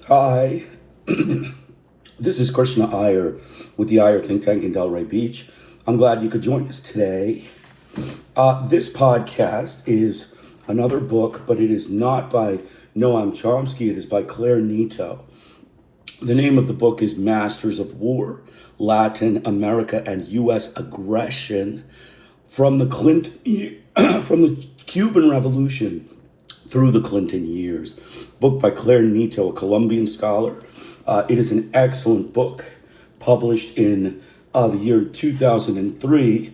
Hi, this is Krishna Iyer with the Iyer Think Tank in Delray Beach. I'm glad you could join us today. This podcast is another book, but it is not by Noam Chomsky. It is by Claire Nieto. The name of the book is Masters of War, Latin America and U.S. Aggression from the from the Cuban Revolution through the Clinton years. Book by Claire Nieto, a Colombian scholar. It is an excellent book published in the year 2003.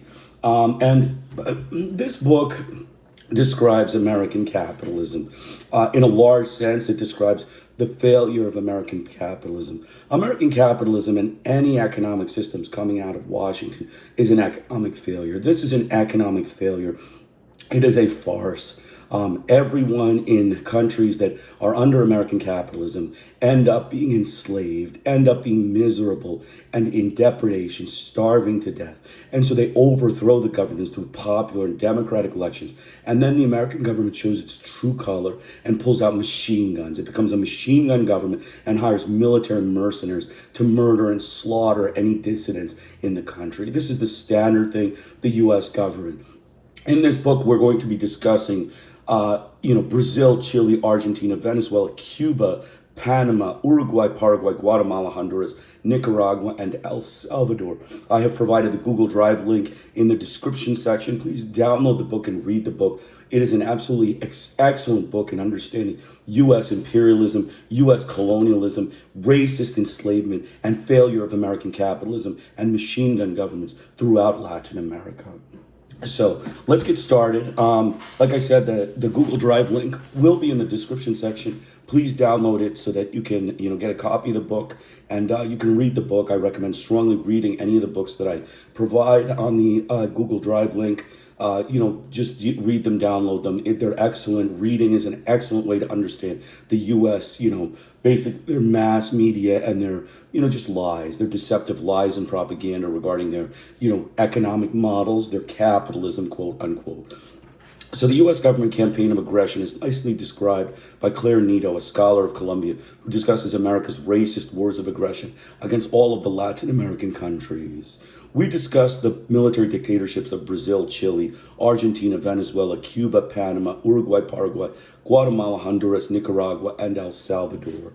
This book describes American capitalism. In a large sense, it describes the failure of American capitalism. American capitalism and any economic systems coming out of Washington is an economic failure. This is an economic failure. It is a farce. Everyone in countries that are under American capitalism end up being enslaved, end up being miserable and in depredation, starving to death. And so they overthrow the governments through popular and democratic elections. And then the American government shows its true color and pulls out machine guns. It becomes a machine gun government and hires military mercenaries to murder and slaughter any dissidents in the country. This is the standard thing, the U.S. government. In this book, we're going to be discussing Brazil, Chile, Argentina, Venezuela, Cuba, Panama, Uruguay, Paraguay, Guatemala, Honduras, Nicaragua, and El Salvador. I have provided the Google Drive link in the description section. Please download the book and read the book. It is an absolutely excellent book in understanding U.S. imperialism, U.S. colonialism, racist enslavement, and failure of American capitalism and machine gun governments throughout Latin America. So let's get started. Like I said, the Google Drive link will be in the description section. Please download it so that you can, get a copy of the book and you can read the book. I recommend strongly reading any of the books that I provide on the Google Drive link. Just read them, download them. They're excellent. Reading is an excellent way to understand the U.S., their mass media and their, just lies, their deceptive lies and propaganda regarding their, economic models, their capitalism, quote unquote. So the U.S. government campaign of aggression is nicely described by Claire Nieto, a scholar of Colombia, who discusses America's racist wars of aggression against all of the Latin American countries. We discuss the military dictatorships of Brazil, Chile, Argentina, Venezuela, Cuba, Panama, Uruguay, Paraguay, Guatemala, Honduras, Nicaragua, and El Salvador.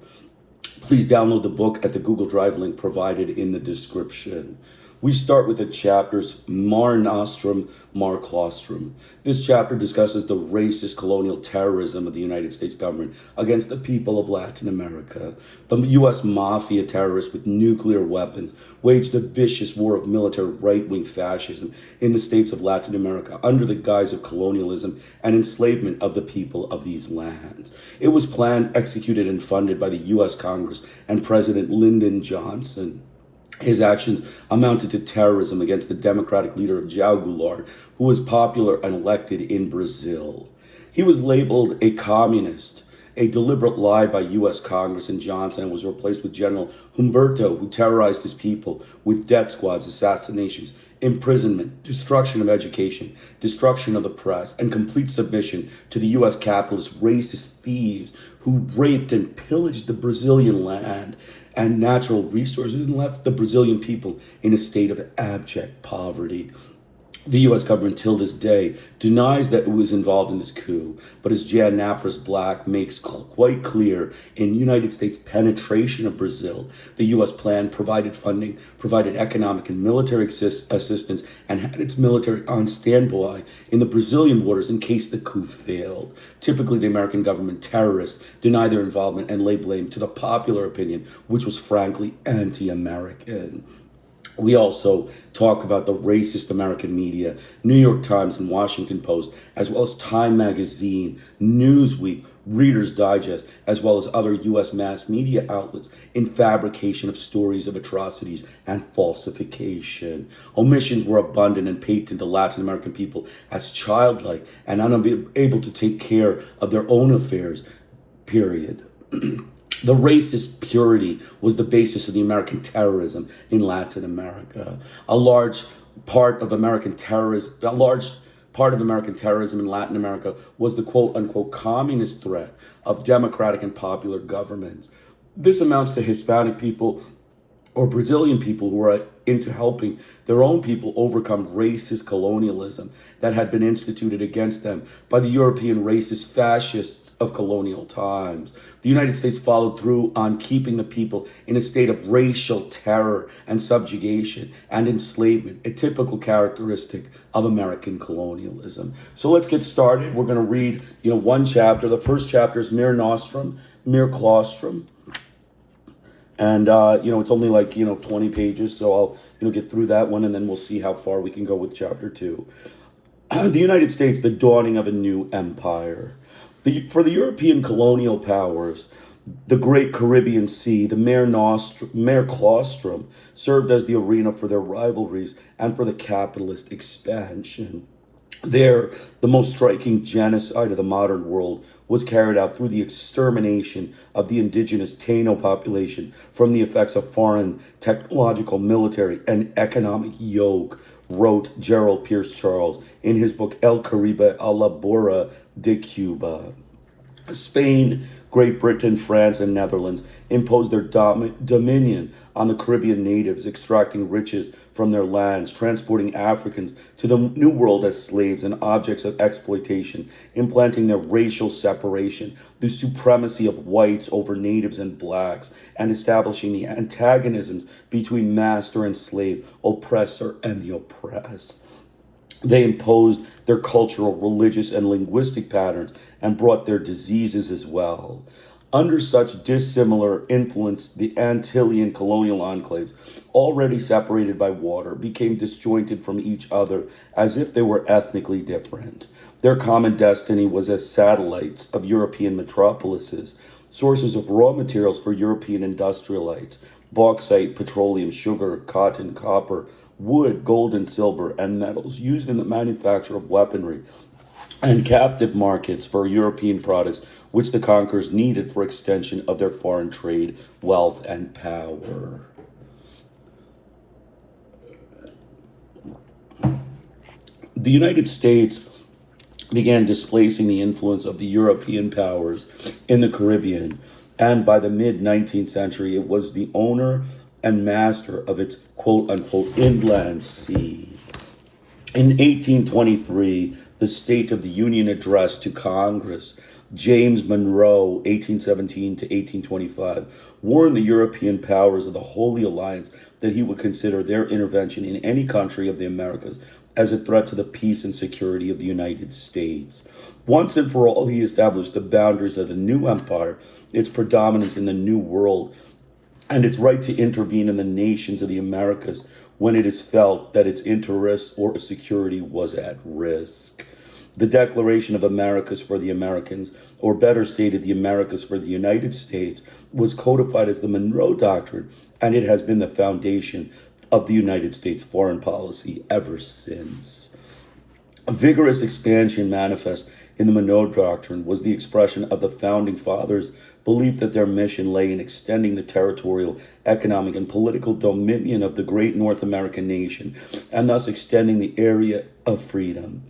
Please download the book at the Google Drive link provided in the description. We start with the chapters Mare Naustram, Mare Claustrum. This chapter discusses the racist colonial terrorism of the United States government against the people of Latin America. The U.S. mafia terrorists with nuclear weapons waged a vicious war of military right-wing fascism in the states of Latin America under the guise of colonialism and enslavement of the people of these lands. It was planned, executed, and funded by the U.S. Congress and President Lyndon Johnson. His actions amounted to terrorism against the democratic leader of jaoo Goulart, who was popular and elected in Brazil. He was labeled a communist, a deliberate lie by U.S. Congress and Johnson, and was replaced with General Humberto, who terrorized his people with death squads, assassinations, imprisonment, destruction of education, destruction of the press, and complete submission to the U.S. capitalist racist thieves who raped and pillaged the Brazilian land and natural resources and left the Brazilian people in a state of abject poverty. The U.S. government till this day denies that it was involved in this coup, but as Jan Knappers Black makes quite clear, in United States penetration of Brazil, the U.S. plan provided funding, provided economic and military assistance, and had its military on standby in the Brazilian waters in case the coup failed. Typically, the American government terrorists deny their involvement and lay blame to the popular opinion, which was frankly anti-American. We also talk about the racist American media, New York Times and Washington Post, as well as Time Magazine, Newsweek, Reader's Digest, as well as other U.S. mass media outlets in fabrication of stories of atrocities and falsification. Omissions were abundant and painted the Latin American people as childlike and unable to take care of their own affairs, period. The racist purity was the basis of the American terrorism in Latin America. A large part of American terrorism in Latin America was the quote-unquote communist threat of democratic and popular governments. This amounts to Hispanic people or Brazilian people who are into helping their own people overcome racist colonialism that had been instituted against them by the European racist fascists of colonial times. The United States followed through on keeping the people in a state of racial terror and subjugation and enslavement, a typical characteristic of American colonialism. So let's get started. We're going to read, one chapter. The first chapter is Mare Nostrum, Mare Claustrum. And, it's only 20 pages, so I'll, get through that one, and then we'll see how far we can go with chapter 2. The United States, the dawning of a new empire. For the European colonial powers, the great Caribbean Sea, the Mare Claustrum, served as the arena for their rivalries and for the capitalist expansion. There, the most striking genocide of the modern world was carried out through the extermination of the indigenous Taino population from the effects of foreign technological, military, and economic yoke, wrote Gerald Pierce Charles in his book El Caribe a la Borra de Cuba. Spain, Great Britain, France, and Netherlands imposed their dominion on the Caribbean natives, extracting riches from their lands, transporting Africans to the New World as slaves and objects of exploitation, implanting their racial separation, the supremacy of whites over natives and blacks, and establishing the antagonisms between master and slave, oppressor and the oppressed. They imposed their cultural, religious, and linguistic patterns and brought their diseases as well. Under such dissimilar influence, the Antillean colonial enclaves, already separated by water, became disjointed from each other as if they were ethnically different. Their common destiny was as satellites of European metropolises, sources of raw materials for European industrialites, bauxite, petroleum, sugar, cotton, copper, wood, gold, and silver, and metals used in the manufacture of weaponry, and captive markets for European products which the conquerors needed for extension of their foreign trade, wealth, and power. The United States began displacing the influence of the European powers in the Caribbean, and by the mid-19th century, it was the owner and master of its quote-unquote inland sea. In 1823, the State of the Union address to Congress, James Monroe, 1817 to 1825, warned the European powers of the Holy Alliance that he would consider their intervention in any country of the Americas as a threat to the peace and security of the United States. Once and for all, he established the boundaries of the new empire, its predominance in the New World, and its right to intervene in the nations of the Americas when it is felt that its interests or security was at risk. The Declaration of Americas for the Americans, or better stated, the Americas for the United States, was codified as the Monroe Doctrine, and it has been the foundation of the United States foreign policy ever since. A vigorous expansion manifest in the Monroe Doctrine was the expression of the Founding Fathers' belief that their mission lay in extending the territorial, economic, and political dominion of the great North American nation, and thus extending the area of freedom.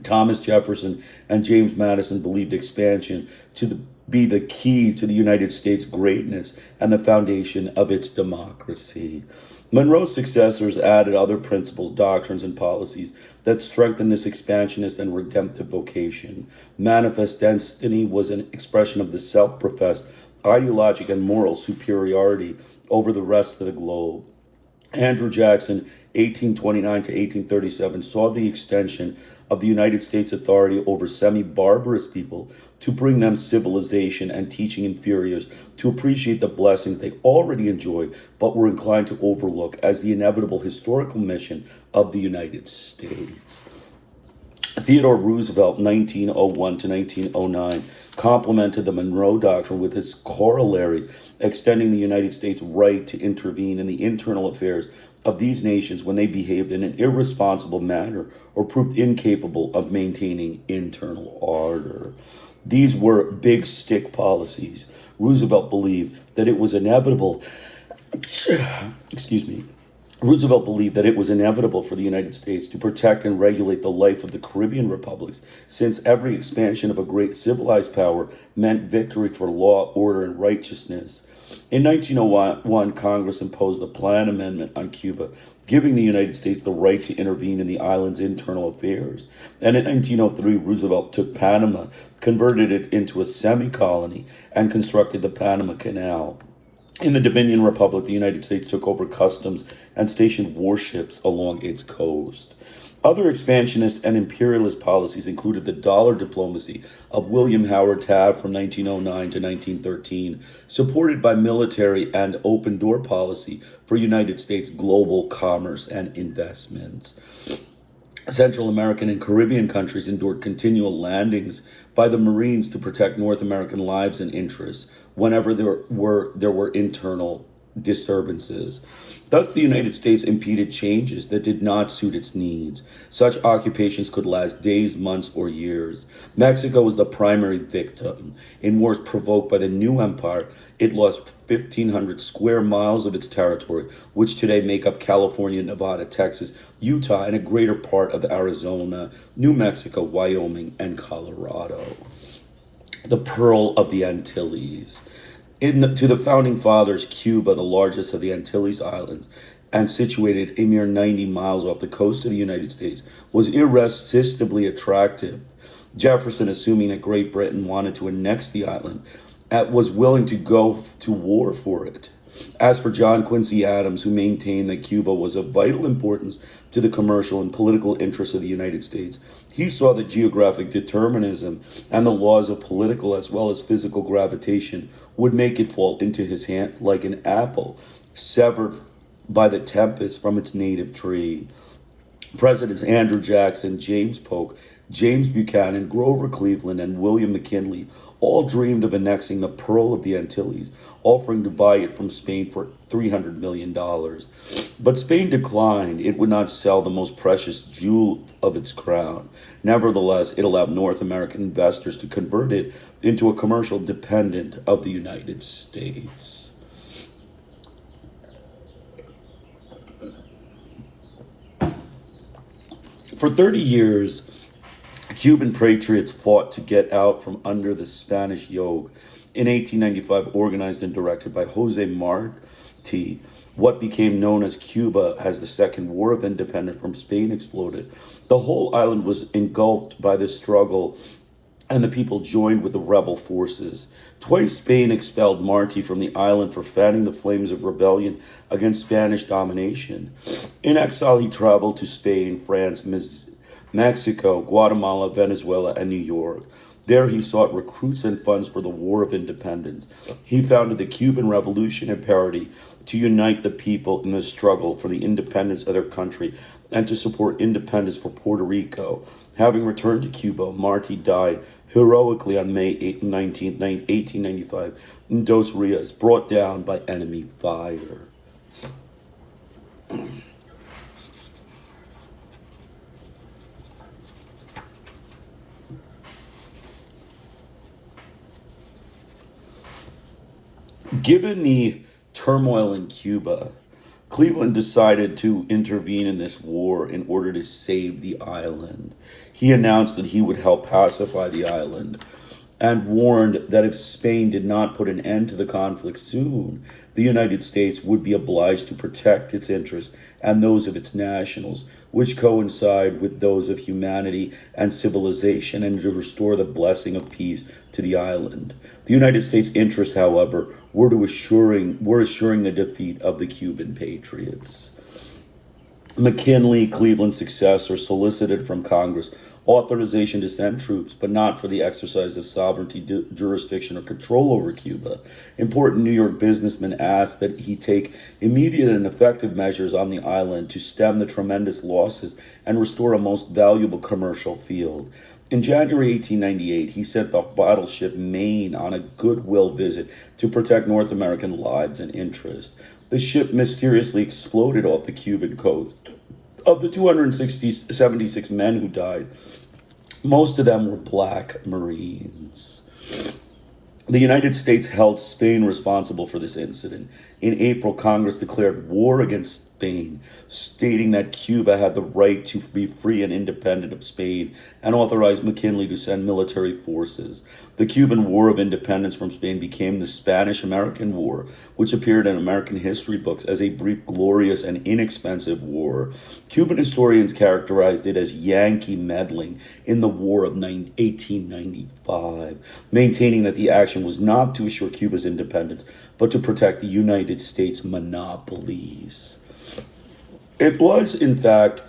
Thomas Jefferson and James Madison believed expansion to be the key to the United States' greatness and the foundation of its democracy. Monroe's successors added other principles, doctrines, and policies that strengthened this expansionist and redemptive vocation. Manifest destiny was an expression of the self-professed ideologic and moral superiority over the rest of the globe. Andrew Jackson, 1829 to 1837, saw the extension of the United States authority over semi-barbarous people to bring them civilization and teaching inferiors to appreciate the blessings they already enjoyed but were inclined to overlook as the inevitable historical mission of the United States. Theodore Roosevelt, 1901 to 1909, complemented the Monroe Doctrine with its corollary, extending the United States' right to intervene in the internal affairs of these nations when they behaved in an irresponsible manner or proved incapable of maintaining internal order. These were big stick policies. Roosevelt believed that it was inevitable, Roosevelt believed that it was inevitable for the United States to protect and regulate the life of the Caribbean republics, since every expansion of a great civilized power meant victory for law, order, and righteousness. In 1901, Congress imposed the Plan Amendment on Cuba, giving the United States the right to intervene in the island's internal affairs. And in 1903, Roosevelt took Panama, converted it into a semi-colony, and constructed the Panama Canal. In the Dominion Republic, the United States took over customs and stationed warships along its coast. Other expansionist and imperialist policies included the dollar diplomacy of William Howard Taft from 1909 to 1913, supported by military and open door policy for United States global commerce and investments. Central American and Caribbean countries endured continual landings by the Marines to protect North American lives and interests whenever there were internal disturbances. Thus, the United States impeded changes that did not suit its needs. Such occupations could last days, months, or years. Mexico was the primary victim. In wars provoked by the new empire, it lost 1,500 square miles of its territory, which today make up California, Nevada, Texas, Utah, and a greater part of Arizona, New Mexico, Wyoming, and Colorado. The Pearl of the Antilles. To the founding fathers, Cuba, the largest of the Antilles Islands, and situated a mere 90 miles off the coast of the United States, was irresistibly attractive. Jefferson, assuming that Great Britain wanted to annex the island, was willing to go to war for it. As for John Quincy Adams, who maintained that Cuba was of vital importance to the commercial and political interests of the United States, he saw that geographic determinism and the laws of political as well as physical gravitation would make it fall into his hand like an apple severed by the tempest from its native tree. Presidents Andrew Jackson, James Polk, James Buchanan, Grover Cleveland, and William McKinley all dreamed of annexing the Pearl of the Antilles, offering to buy it from Spain for $300 million. But Spain declined. It would not sell the most precious jewel of its crown. Nevertheless, it allowed North American investors to convert it into a commercial dependent of the United States. For 30 years, Cuban patriots fought to get out from under the Spanish yoke. In 1895, organized and directed by Jose Marti, what became known as Cuba as the Second War of Independence from Spain exploded. The whole island was engulfed by this struggle, and the people joined with the rebel forces. Twice Spain expelled Marti from the island for fanning the flames of rebellion against Spanish domination. In exile, he traveled to Spain, France, Mexico, Guatemala, Venezuela, and New York. There he sought recruits and funds for the War of Independence. He founded the Cuban Revolution and Party to unite the people in the struggle for the independence of their country and to support independence for Puerto Rico. Having returned to Cuba, Marti died heroically on May 19, 1895 in Dos Rios, brought down by enemy fire. Given the turmoil in Cuba, Cleveland decided to intervene in this war in order to save the island. He announced that he would help pacify the island and warned that if Spain did not put an end to the conflict soon, the United States would be obliged to protect its interests and those of its nationals, which coincide with those of humanity and civilization, and to restore the blessing of peace to the island. The United States' interests, however, were assuring the defeat of the Cuban patriots. McKinley, Cleveland's successor, solicited from Congress authorization to send troops, but not for the exercise of sovereignty, jurisdiction, or control over Cuba. Important New York businessmen asked that he take immediate and effective measures on the island to stem the tremendous losses and restore a most valuable commercial field. In January 1898, he sent the battleship Maine on a goodwill visit to protect North American lives and interests. The ship mysteriously exploded off the Cuban coast. Of the 276 men who died, most of them were black Marines. The United States held Spain responsible for this incident. In April, Congress declared war against Spain, stating that Cuba had the right to be free and independent of Spain, and authorized McKinley to send military forces. The Cuban War of Independence from Spain became the Spanish-American War, which appeared in American history books as a brief, glorious, and inexpensive war. Cuban historians characterized it as Yankee meddling in the War of 1895, maintaining that the action was not to assure Cuba's independence, but to protect the United States monopolies. It was, in fact,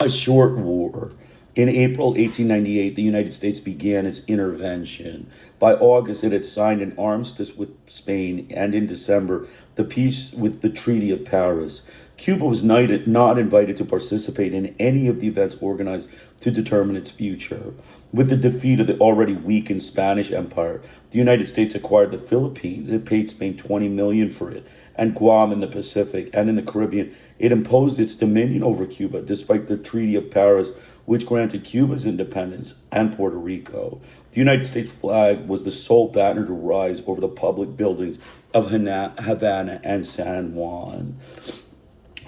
a short war. In April 1898, the United States began its intervention. By August, it had signed an armistice with Spain, and in December, the peace with the Treaty of Paris. Cuba was not invited to participate in any of the events organized to determine its future. With the defeat of the already weakened Spanish Empire, the United States acquired the Philippines. It paid Spain $20 million for it, and Guam in the Pacific and in the Caribbean. It imposed its dominion over Cuba, despite the Treaty of Paris, which granted Cuba's independence, and Puerto Rico. The United States flag was the sole banner to rise over the public buildings of Havana and San Juan.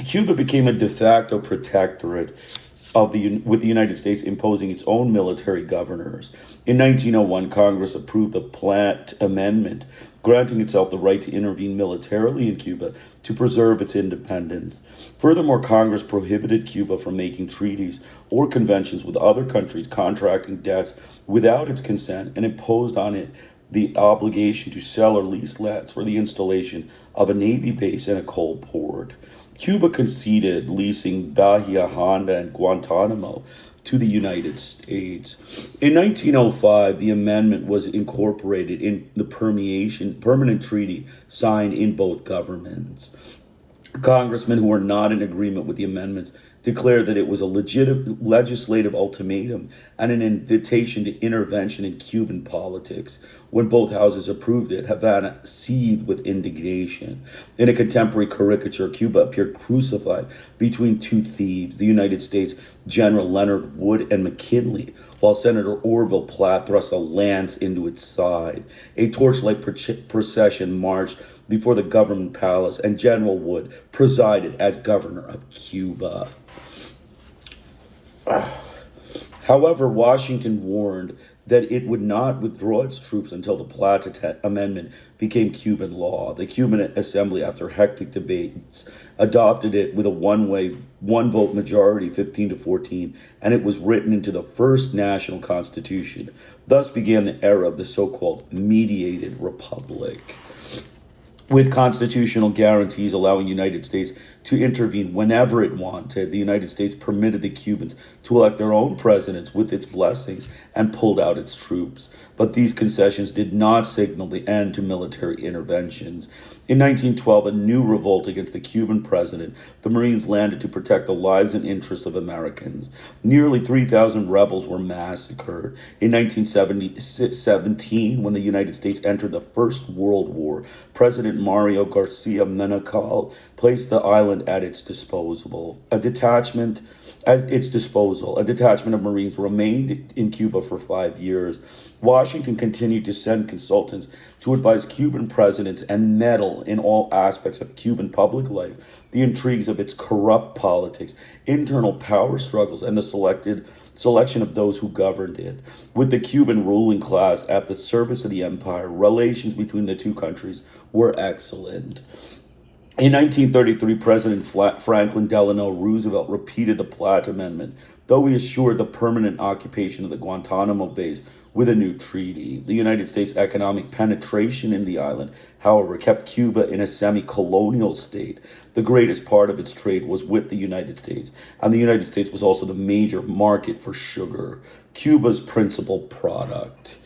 Cuba became a de facto protectorate with the United States imposing its own military governors. In 1901, Congress approved the Platt Amendment, granting itself the right to intervene militarily in Cuba to preserve its independence. Furthermore, Congress prohibited Cuba from making treaties or conventions with other countries contracting debts without its consent, and imposed on it the obligation to sell or lease lands for the installation of a Navy base and a coal port. Cuba conceded leasing Bahia Honda and Guantanamo to the United States. In 1905, the amendment was incorporated in the permanent treaty signed in both governments. Congressmen who were not in agreement with the amendments declared that it was a legitimate legislative ultimatum and an invitation to intervention in Cuban politics. When both houses approved it, Havana seethed with indignation. In a contemporary caricature, Cuba appeared crucified between two thieves, the United States General Leonard Wood and McKinley, while Senator Orville Platt thrust a lance into its side. A torchlight procession marched before the government palace, and General Wood presided as governor of Cuba. However, Washington warned that it would not withdraw its troops until the Platt Amendment became Cuban law. The Cuban Assembly, after hectic debates, adopted it with a one-vote majority, 15-14, and it was written into the first national constitution. Thus began the era of the so-called mediated republic, with constitutional guarantees allowing the United States to intervene whenever it wanted. The United States permitted the Cubans to elect their own presidents with its blessings and pulled out its troops. But these concessions did not signal the end to military interventions. In 1912, a new revolt against the Cuban president, the Marines landed to protect the lives and interests of Americans. Nearly 3,000 rebels were massacred. In 1917, when the United States entered the First World War, President Mario Garcia Menachal placed the island at its disposal. A detachment of Marines remained in Cuba for 5 years. Washington continued to send consultants to advise Cuban presidents and meddle in all aspects of Cuban public life, the intrigues of its corrupt politics, internal power struggles, and the selection of those who governed it. With the Cuban ruling class at the service of the empire, relations between the two countries were excellent. In 1933, President Franklin Delano Roosevelt repeated the Platt Amendment, though he assured the permanent occupation of the Guantanamo base with a new treaty. The United States' economic penetration in the island, however, kept Cuba in a semi-colonial state. The greatest part of its trade was with the United States, and the United States was also the major market for sugar, Cuba's principal product.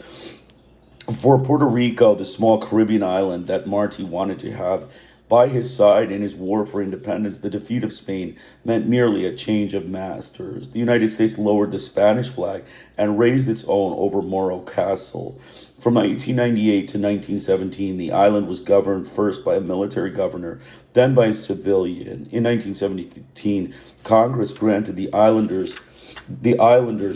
For Puerto Rico, the small Caribbean island that Martí wanted to have by his side in his war for independence, the defeat of Spain meant merely a change of masters. The United States lowered the Spanish flag and raised its own over Morro Castle. From 1898 to 1917, the island was governed first by a military governor, then by a civilian. In 1917, Congress granted the islanders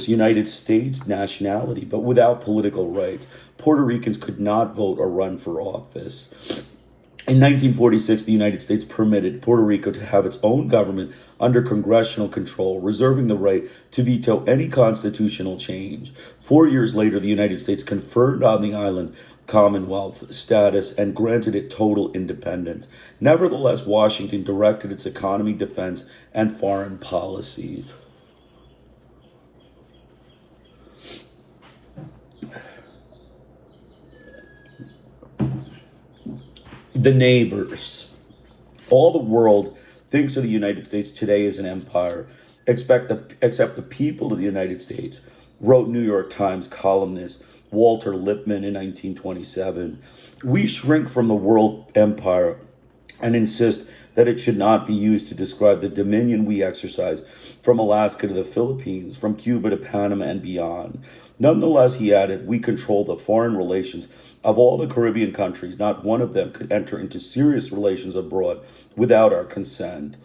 United States nationality, but without political rights. Puerto Ricans could not vote or run for office. In 1946, the United States permitted Puerto Rico to have its own government under congressional control, reserving the right to veto any constitutional change. 4 years later, the United States conferred on the island Commonwealth status and granted it total independence. Nevertheless, Washington directed its economy, defense, and foreign policies. The neighbors. All the world thinks of the United States today as an empire, except the people of the United States, wrote New York Times columnist Walter Lippmann in 1927. We shrink from the world empire and insist that it should not be used to describe the dominion we exercise from Alaska to the Philippines, from Cuba to Panama and beyond. Nonetheless, he added, we control the foreign relations of all the Caribbean countries. Not one of them could enter into serious relations abroad without our consent.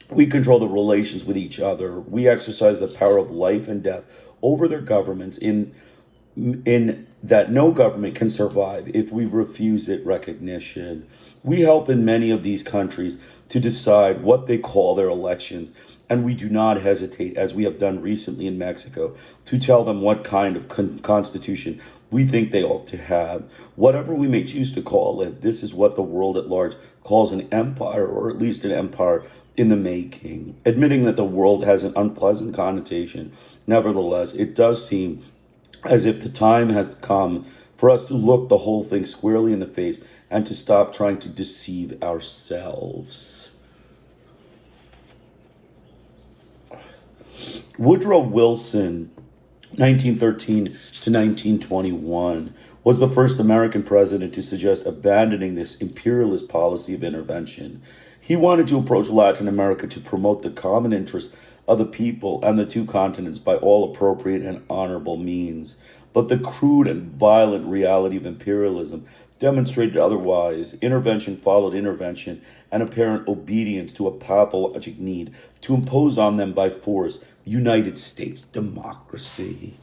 We control the relations with each other. We exercise the power of life and death over their governments in that no government can survive if we refuse it recognition. We help in many of these countries to decide what they call their elections, and we do not hesitate, as we have done recently in Mexico, to tell them what kind of constitution we think they ought to have. Whatever we may choose to call it, this is what the world at large calls an empire, or at least an empire in the making. Admitting that the world has an unpleasant connotation, nevertheless, it does seem as if the time has come for us to look the whole thing squarely in the face and to stop trying to deceive ourselves. Woodrow Wilson, 1913 to 1921, was the first American president to suggest abandoning this imperialist policy of intervention. He wanted to approach Latin America to promote the common interests of the people and the two continents by all appropriate and honorable means. But the crude and violent reality of imperialism demonstrated otherwise. Intervention followed intervention and apparent obedience to a pathologic need to impose on them by force United States democracy.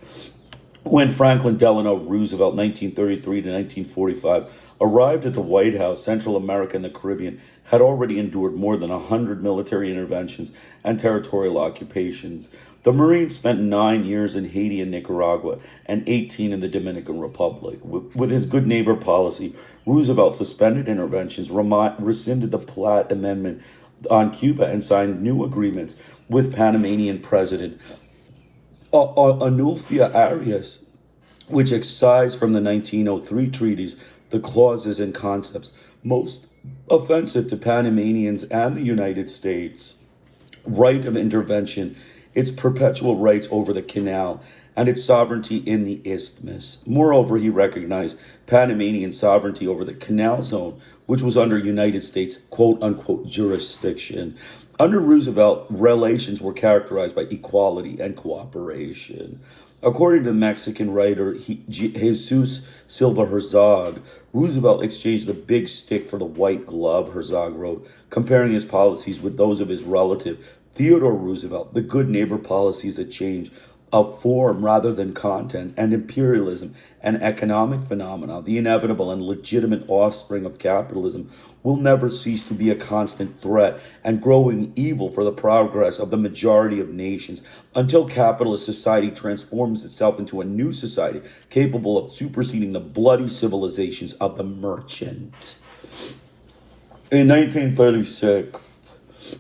When Franklin Delano Roosevelt, 1933 to 1945, arrived at the White House, Central America and the Caribbean had already endured more than 100 military interventions and territorial occupations. The Marines spent 9 years in Haiti and Nicaragua and 18 in the Dominican Republic. With his good neighbor policy, Roosevelt suspended interventions, rescinded the Platt Amendment on Cuba, and signed new agreements with Panamanian President Anulfo Arias, which excised from the 1903 treaties the clauses and concepts most offensive to Panamanians and the United States. Right of intervention, its perpetual rights over the canal, and its sovereignty in the isthmus. Moreover, he recognized Panamanian sovereignty over the canal zone, which was under United States quote-unquote jurisdiction. Under Roosevelt, relations were characterized by equality and cooperation. According to the Mexican writer Jesus Silva Herzog, Roosevelt exchanged the big stick for the white glove, Herzog wrote, comparing his policies with those of his relative Theodore Roosevelt, the good neighbor policies that change of form rather than content, and imperialism, an economic phenomena, the inevitable and legitimate offspring of capitalism, will never cease to be a constant threat and growing evil for the progress of the majority of nations until capitalist society transforms itself into a new society capable of superseding the bloody civilizations of the merchant. In 1936,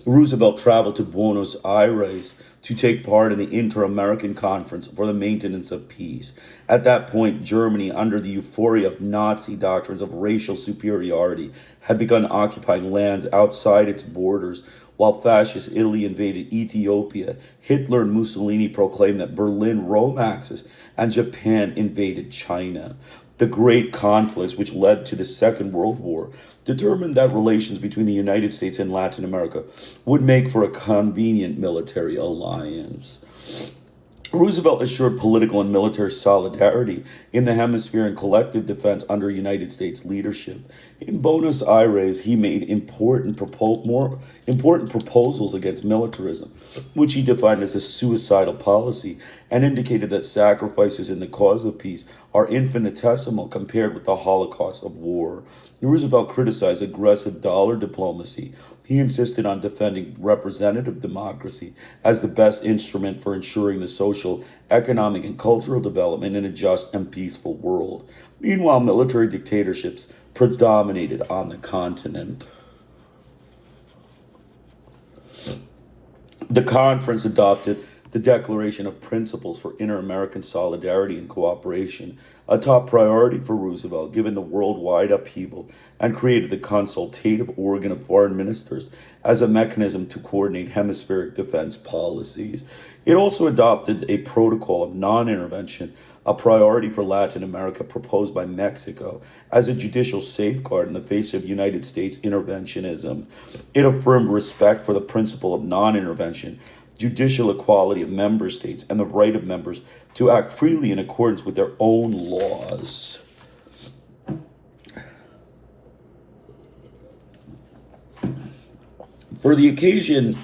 Roosevelt traveled to Buenos Aires to take part in the Inter-American Conference for the Maintenance of Peace. At that point, Germany, under the euphoria of Nazi doctrines of racial superiority, had begun occupying lands outside its borders. While fascist Italy invaded Ethiopia, Hitler and Mussolini proclaimed that Berlin Rome axis, and Japan invaded China. The great conflicts which led to the Second World War determined that relations between the United States and Latin America would make for a convenient military alliance. Roosevelt assured political and military solidarity in the hemisphere and collective defense under United States leadership. In Buenos Aires, he made more important proposals against militarism, which he defined as a suicidal policy, and indicated that sacrifices in the cause of peace are infinitesimal compared with the holocaust of war. Roosevelt criticized aggressive dollar diplomacy. He insisted on defending representative democracy as the best instrument for ensuring the social, economic, and cultural development in a just and peaceful world. Meanwhile, military dictatorships predominated on the continent. The conference adopted the Declaration of Principles for Inter-American Solidarity and Cooperation, a top priority for Roosevelt given the worldwide upheaval, and created the Consultative Organ of Foreign Ministers as a mechanism to coordinate hemispheric defense policies. It also adopted a protocol of non-intervention, a priority for Latin America proposed by Mexico as a judicial safeguard in the face of United States interventionism. It affirmed respect for the principle of non-intervention, judicial equality of member states, and the right of members to act freely in accordance with their own laws. For the occasion,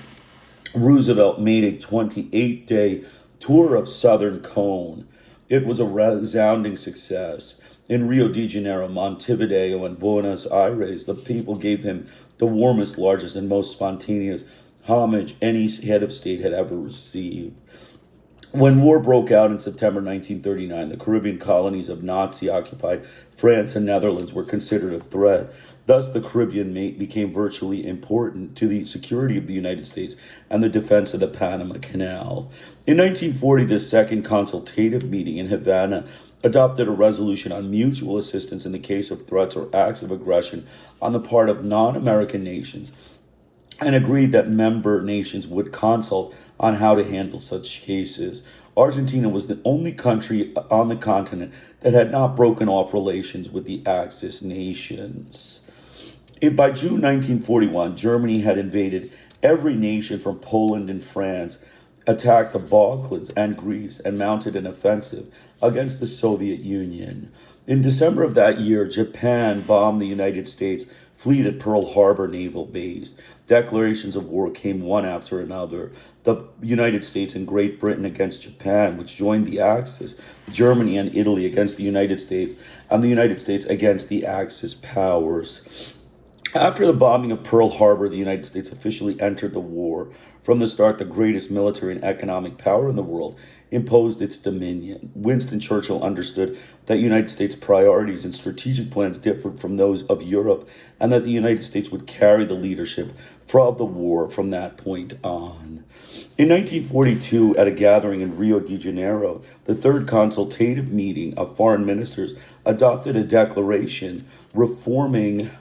Roosevelt made a 28-day tour of Southern Cone. It was a resounding success. In Rio de Janeiro, Montevideo, and Buenos Aires, the people gave him the warmest, largest, and most spontaneous homage any head of state had ever received. When war broke out in September 1939, the Caribbean colonies of Nazi-occupied France and Netherlands were considered a threat. Thus, the Caribbean became virtually important to the security of the United States and the defense of the Panama Canal. In 1940, the Second Consultative Meeting in Havana adopted a resolution on mutual assistance in the case of threats or acts of aggression on the part of non-American nations, and agreed that member nations would consult on how to handle such cases. Argentina was the only country on the continent that had not broken off relations with the Axis nations. By June 1941, Germany had invaded every nation from Poland and France, attacked the Balkans and Greece, and mounted an offensive against the Soviet Union. In December of that year, Japan bombed the United States fleet at Pearl Harbor Naval Base. Declarations of war came one after another. The United States and Great Britain against Japan, which joined the Axis, Germany and Italy against the United States, and the United States against the Axis powers. After the bombing of Pearl Harbor, the United States officially entered the war. From the start, the greatest military and economic power in the world imposed its dominion. Winston Churchill understood that United States priorities and strategic plans differed from those of Europe, and that the United States would carry the leadership of the war from that point on. In 1942, at a gathering in Rio de Janeiro, the Third Consultative Meeting of Foreign Ministers adopted a declaration reaffirming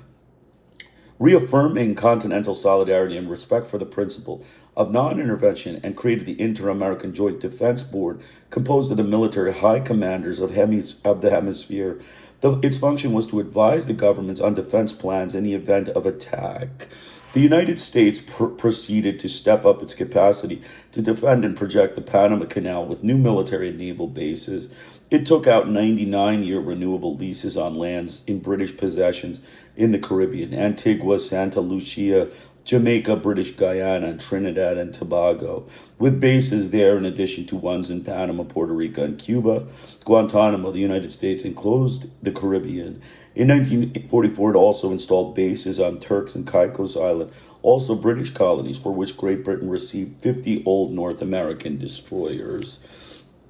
continental solidarity and respect for the principle of non-intervention, and created the Inter-American Joint Defense Board, composed of the military high commanders of the hemisphere. Its function was to advise the governments on defense plans in the event of attack. The United States proceeded to step up its capacity to defend and protect the Panama Canal with new military and naval bases. It took out 99-year renewable leases on lands in British possessions in the Caribbean: Antigua, Santa Lucia, Jamaica, British Guyana, and Trinidad and Tobago, with bases there in addition to ones in Panama, Puerto Rico, and Cuba. Guantanamo, the United States enclosed the Caribbean. In 1944, it also installed bases on Turks and Caicos Island, also British colonies, for which Great Britain received 50 old North American destroyers.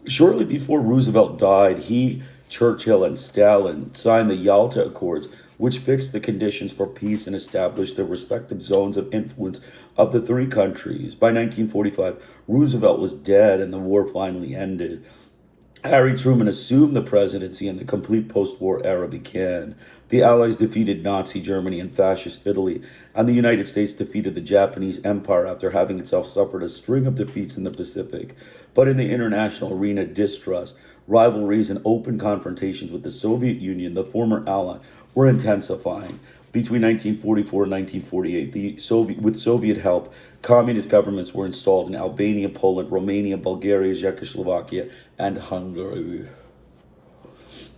Shortly before Roosevelt died, he, Churchill, and Stalin signed the Yalta Accords, which fixed the conditions for peace and established the respective zones of influence of the three countries. By 1945, Roosevelt was dead and the war finally ended. Harry Truman assumed the presidency and the complete post-war era began. The Allies defeated Nazi Germany and Fascist Italy, and the United States defeated the Japanese Empire after having itself suffered a string of defeats in the Pacific. But in the international arena, distrust, rivalries, and open confrontations with the Soviet Union, the former ally, were intensifying. Between 1944 and 1948, with Soviet help, communist governments were installed in Albania, Poland, Romania, Bulgaria, Czechoslovakia, and Hungary.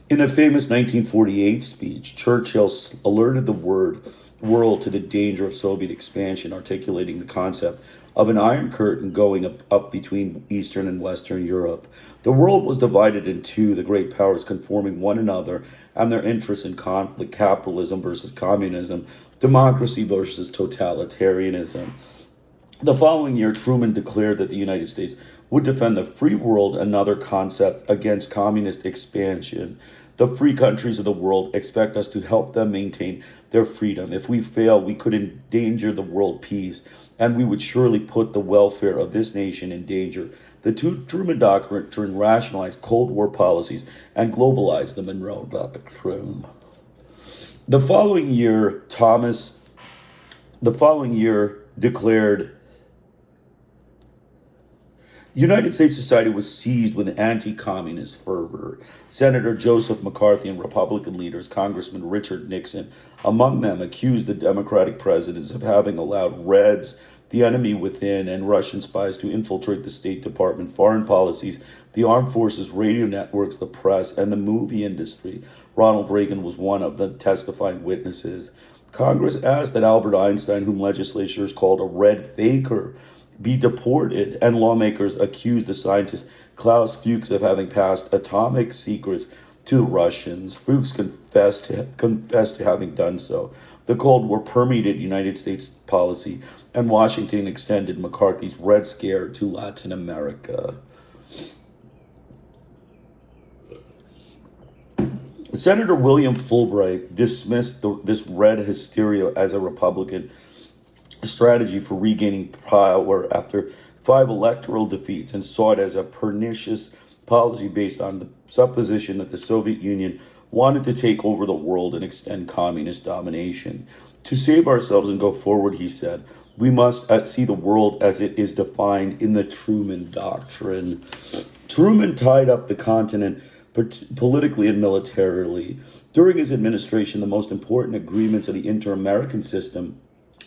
In the famous 1948 speech, Churchill alerted the world world to the danger of Soviet expansion, articulating the concept of an iron curtain going up between Eastern and Western Europe. The world was divided in two, the great powers conforming one another and their interests in conflict: capitalism versus communism, democracy versus totalitarianism. The following year, Truman declared that the United States would defend the free world, another concept, against communist expansion. The free countries of the world expect us to help them maintain their freedom. If we fail, we could endanger the world peace, and we would surely put the welfare of this nation in danger. The Truman Doctrine rationalized Cold War policies and globalized the Monroe Doctrine. The following year, declared United States society was seized with anti-communist fervor. Senator Joseph McCarthy and Republican leaders, Congressman Richard Nixon, among them, accused the Democratic presidents of having allowed Reds, the enemy within, and Russian spies to infiltrate the State Department, foreign policies, the armed forces, radio networks, the press, and the movie industry. Ronald Reagan was one of the testifying witnesses. Congress asked that Albert Einstein, whom legislatures called a red faker, be deported, and lawmakers accused the scientist Klaus Fuchs of having passed atomic secrets to the Russians. Fuchs confessed to having done so. The Cold War permeated United States policy, and Washington extended McCarthy's Red Scare to Latin America. Senator William Fulbright dismissed this red hysteria as a Republican strategy for regaining power after 5 electoral defeats, and saw it as a pernicious policy based on the supposition that the Soviet Union wanted to take over the world and extend communist domination. To save ourselves and go forward, he said, we must see the world as it is defined in the Truman Doctrine. Truman tied up the continent politically and militarily. During his administration, the most important agreements of the inter-American system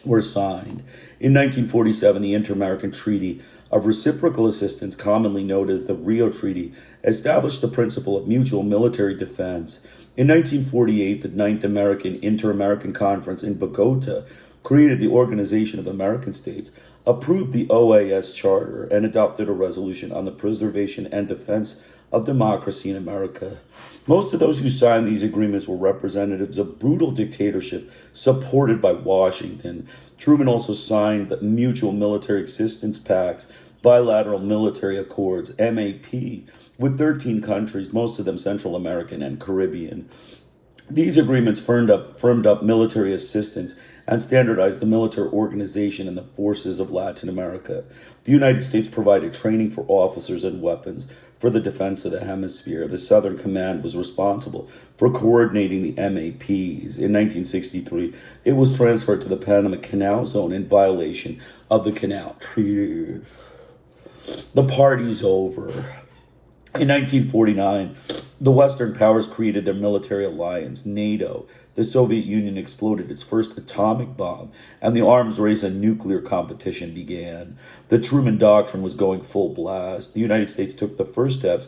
were signed. In 1947, the Inter-American Treaty of Reciprocal Assistance, commonly known as the Rio Treaty, established the principle of mutual military defense. In 1948, the Ninth Inter-American Conference in Bogota created the Organization of American States, approved the OAS Charter, and adopted a resolution on the preservation and defense of democracy in America. Most of those who signed these agreements were representatives of brutal dictatorship supported by Washington. Truman also signed the Mutual Military Assistance Pacts, bilateral military accords, MAP, with 13 countries, most of them Central American and Caribbean. These agreements firmed up military assistance and standardized the military organization in the forces of Latin America. The United States provided training for officers and weapons for the defense of the hemisphere. The Southern Command was responsible for coordinating the MAPs. In 1963, it was transferred to the Panama Canal Zone in violation of the Canal Treaty. The party's over. In 1949, the Western powers created their military alliance, NATO. The Soviet Union exploded its first atomic bomb, and the arms race and nuclear competition began. The Truman Doctrine was going full blast. The United States took the first steps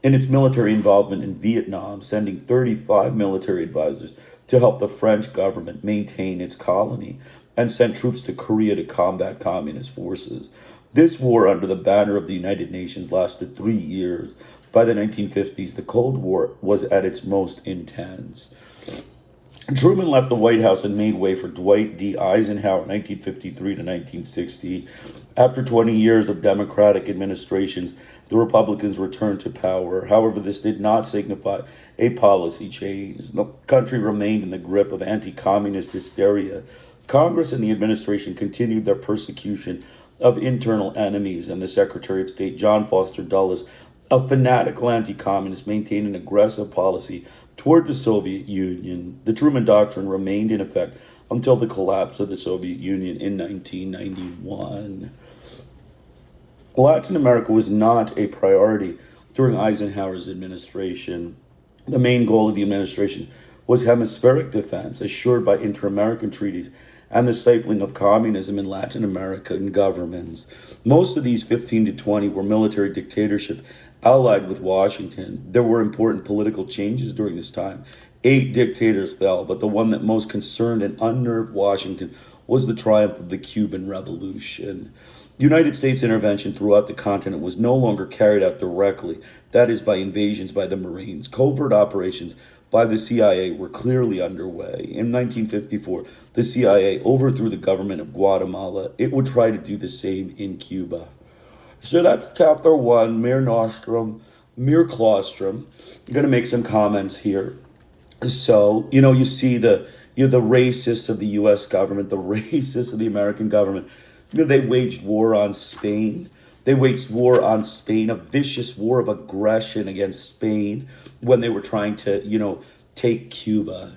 in its military involvement in Vietnam, sending 35 military advisors to help the French government maintain its colony, and sent troops to Korea to combat communist forces. This war, under the banner of the United Nations, lasted 3 years. By the 1950s, the Cold War was at its most intense. Truman left the White House and made way for Dwight D. Eisenhower, 1953 to 1960. After 20 years of Democratic administrations, the Republicans returned to power. However, this did not signify a policy change. The country remained in the grip of anti-communist hysteria. Congress and the administration continued their persecution of internal enemies, and the Secretary of State, John Foster Dulles, a fanatical anti-communist, maintained an aggressive policy toward the Soviet Union. The Truman Doctrine remained in effect until the collapse of the Soviet Union in 1991. Latin America was not a priority during Eisenhower's administration. The main goal of the administration was hemispheric defense, assured by inter-American treaties, and the stifling of communism in Latin American governments. Most of these 15 to 20 were military dictatorship allied with Washington. There were important political changes during this time. 8 dictators fell, but the one that most concerned and unnerved Washington was the triumph of the Cuban Revolution. United States intervention throughout the continent was no longer carried out directly, that is, by invasions by the Marines. Covert operations by the CIA were clearly underway. In 1954, the CIA overthrew the government of Guatemala. It would try to do the same in Cuba. So that's chapter 1, mere nostrum, mere claustrum. I'm going to make some comments here. So, you see the racists of the U.S. government, the racists of the American government. They waged war on Spain. They waged war on Spain, a vicious war of aggression against Spain when they were trying to, take Cuba.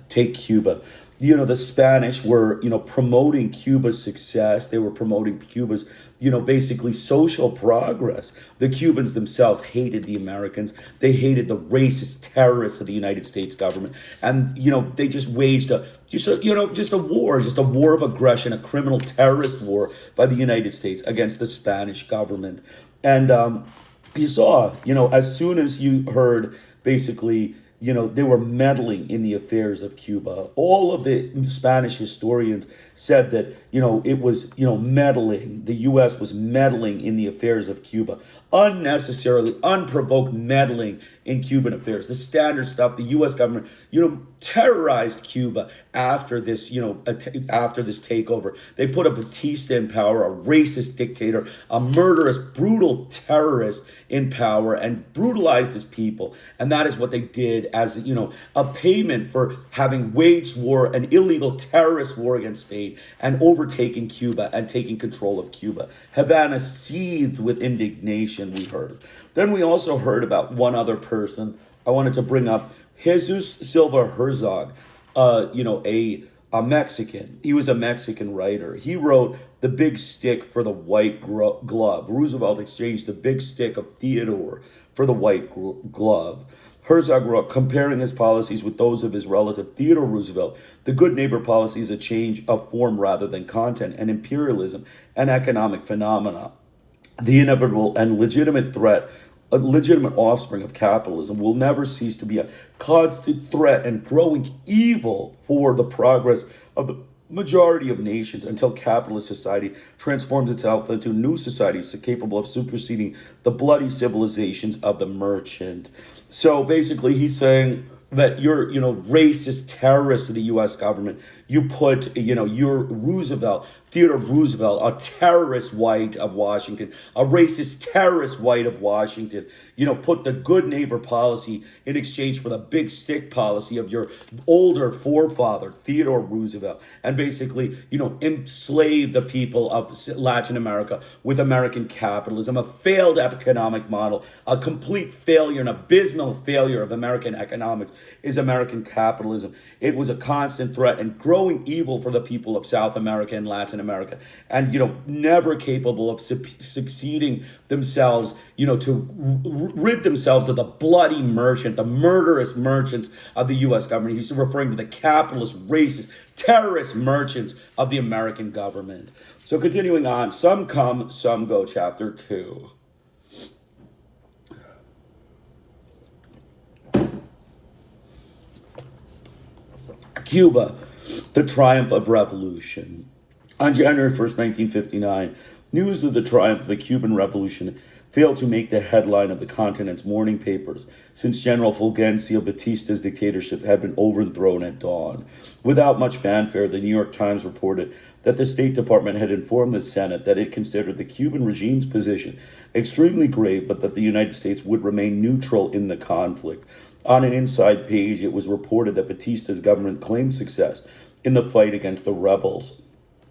The Spanish were, promoting Cuba's success. They were promoting Cuba's, basically social progress. The Cubans themselves hated the Americans. They hated the racist terrorists of the United States government. And, they just waged just a war of aggression, a criminal terrorist war by the United States against the Spanish government. And you saw, as soon as you heard basically, they were meddling in the affairs of Cuba. All of the Spanish historians said that, it was, meddling. The U.S. was meddling in the affairs of Cuba. Unnecessarily, unprovoked meddling in Cuban affairs. The standard stuff, the U.S. government, terrorized Cuba after this, after this takeover. They put a Batista in power, a racist dictator, a murderous, brutal terrorist in power, and brutalized his people. And that is what they did as, a payment for having waged war, an illegal terrorist war against Spain, and overtaking Cuba and taking control of Cuba. Havana seethed with indignation, we heard. Then we also heard about one other person. I wanted to bring up Jesus Silva Herzog, a Mexican. He was a Mexican writer. He wrote The Big Stick for the White Glove. Roosevelt exchanged the big stick of Theodore for the white glove. Herzog wrote, comparing his policies with those of his relative Theodore Roosevelt, the good neighbor policy is a change of form rather than content, and imperialism, an economic phenomena. The inevitable and legitimate threat, a legitimate offspring of capitalism, will never cease to be a constant threat and growing evil for the progress of the majority of nations until capitalist society transforms itself into new societies capable of superseding the bloody civilizations of the merchant. So basically, he's saying that you're, racist terrorists of the U.S. government. You put, you're Roosevelt, Theodore Roosevelt, a terrorist white of Washington, a racist terrorist white of Washington, put the good neighbor policy in exchange for the big stick policy of your older forefather, Theodore Roosevelt, and basically, enslave the people of Latin America with American capitalism, a failed economic model, a complete failure, an abysmal failure of American economics is American capitalism. It was a constant threat and growing evil for the people of South America and Latin America, and never capable of succeeding themselves, to rid themselves of the bloody merchant, the murderous merchants of the U.S. government. He's referring to the capitalist, racist, terrorist merchants of the American government. So continuing on, some come, some go, chapter 2. Cuba, the triumph of revolution. On January 1st, 1959, news of the triumph of the Cuban Revolution failed to make the headline of the continent's morning papers since General Fulgencio Batista's dictatorship had been overthrown at dawn. Without much fanfare, the New York Times reported that the State Department had informed the Senate that it considered the Cuban regime's position extremely grave, but that the United States would remain neutral in the conflict. On an inside page, it was reported that Batista's government claimed success in the fight against the rebels.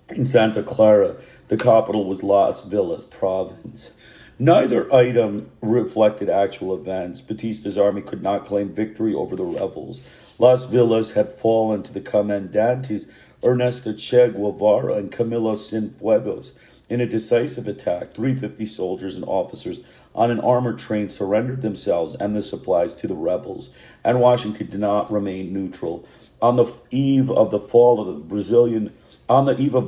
In Santa Clara, the capital was Las Villas province. Neither item reflected actual events. Batista's army could not claim victory over the rebels. Las Villas had fallen to the comandantes Ernesto Che Guevara and Camilo Cienfuegos. In a decisive attack, 350 soldiers and officers on an armored train surrendered themselves and the supplies to the rebels, and Washington did not remain neutral. On the eve of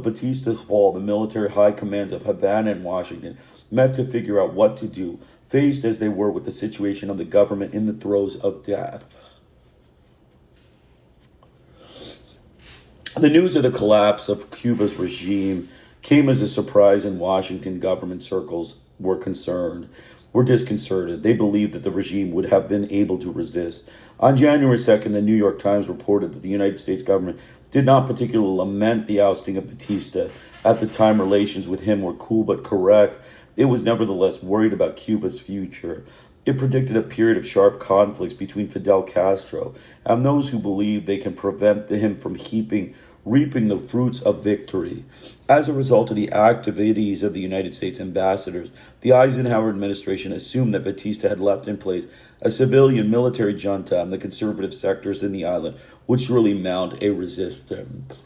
Batista's fall, the military high commands of Havana and Washington met to figure out what to do, faced as they were with the situation of the government in the throes of death. The news of the collapse of Cuba's regime came as a surprise, and Washington government circles were disconcerted. They believed that the regime would have been able to resist. On January 2nd, the New York Times reported that the United States government did not particularly lament the ousting of Batista. At the time, relations with him were cool but correct. It was nevertheless worried about Cuba's future. It predicted a period of sharp conflicts between Fidel Castro and those who believe they can prevent him from reaping the fruits of victory. As a result of the activities of the United States ambassadors, the Eisenhower administration assumed that Batista had left in place a civilian military junta, and the conservative sectors in the island would surely mount a resistance.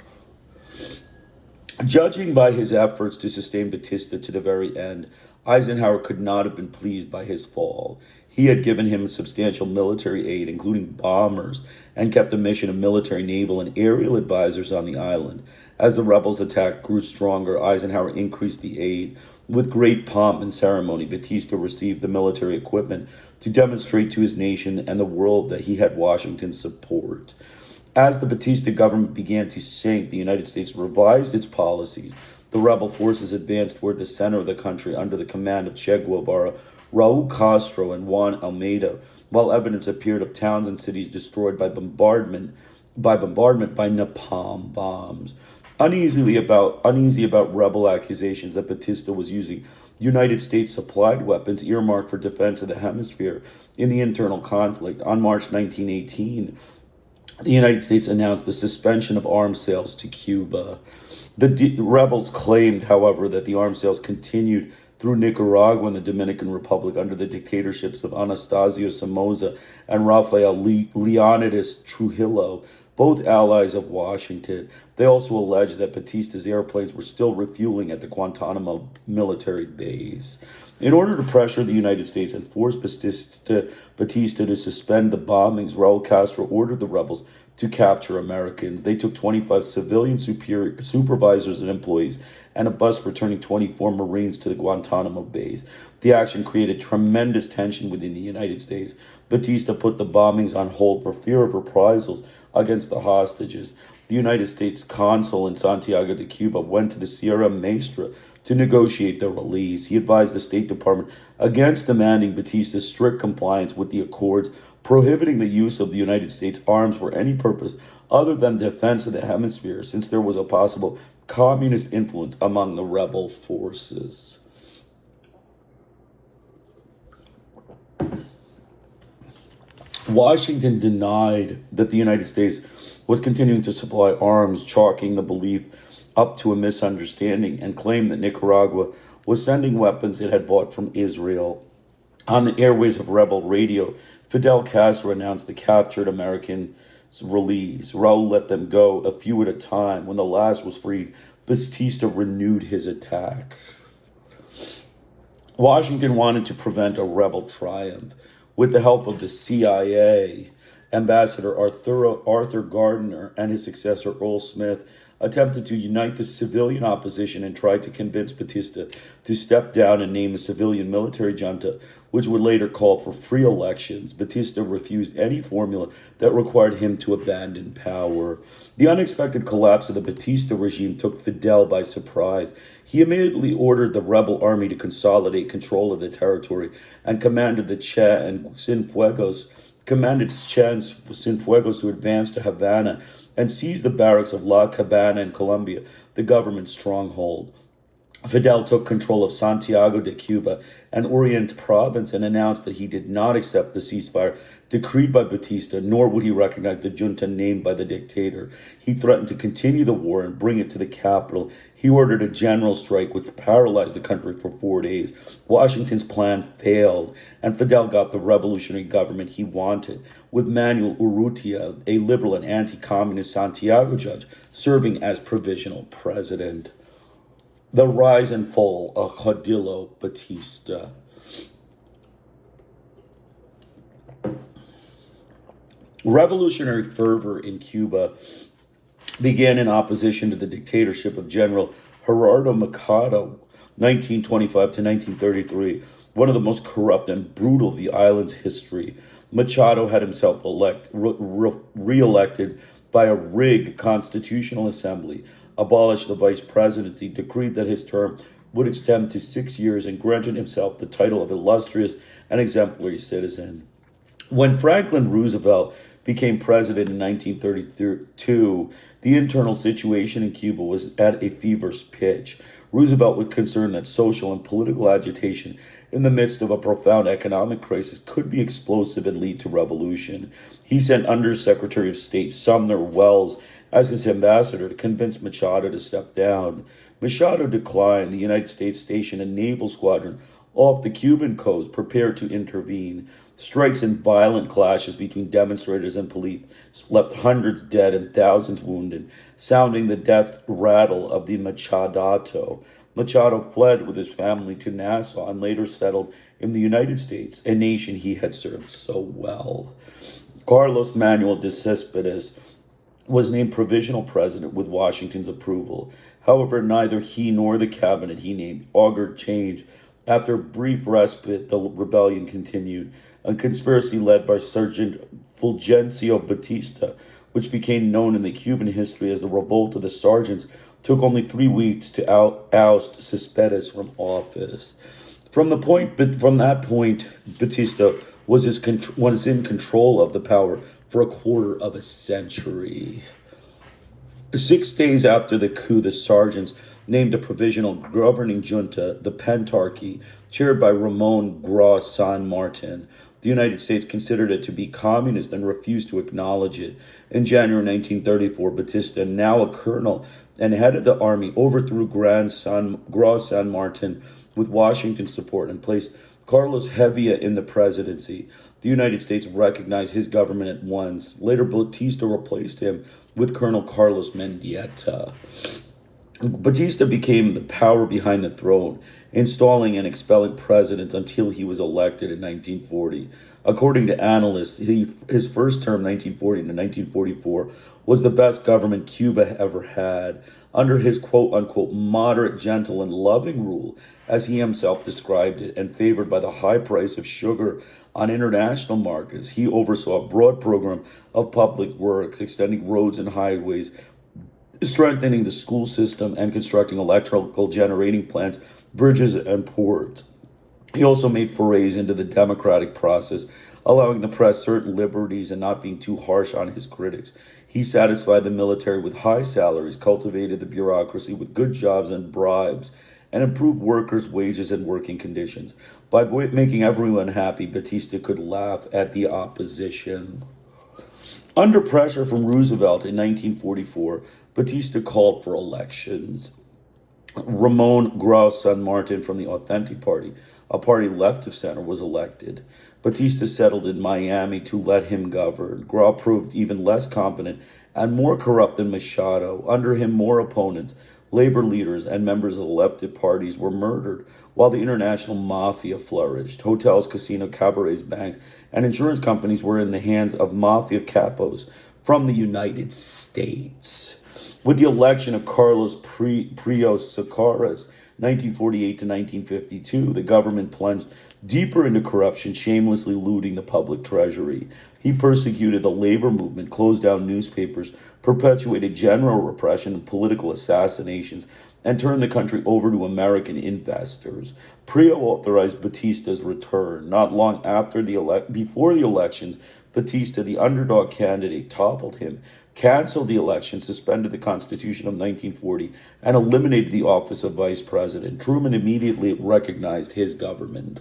Judging by his efforts to sustain Batista to the very end, Eisenhower could not have been pleased by his fall. He had given him substantial military aid, including bombers, and kept a mission of military, naval, and aerial advisors on the island. As the rebels' attack grew stronger, Eisenhower increased the aid. With great pomp and ceremony, Batista received the military equipment to demonstrate to his nation and the world that he had Washington's support. As the Batista government began to sink, the United States revised its policies. The rebel forces advanced toward the center of the country under the command of Che Guevara, Raul Castro, and Juan Almeida, while evidence appeared of towns and cities destroyed by bombardment by napalm bombs. Uneasy about rebel accusations that Batista was using United States supplied weapons earmarked for defense of the hemisphere in the internal conflict, on March 1918, the United States announced the suspension of arms sales to Cuba. The rebels claimed, however, that the arms sales continued through Nicaragua and the Dominican Republic under the dictatorships of Anastasio Somoza and Rafael Leonidas Trujillo, both allies of Washington. They also alleged that Batista's airplanes were still refueling at the Guantanamo military base. In order to pressure the United States and force Batista to suspend the bombings, Raul Castro ordered the rebels to capture Americans. They took 25 civilian supervisors and employees and a bus returning 24 Marines to the Guantanamo base. The action created tremendous tension within the United States. Batista put the bombings on hold for fear of reprisals against the hostages. The United States consul in Santiago de Cuba went to the Sierra Maestra to negotiate their release. He advised the State Department against demanding Batista's strict compliance with the accords, prohibiting the use of the United States arms for any purpose other than defense of the hemisphere, since there was a possible communist influence among the rebel forces. Washington denied that the United States was continuing to supply arms, chalking the belief up to a misunderstanding, and claimed that Nicaragua was sending weapons it had bought from Israel. On the airways of rebel radio, Fidel Castro announced the captured Americans' release. Raul let them go a few at a time. When the last was freed, Batista renewed his attack. Washington wanted to prevent a rebel triumph. With the help of the CIA, Ambassador Arthur Gardner and his successor Earl Smith attempted to unite the civilian opposition and tried to convince Batista to step down and name a civilian military junta, which would later call for free elections. Batista refused any formula that required him to abandon power. The unexpected collapse of the Batista regime took Fidel by surprise. He immediately ordered the rebel army to consolidate control of the territory and commanded Cienfuegos to advance to Havana and seize the barracks of La Cabana in Colombia, the government stronghold. Fidel took control of Santiago de Cuba and Orient province and announced that he did not accept the ceasefire decreed by Batista, nor would he recognize the junta named by the dictator. He threatened to continue the war and bring it to the capital. He ordered a general strike which paralyzed the country for 4 days. Washington's plan failed, and Fidel got the revolutionary government he wanted, with Manuel Urrutia, a liberal and anti-communist Santiago judge, serving as provisional president. The rise and fall of Caudillo Batista. Revolutionary fervor in Cuba began in opposition to the dictatorship of General Gerardo Machado, 1925 to 1933, one of the most corrupt and brutal of the island's history. Machado had himself re-elected by a rigged constitutional assembly, abolished the vice presidency, decreed that his term would extend to 6 years, and granted himself the title of illustrious and exemplary citizen. When Franklin Roosevelt became president in 1932, the internal situation in Cuba was at a feverish pitch. Roosevelt was concerned that social and political agitation in the midst of a profound economic crisis could be explosive and lead to revolution. He sent Undersecretary of State Sumner Welles as his ambassador to convince Machado to step down. Machado declined. The United States stationed a naval squadron off the Cuban coast, prepared to intervene. Strikes and violent clashes between demonstrators and police left hundreds dead and thousands wounded, sounding the death rattle of the Machadato. Machado fled with his family to Nassau and later settled in the United States, a nation he had served so well. Carlos Manuel de Cespedes was named provisional president with Washington's approval. However, neither he nor the cabinet he named augured change. After a brief respite, the rebellion continued. A conspiracy led by Sergeant Fulgencio Batista, which became known in the Cuban history as the Revolt of the Sergeants, took only 3 weeks to oust Cespedes from office. From that point, Batista was in control of the power for a quarter of a century. 6 days after the coup, the Sergeants named a provisional governing junta, the Pentarchy, chaired by Ramon Gros San Martin. The United States considered it to be communist and refused to acknowledge it. In January 1934, Batista, now a colonel and head of the army, overthrew Gros San Martin with Washington's support and placed Carlos Hevia in the presidency. The United States recognized his government at once. Later, Batista replaced him with Colonel Carlos Mendieta. Batista became the power behind the throne, installing and expelling presidents until he was elected in 1940. According to analysts, his first term, 1940 to 1944, was the best government Cuba ever had. Under his quote-unquote moderate, gentle, and loving rule, as he himself described it, and favored by the high price of sugar on international markets, he oversaw a broad program of public works, extending roads and highways, strengthening the school system, and constructing electrical generating plants, bridges, and ports. He also made forays into the democratic process, allowing the press certain liberties and not being too harsh on his critics. He satisfied the military with high salaries, cultivated the bureaucracy with good jobs and bribes, and improved workers' wages and working conditions. By making everyone happy, Batista could laugh at the opposition. Under pressure from Roosevelt in 1944, Batista called for elections. Ramon Gros San Martin from the Authentic Party, a party left of center, was elected. Batista settled in Miami to let him govern. Gros proved even less competent and more corrupt than Machado. Under him, more opponents, labor leaders, and members of the leftist parties were murdered, while the international mafia flourished. Hotels, casinos, cabarets, banks, and insurance companies were in the hands of mafia capos from the United States. With the election of Carlos Prios Socaras, 1948 to 1952, the government plunged deeper into corruption, shamelessly looting the public treasury. He persecuted the labor movement, closed down newspapers, perpetuated general repression and political assassinations, and turned the country over to American investors. Prio authorized Batista's return. Not long before the elections, Batista, the underdog candidate, toppled him, canceled the election, suspended the Constitution of 1940, and eliminated the office of vice president. Truman immediately recognized his government.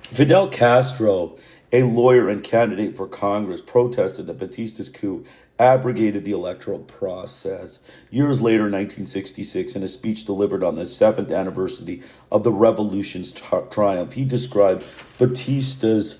Fidel Castro, a lawyer and candidate for Congress, protested that Batista's coup abrogated the electoral process. Years later, in 1966, in a speech delivered on the 7th anniversary of the revolution's triumph, he described Batista's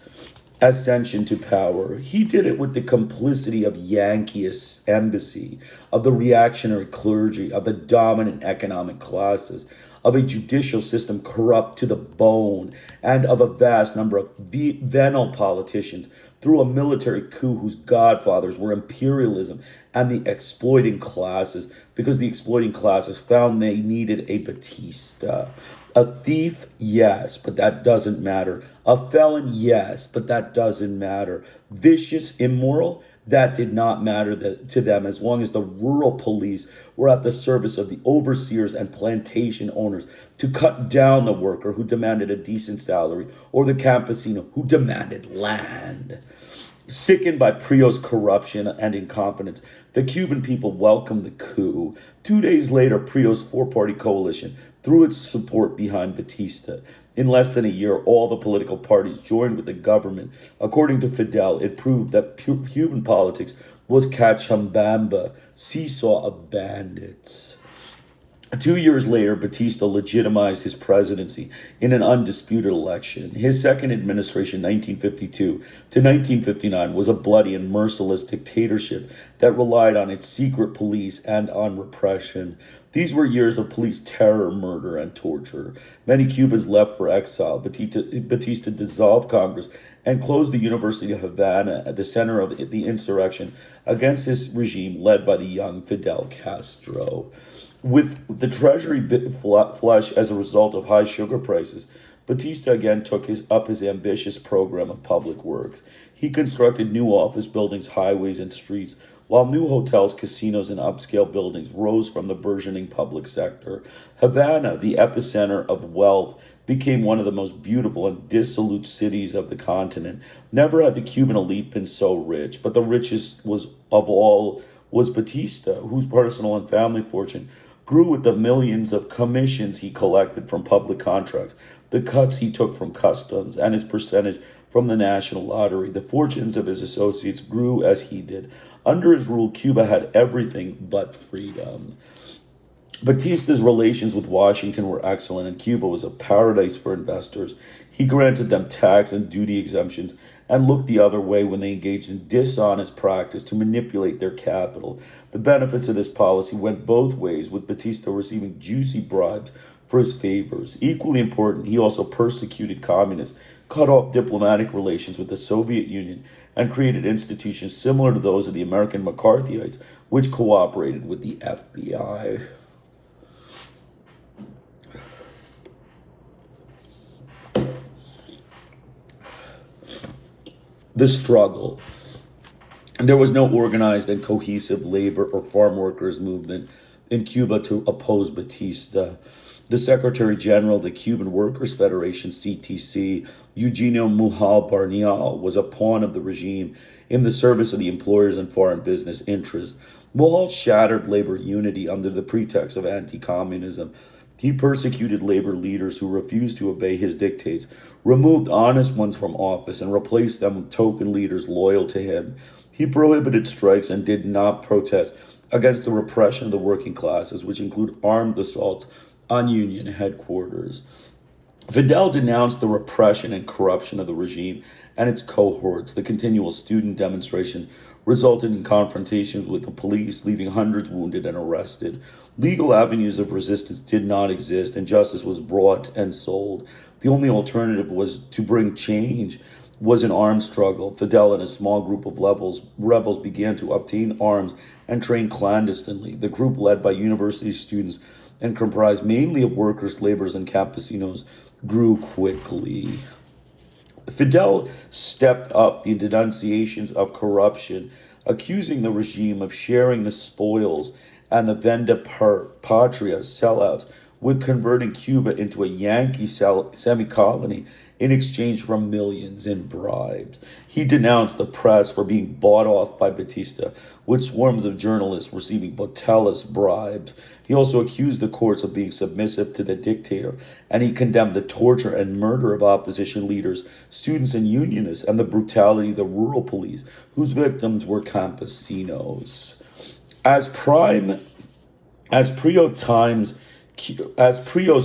ascension to power. He did it with the complicity of Yankee embassy, of the reactionary clergy, of the dominant economic classes, of a judicial system corrupt to the bone, and of a vast number of venal politicians, through a military coup whose godfathers were imperialism and the exploiting classes, because the exploiting classes found they needed a Batista. A thief, yes, but that doesn't matter. A felon, yes, but that doesn't matter. Vicious, immoral, that did not matter to them as long as the rural police were at the service of the overseers and plantation owners to cut down the worker who demanded a decent salary or the campesino who demanded land. Sickened by Prio's corruption and incompetence, the Cuban people welcomed the coup. 2 days later, Prio's four-party coalition threw its support behind Batista. In less than a year, all the political parties joined with the government. According to Fidel, it proved that Cuban politics was cachambamba, seesaw of bandits. 2 years later, Batista legitimized his presidency in an undisputed election. His second administration, 1952 to 1959, was a bloody and merciless dictatorship that relied on its secret police and on repression. These were years of police terror, murder, and torture. Many Cubans left for exile. Batista dissolved Congress and closed the University of Havana at the center of the insurrection against his regime led by the young Fidel Castro. With the treasury bit flush as a result of high sugar prices, Batista again took up his ambitious program of public works. He constructed new office buildings, highways, and streets, while new hotels, casinos, and upscale buildings rose from the burgeoning public sector. Havana, the epicenter of wealth, became one of the most beautiful and dissolute cities of the continent. Never had the Cuban elite been so rich, but the richest of all was Batista, whose personal and family fortune grew with the millions of commissions he collected from public contracts, the cuts he took from customs, and his percentage from the national lottery. The fortunes of his associates grew as he did. Under his rule, Cuba had everything but freedom. Batista's relations with Washington were excellent, and Cuba was a paradise for investors. He granted them tax and duty exemptions and looked the other way when they engaged in dishonest practice to manipulate their capital. The benefits of this policy went both ways, with Batista receiving juicy bribes for his favors. Equally important, he also persecuted communists, cut off diplomatic relations with the Soviet Union, and created institutions similar to those of the American McCarthyites, which cooperated with the FBI. The struggle. There was no organized and cohesive labor or farm workers movement in Cuba to oppose Batista. The Secretary General of the Cuban Workers' Federation, CTC, Eugenio Mujal Barnial, was a pawn of the regime in the service of the employers and foreign business interests. Mujal shattered labor unity under the pretext of anti-communism. He persecuted labor leaders who refused to obey his dictates, removed honest ones from office, and replaced them with token leaders loyal to him. He prohibited strikes and did not protest against the repression of the working classes, which include armed assaults on union headquarters. Fidel denounced the repression and corruption of the regime and its cohorts. The continual student demonstration resulted in confrontations with the police, leaving hundreds wounded and arrested. Legal avenues of resistance did not exist, and justice was bought and sold. The only alternative was to bring change was an armed struggle. Fidel and a small group of rebels began to obtain arms and train clandestinely. The group, led by university students and comprised mainly of workers, laborers, and campesinos, grew quickly. Fidel stepped up the denunciations of corruption, accusing the regime of sharing the spoils and the venda patria sellouts with converting Cuba into a Yankee semi-colony in exchange for millions in bribes. He denounced the press for being bought off by Batista, with swarms of journalists receiving Botella's bribes. He also accused the courts of being submissive to the dictator, and he condemned the torture and murder of opposition leaders, students and unionists, and the brutality of the rural police, whose victims were campesinos. As Prio's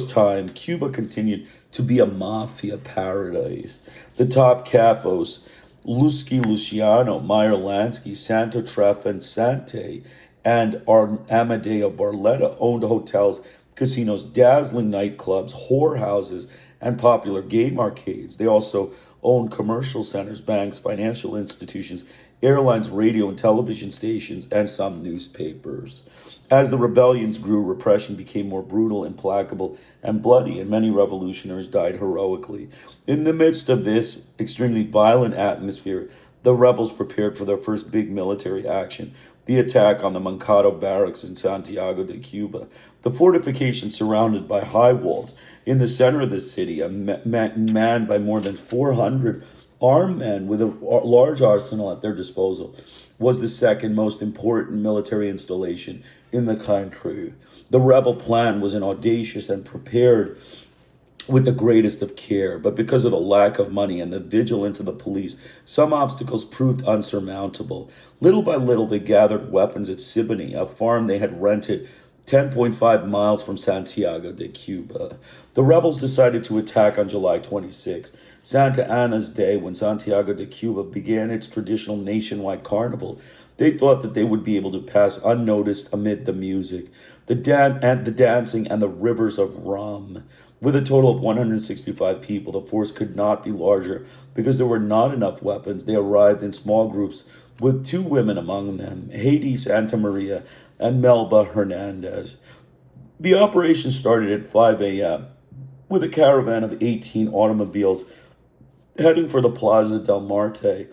time, Cuba continued to be a mafia paradise. The top capos, Luciano, Meyer Lansky, Santo Trafensante, and Amadeo Barletta owned hotels, casinos, dazzling nightclubs, whorehouses, and popular game arcades. They also owned commercial centers, banks, financial institutions, airlines, radio and television stations, and some newspapers. As the rebellions grew, repression became more brutal, implacable, and bloody, and many revolutionaries died heroically. In the midst of this extremely violent atmosphere, the rebels prepared for their first big military action, the attack on the Moncada barracks in Santiago de Cuba. The fortification surrounded by high walls in the center of the city, manned by more than 400 armed men with a large arsenal at their disposal, was the second most important military installation in the country. The rebel plan was an audacious and prepared with the greatest of care, but because of the lack of money and the vigilance of the police, some obstacles proved unsurmountable. Little by little, they gathered weapons at Siboney, a farm they had rented 10.5 miles from Santiago de Cuba. The rebels decided to attack on July 26, Santa Anna's Day, when Santiago de Cuba began its traditional nationwide carnival. They thought that they would be able to pass unnoticed amid the music, the dancing, and the rivers of rum. With a total of 165 people, the force could not be larger because there were not enough weapons. They arrived in small groups with 2 women among them, Haiti Santa Maria and Melba Hernandez. The operation started at 5 a.m. with a caravan of 18 automobiles heading for the Plaza del Marte.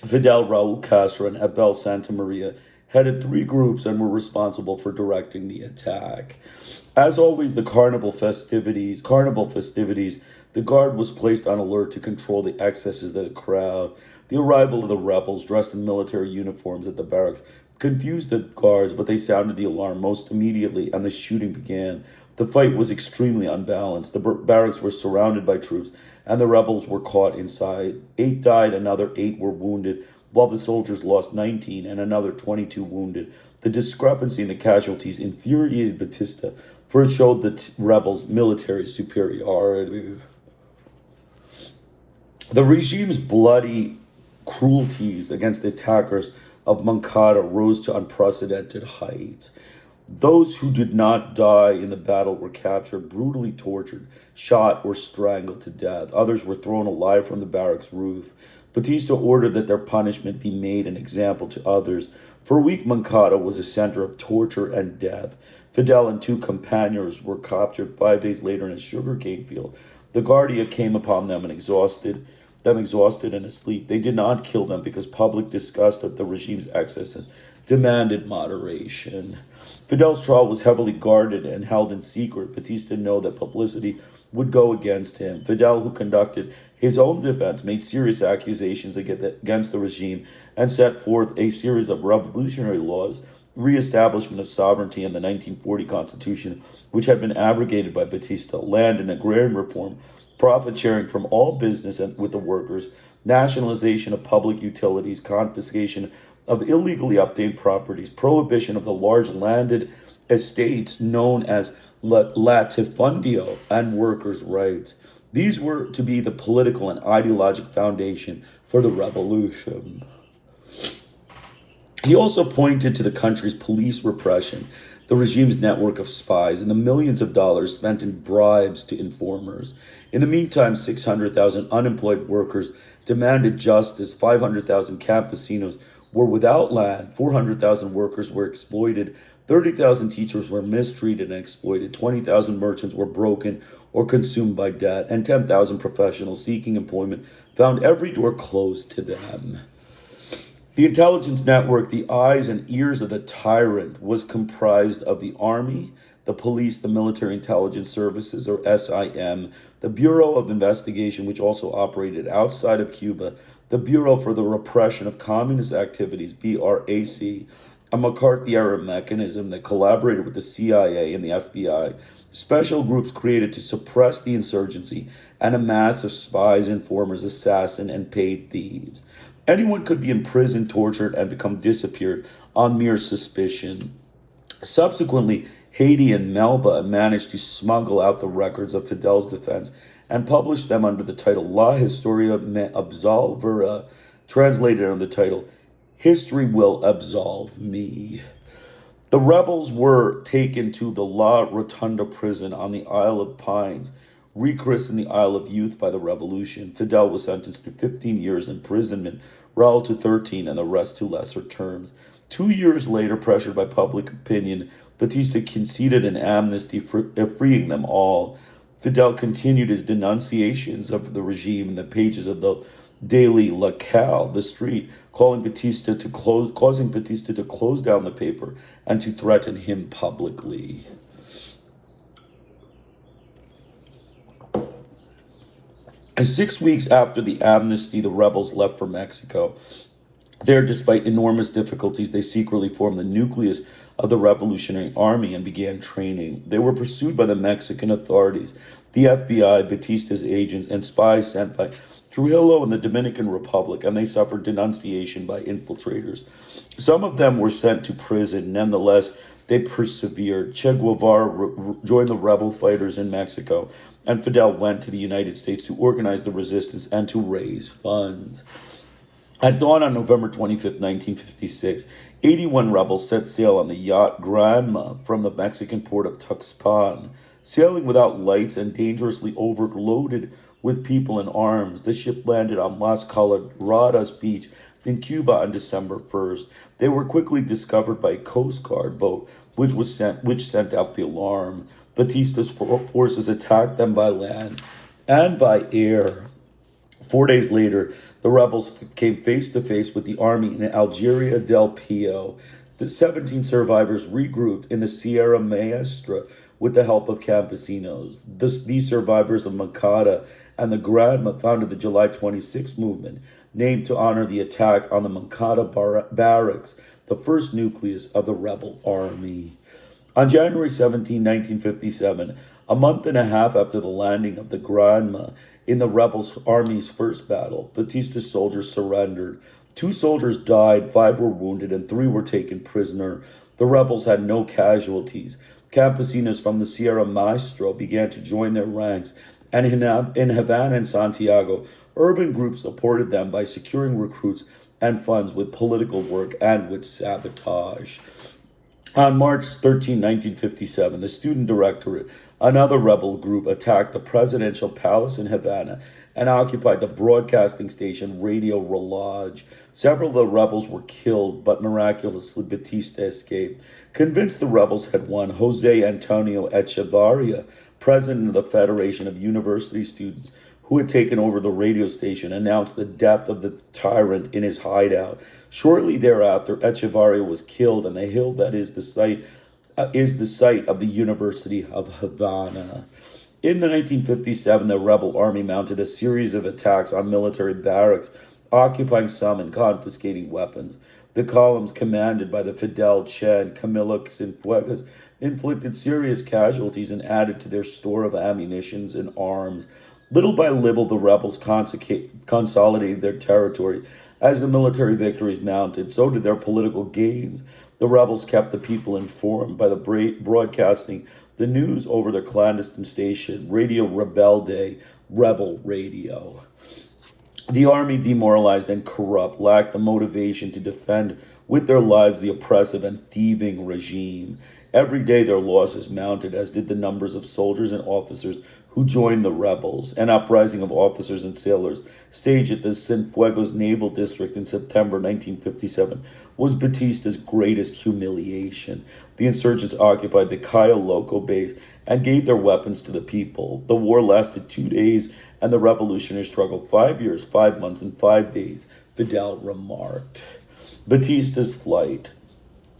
Fidel Raul Castro and Abel Santa Maria headed 3 groups and were responsible for directing the attack. As always, the carnival festivities, the guard was placed on alert to control the excesses of the crowd. The arrival of the rebels, dressed in military uniforms at the barracks, confused the guards, but they sounded the alarm most immediately, and the shooting began. The fight was extremely unbalanced. The barracks were surrounded by troops, and the rebels were caught inside. 8 died, another 8 were wounded, while the soldiers lost 19 and another 22 wounded. The discrepancy in the casualties infuriated Batista, for it showed the rebels' military superiority. The regime's bloody cruelties against the attackers of Moncada rose to unprecedented heights. Those who did not die in the battle were captured, brutally tortured, shot, or strangled to death. Others were thrown alive from the barracks roof. Batista ordered that their punishment be made an example to others. For a week, Moncada was a center of torture and death. Fidel and 2 companions were captured 5 days later in a sugarcane field. The Guardia came upon them exhausted and asleep. They did not kill them because public disgust of the regime's excesses demanded moderation. Fidel's trial was heavily guarded and held in secret. Batista knew that publicity would go against him. Fidel, who conducted his own defense, made serious accusations against the regime and set forth a series of revolutionary laws, reestablishment of sovereignty in the 1940 Constitution, which had been abrogated by Batista, land and agrarian reform, profit sharing from all business and with the workers, nationalization of public utilities, confiscation of illegally obtained properties, prohibition of the large landed estates known as latifundio, and workers' rights. These were to be the political and ideological foundation for the revolution. He also pointed to the country's police repression, the regime's network of spies, and the millions of dollars spent in bribes to informers. In the meantime, 600,000 unemployed workers demanded justice, 500,000 campesinos were without land, 400,000 workers were exploited, 30,000 teachers were mistreated and exploited, 20,000 merchants were broken or consumed by debt, and 10,000 professionals seeking employment found every door closed to them. The intelligence network, the eyes and ears of the tyrant, was comprised of the Army, the police, the Military Intelligence Services, or SIM, the Bureau of Investigation, which also operated outside of Cuba, the Bureau for the Repression of Communist Activities, BRAC, a McCarthy-era mechanism that collaborated with the CIA and the FBI, special groups created to suppress the insurgency, and a mass of spies, informers, assassins, and paid thieves. Anyone could be imprisoned, tortured, and become disappeared on mere suspicion. Subsequently, Haiti and Melba managed to smuggle out the records of Fidel's defense and publish them under the title La Historia me absolverá, translated under the title History Will Absolve Me. The rebels were taken to the La Rotunda prison on the Isle of Pines, rechristened the Isle of Youth by the Revolution. Fidel was sentenced to 15 years imprisonment, Raul to 13, and the rest to lesser terms. 2 years later, pressured by public opinion, Batista conceded an amnesty, freeing them all. Fidel continued his denunciations of the regime in the pages of the daily La Cal, the street, causing Batista to close down the paper and to threaten him publicly. And 6 weeks after the amnesty, the rebels left for Mexico. There, despite enormous difficulties, they secretly formed the nucleus of the Revolutionary Army and began training. They were pursued by the Mexican authorities, the FBI, Batista's agents, and spies sent by Trujillo and the Dominican Republic, and they suffered denunciation by infiltrators. Some of them were sent to prison. Nonetheless, they persevered. Che Guevara joined the rebel fighters in Mexico, and Fidel went to the United States to organize the resistance and to raise funds. At dawn on November 25th, 1956, 81 rebels set sail on the yacht Granma from the Mexican port of Tuxpan. Sailing without lights and dangerously overloaded with people and arms, the ship landed on Las Coloradas Beach in Cuba on December 1st. They were quickly discovered by a Coast Guard boat, which sent out the alarm. Batista's forces attacked them by land and by air. 4 days later, the rebels came face to face with the army in Algeria del Pio. The 17 survivors regrouped in the Sierra Maestra with the help of campesinos. These survivors of Moncada and the Granma founded the July 26 movement, named to honor the attack on the Moncada barracks, the first nucleus of the rebel army. On January 17, 1957, a month and a half after the landing of the Granma in the rebel army's first battle, Batista's soldiers surrendered. 2 soldiers died, 5 were wounded, and 3 were taken prisoner. The rebels had no casualties. Campesinos from the Sierra Maestra began to join their ranks, and in Havana and Santiago, urban groups supported them by securing recruits and funds with political work and with sabotage. On March 13, 1957, the Student Directorate, another rebel group, attacked the presidential palace in Havana and occupied the broadcasting station Radio Reloj. Several of the rebels were killed, but miraculously Batista escaped. Convinced the rebels had won, Jose Antonio Echevarria, president of the Federation of University Students, who had taken over the radio station, announced the death of the tyrant in his hideout. Shortly thereafter, Echevarria was killed, and the hill that is the site of the University of Havana. In 1957, the rebel army mounted a series of attacks on military barracks, occupying some and confiscating weapons. The columns, commanded by the Fidel Che and Camilo Cienfuegos, inflicted serious casualties and added to their store of ammunitions and arms. Little by little, the rebels consolidated their territory. As the military victories mounted, so did their political gains. The rebels kept the people informed by the broadcasting the news over their clandestine station, Radio Rebelde, Rebel Radio. The army, demoralized and corrupt, lacked the motivation to defend with their lives the oppressive and thieving regime. Every day their losses mounted, as did the numbers of soldiers and officers who joined the rebels. An uprising of officers and sailors, staged at the Cienfuegos Naval District in September 1957, was Batista's greatest humiliation. The insurgents occupied the Cayo Loco base and gave their weapons to the people. The war lasted 2 days, and the revolutionaries struggled 5 years, 5 months, and 5 days, Fidel remarked. Batista's flight.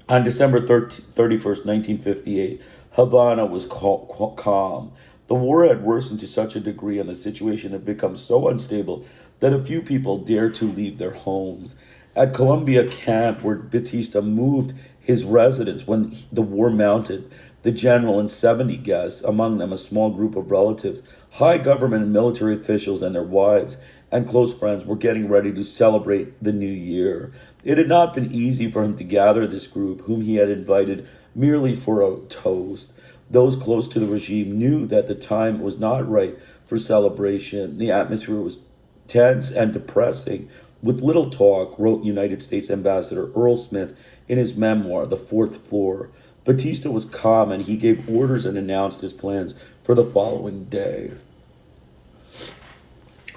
On December 31st, 1958, Havana was calm. The war had worsened to such a degree and the situation had become so unstable that a few people dared to leave their homes. At Columbia Camp, where Batista moved his residence when the war mounted, the general and 70 guests, among them a small group of relatives, high government and military officials and their wives and close friends, were getting ready to celebrate the new year. It had not been easy for him to gather this group, whom he had invited merely for a toast. Those close to the regime knew that the time was not right for celebration. The atmosphere was tense and depressing, with little talk, wrote United States Ambassador Earl Smith in his memoir, The Fourth Floor. Batista was calm, and he gave orders and announced his plans for the following day.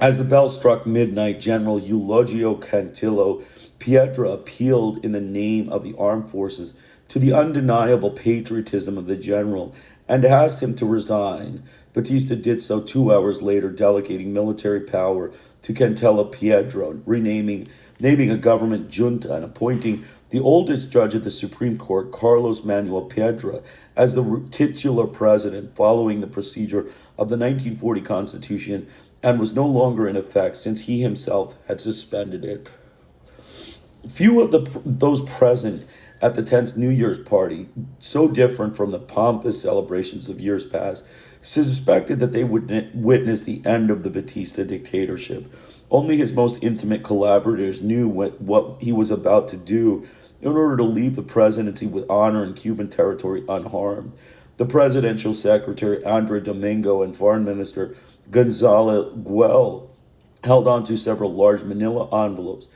As the bell struck midnight, General Eulogio Cantillo Piedra appealed in the name of the armed forces to the undeniable patriotism of the general and asked him to resign. Batista did so 2 hours later, delegating military power to Cantillo Piedra, naming a government junta and appointing the oldest judge of the Supreme Court, Carlos Manuel Piedra, as the titular president, following the procedure of the 1940 Constitution, and was no longer in effect since he himself had suspended it. Few of those present at the 10th New Year's party, so different from the pompous celebrations of years past, suspected that they would witness the end of the Batista dictatorship. Only his most intimate collaborators knew what he was about to do in order to leave the presidency with honor in Cuban territory unharmed. The presidential secretary, Andre Domingo, and foreign minister, Gonzalo Güell, held on to several large manila envelopes.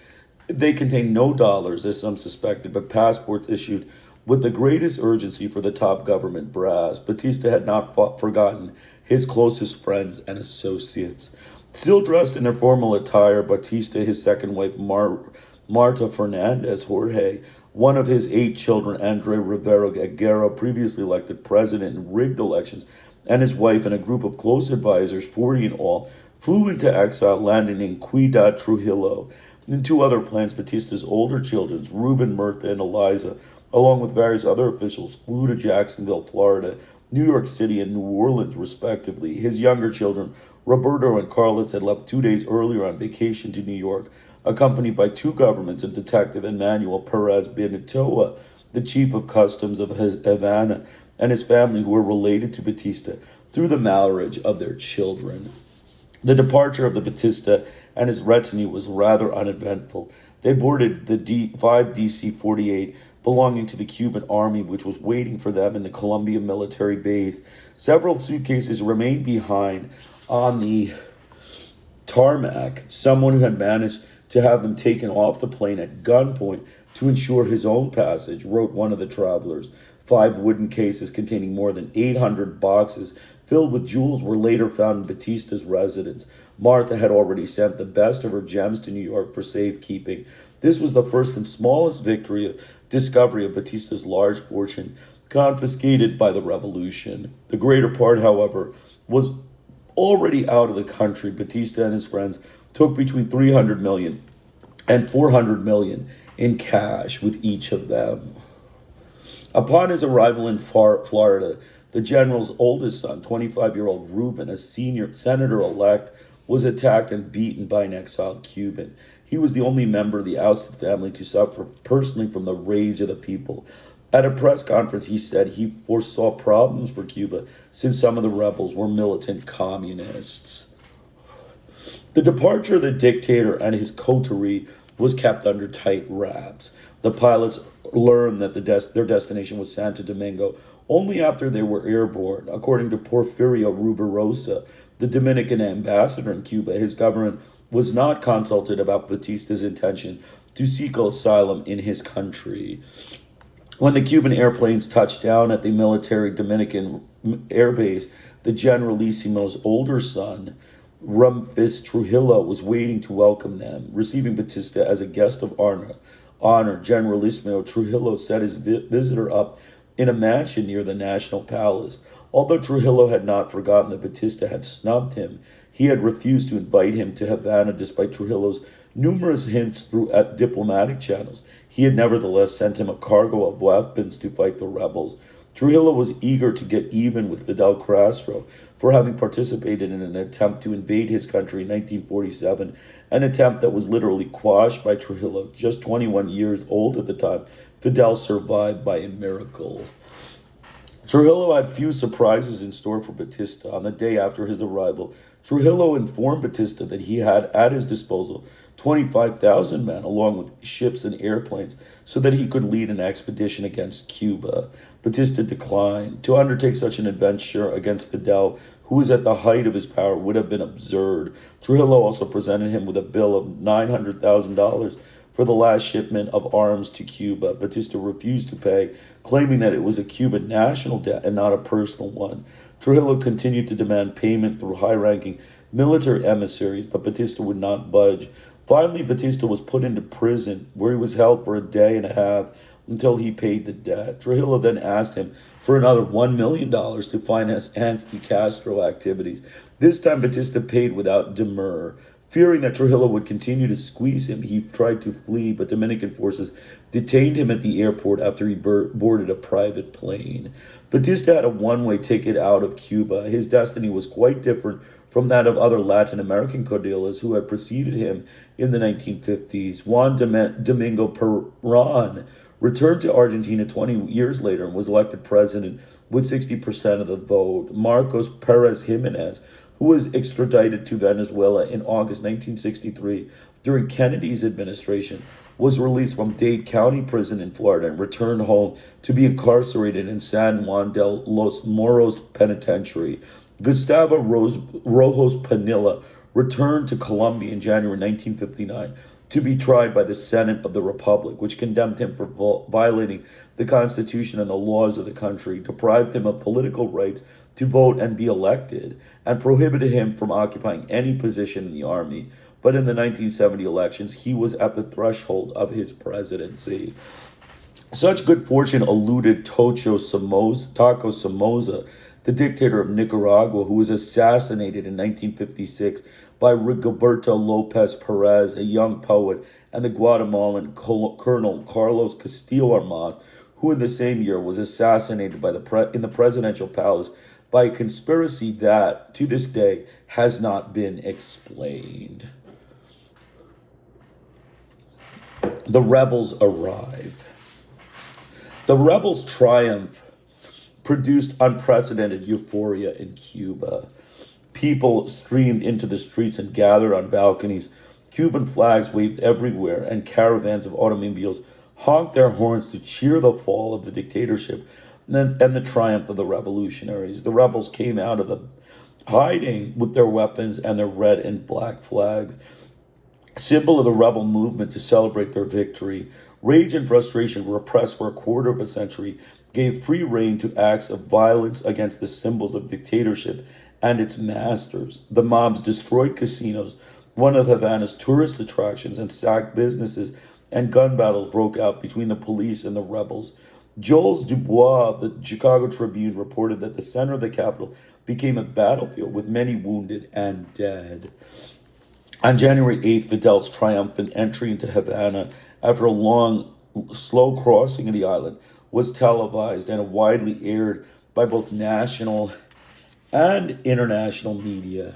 They contained no dollars, as some suspected, but passports issued with the greatest urgency for the top government brass. Batista had not forgotten his closest friends and associates. Still dressed in their formal attire, Batista, his second wife, Marta Fernandez Jorge, one of his 8 children, Andre Rivera Aguero, previously elected president in rigged elections, and his wife and a group of close advisors, 40 in all, flew into exile, landing in Ciudad Trujillo. In 2 other planes, Batista's older children, Ruben, Mirtha, and Eliza, along with various other officials, flew to Jacksonville, Florida, New York City, and New Orleans, respectively. His younger children, Roberto and Carlos, had left 2 days earlier on vacation to New York, accompanied by 2 governments and Detective Emmanuel Perez Benitoa, the chief of customs of Havana, and his family, who were related to Batista through the marriage of their children. The departure of the Batista and his retinue was rather uneventful. They boarded the 5 DC-48 belonging to the Cuban army, which was waiting for them in the Colombia military base. Several suitcases remained behind on the tarmac. Someone who had managed to have them taken off the plane at gunpoint to ensure his own passage, wrote one of the travelers. 5 wooden cases containing more than 800 boxes filled with jewels were later found in Batista's residence. Martha had already sent the best of her gems to New York for safekeeping. This was the first and smallest discovery of Batista's large fortune, confiscated by the revolution. The greater part, however, was already out of the country. Batista and his friends took between 300 million and 400 million in cash with each of them. Upon his arrival in Florida, the general's oldest son, 25-year-old Ruben, a senior senator-elect, was attacked and beaten by an exiled Cuban. He was the only member of the ousted family to suffer personally from the rage of the people. At a press conference, he said he foresaw problems for Cuba since some of the rebels were militant communists. The departure of the dictator and his coterie was kept under tight wraps. The pilots learned that their destination was Santo Domingo only after they were airborne. According to Porfirio Rubirosa, the Dominican ambassador in Cuba, his government was not consulted about Batista's intention to seek asylum in his country. When the Cuban airplanes touched down at the military Dominican airbase, the Generalissimo's older son, Rumfis Trujillo, was waiting to welcome them, receiving Batista as a guest of honor. Generalissimo Trujillo set his visitor up in a mansion near the National Palace. Although Trujillo had not forgotten that Batista had snubbed him, he had refused to invite him to Havana despite Trujillo's numerous hints through diplomatic channels. He had nevertheless sent him a cargo of weapons to fight the rebels. Trujillo was eager to get even with Fidel Castro for having participated in an attempt to invade his country in 1947, an attempt that was literally quashed by Trujillo. Just 21 years old at the time, Fidel survived by a miracle. Trujillo had few surprises in store for Batista. On the day after his arrival, Trujillo informed Batista that he had at his disposal 25,000 men, along with ships and airplanes, so that he could lead an expedition against Cuba. Batista declined. To undertake such an adventure against Fidel, who was at the height of his power, would have been absurd. Trujillo also presented him with a bill of $900,000 for the last shipment of arms to Cuba. Batista refused to pay, claiming that it was a Cuban national debt and not a personal one. Trujillo continued to demand payment through high-ranking military emissaries, but Batista would not budge. Finally, Batista was put into prison, where he was held for a day and a half until he paid the debt. Trujillo then asked him for another $1 million to finance anti-Castro activities. This time, Batista paid without demur. Fearing that Trujillo would continue to squeeze him, he tried to flee, but Dominican forces detained him at the airport after he boarded a private plane. Batista had a one-way ticket out of Cuba. His destiny was quite different from that of other Latin American caudillas who had preceded him in the 1950s. Juan Domingo Perón returned to Argentina 20 years later and was elected president with 60% of the vote. Marcos Pérez Jiménez, who was extradited to Venezuela in August 1963 during Kennedy's administration, was released from Dade County Prison in Florida and returned home to be incarcerated in San Juan de los Moros Penitentiary. Gustavo Rojas Pinilla returned to Colombia in January 1959 to be tried by the Senate of the Republic, which condemned him for violating the Constitution and the laws of the country, deprived him of political rights to vote and be elected, and prohibited him from occupying any position in the army. But in the 1970 elections, he was at the threshold of his presidency. Such good fortune eluded Taco Somoza, the dictator of Nicaragua, who was assassinated in 1956 by Rigoberto Lopez Perez, a young poet, and the Guatemalan Colonel Carlos Castillo Armas, who in the same year was assassinated in the presidential palace by a conspiracy that, to this day, has not been explained. The rebels arrive. The rebels' triumph produced unprecedented euphoria in Cuba. People streamed into the streets and gathered on balconies. Cuban flags waved everywhere, and caravans of automobiles honked their horns to cheer the fall of the dictatorship and the triumph of the revolutionaries. The rebels came out of the hiding with their weapons and their red and black flags, symbol of the rebel movement, to celebrate their victory. Rage and frustration, repressed for a quarter of a century, gave free rein to acts of violence against the symbols of dictatorship and its masters. The mobs destroyed casinos, one of Havana's tourist attractions, and sacked businesses, and gun battles broke out between the police and the rebels. Jules Dubois of the Chicago Tribune reported that the center of the capital became a battlefield with many wounded and dead. On January 8th, Fidel's triumphant entry into Havana after a long, slow crossing of the island was televised and widely aired by both national and international media.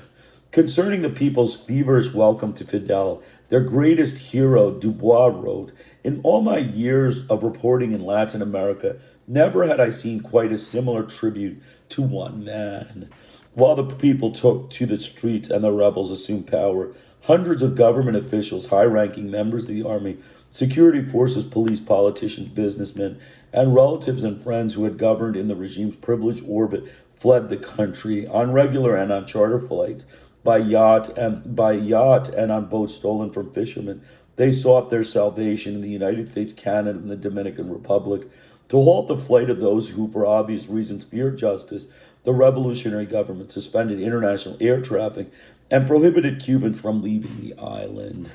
Concerning the people's feverish welcome to Fidel, their greatest hero, Dubois, wrote, "In all my years of reporting in Latin America, never had I seen quite a similar tribute to one man." While the people took to the streets and the rebels assumed power, hundreds of government officials, high-ranking members of the army, security forces, police, politicians, businessmen, and relatives and friends who had governed in the regime's privileged orbit fled the country on regular and on charter flights, by yacht and on boats stolen from fishermen. They sought their salvation in the United States, Canada, and the Dominican Republic. To halt the flight of those who, for obvious reasons, feared justice, the revolutionary government suspended international air traffic and prohibited Cubans from leaving the island.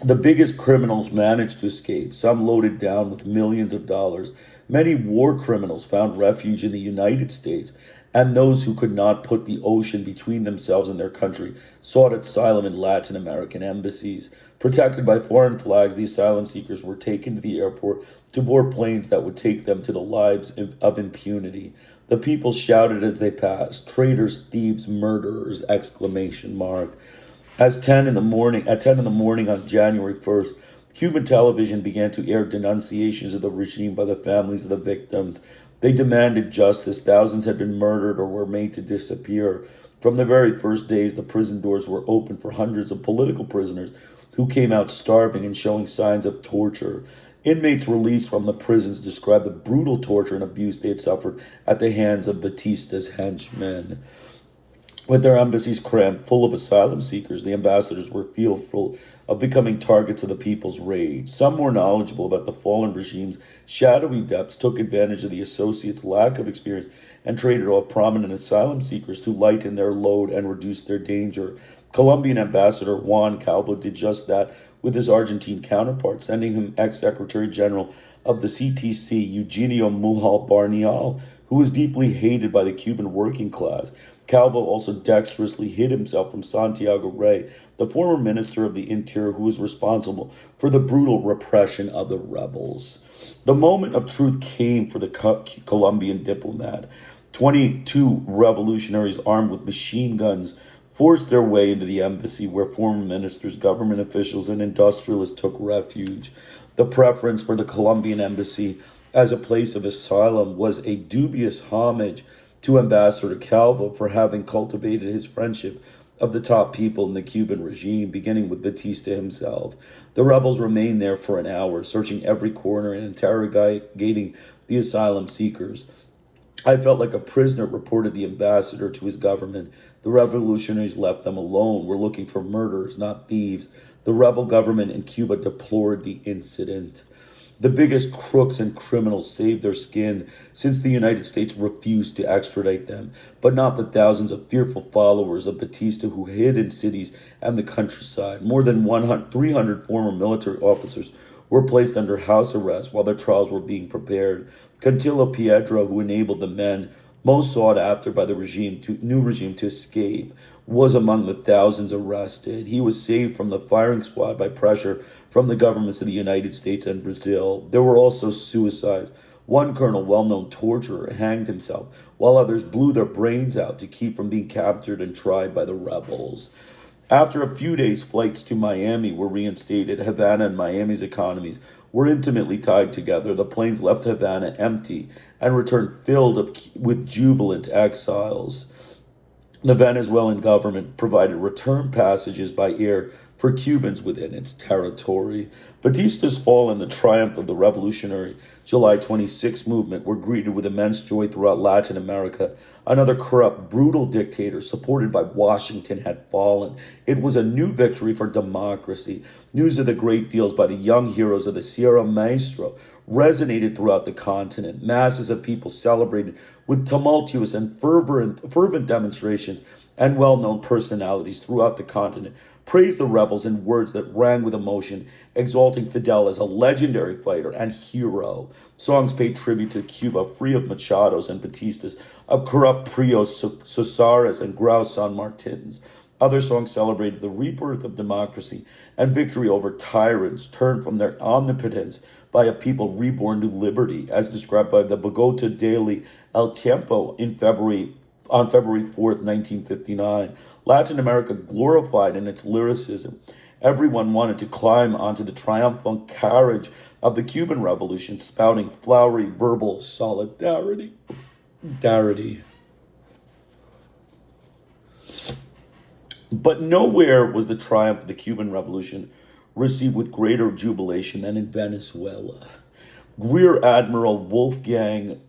The biggest criminals managed to escape, some loaded down with millions of dollars. Many war criminals found refuge in the United States, and those who could not put the ocean between themselves and their country sought asylum in Latin American embassies. Protected by foreign flags, the asylum seekers were taken to the airport to board planes that would take them to the lives of impunity. The people shouted as they passed, "Traitors, thieves, murderers!" exclamation mark. At 10 in the morning on January 1st, Cuban television began to air denunciations of the regime by the families of the victims. They demanded justice. Thousands had been murdered or were made to disappear. From the very first days, the prison doors were open for hundreds of political prisoners who came out starving and showing signs of torture. Inmates released from the prisons described the brutal torture and abuse they had suffered at the hands of Batista's henchmen. With their embassies crammed full of asylum seekers, the ambassadors were fearful of becoming targets of the people's rage. Some more knowledgeable about the fallen regime's shadowy depths took advantage of the associates' lack of experience and traded off prominent asylum seekers to lighten their load and reduce their danger. Colombian Ambassador Juan Calvo did just that with his Argentine counterpart, sending him ex-Secretary General of the CTC, Eugenio Mujal Barnial, who was deeply hated by the Cuban working class. Calvo also dexterously hid himself from Santiago Rey, the former minister of the Interior who was responsible for the brutal repression of the rebels. The moment of truth came for the Colombian diplomat. 22 revolutionaries armed with machine guns forced their way into the embassy where former ministers, government officials, and industrialists took refuge. The preference for the Colombian embassy as a place of asylum was a dubious homage to Ambassador Calvo for having cultivated his friendship of the top people in the Cuban regime, beginning with Batista himself. The rebels remained there for an hour, searching every corner and interrogating the asylum seekers. I felt like a prisoner, reported the ambassador to his government. The revolutionaries left them alone. We're looking for murderers, not thieves. The rebel government in Cuba deplored the incident. The biggest crooks and criminals saved their skin since the United States refused to extradite them, but not the thousands of fearful followers of Batista who hid in cities and the countryside. More than 300 former military officers were placed under house arrest while their trials were being prepared. Cantillo Piedra, who enabled the men most sought after by the new regime to escape, was among the thousands arrested. He was saved from the firing squad by pressure from the governments of the United States and Brazil. There were also suicides. One colonel, well-known torturer, hanged himself, while others blew their brains out to keep from being captured and tried by the rebels. After a few days, flights to Miami were reinstated. Havana and Miami's economies were intimately tied together. The planes left Havana empty and returned filled with jubilant exiles. The Venezuelan government provided return passages by air for Cubans within its territory. Batista's fall and the triumph of the revolutionary July 26 movement were greeted with immense joy throughout Latin America. Another corrupt, brutal dictator supported by Washington had fallen. It was a new victory for democracy. News of the great deals by the young heroes of the Sierra Maestra resonated throughout the continent. Masses of people celebrated with tumultuous and fervent demonstrations, and well-known personalities throughout the continent praised the rebels in words that rang with emotion, exalting Fidel as a legendary fighter and hero. Songs paid tribute to Cuba, free of Machados and Batistas, of corrupt Prios, Sosares, and Grau San Martins. Other songs celebrated the rebirth of democracy and victory over tyrants turned from their omnipotence by a people reborn to liberty, as described by the Bogota daily El Tiempo on February 4th, 1959. Latin America glorified in its lyricism. Everyone wanted to climb onto the triumphant carriage of the Cuban Revolution, spouting flowery verbal solidarity. But nowhere was the triumph of the Cuban Revolution received with greater jubilation than in Venezuela. Rear Admiral Wolfgang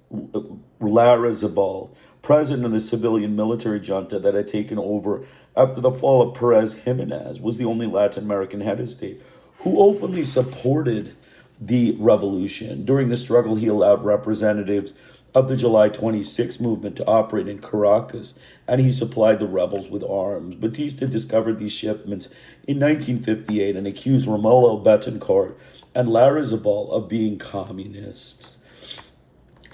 Larrazabal, president of the civilian military junta that had taken over after the fall of Perez Jimenez, was the only Latin American head of state who openly supported the revolution. During the struggle, he allowed representatives of the July 26 movement to operate in Caracas, and he supplied the rebels with arms. Batista discovered these shipments in 1958 and accused Romulo Betancourt and Larrazabal of being communists.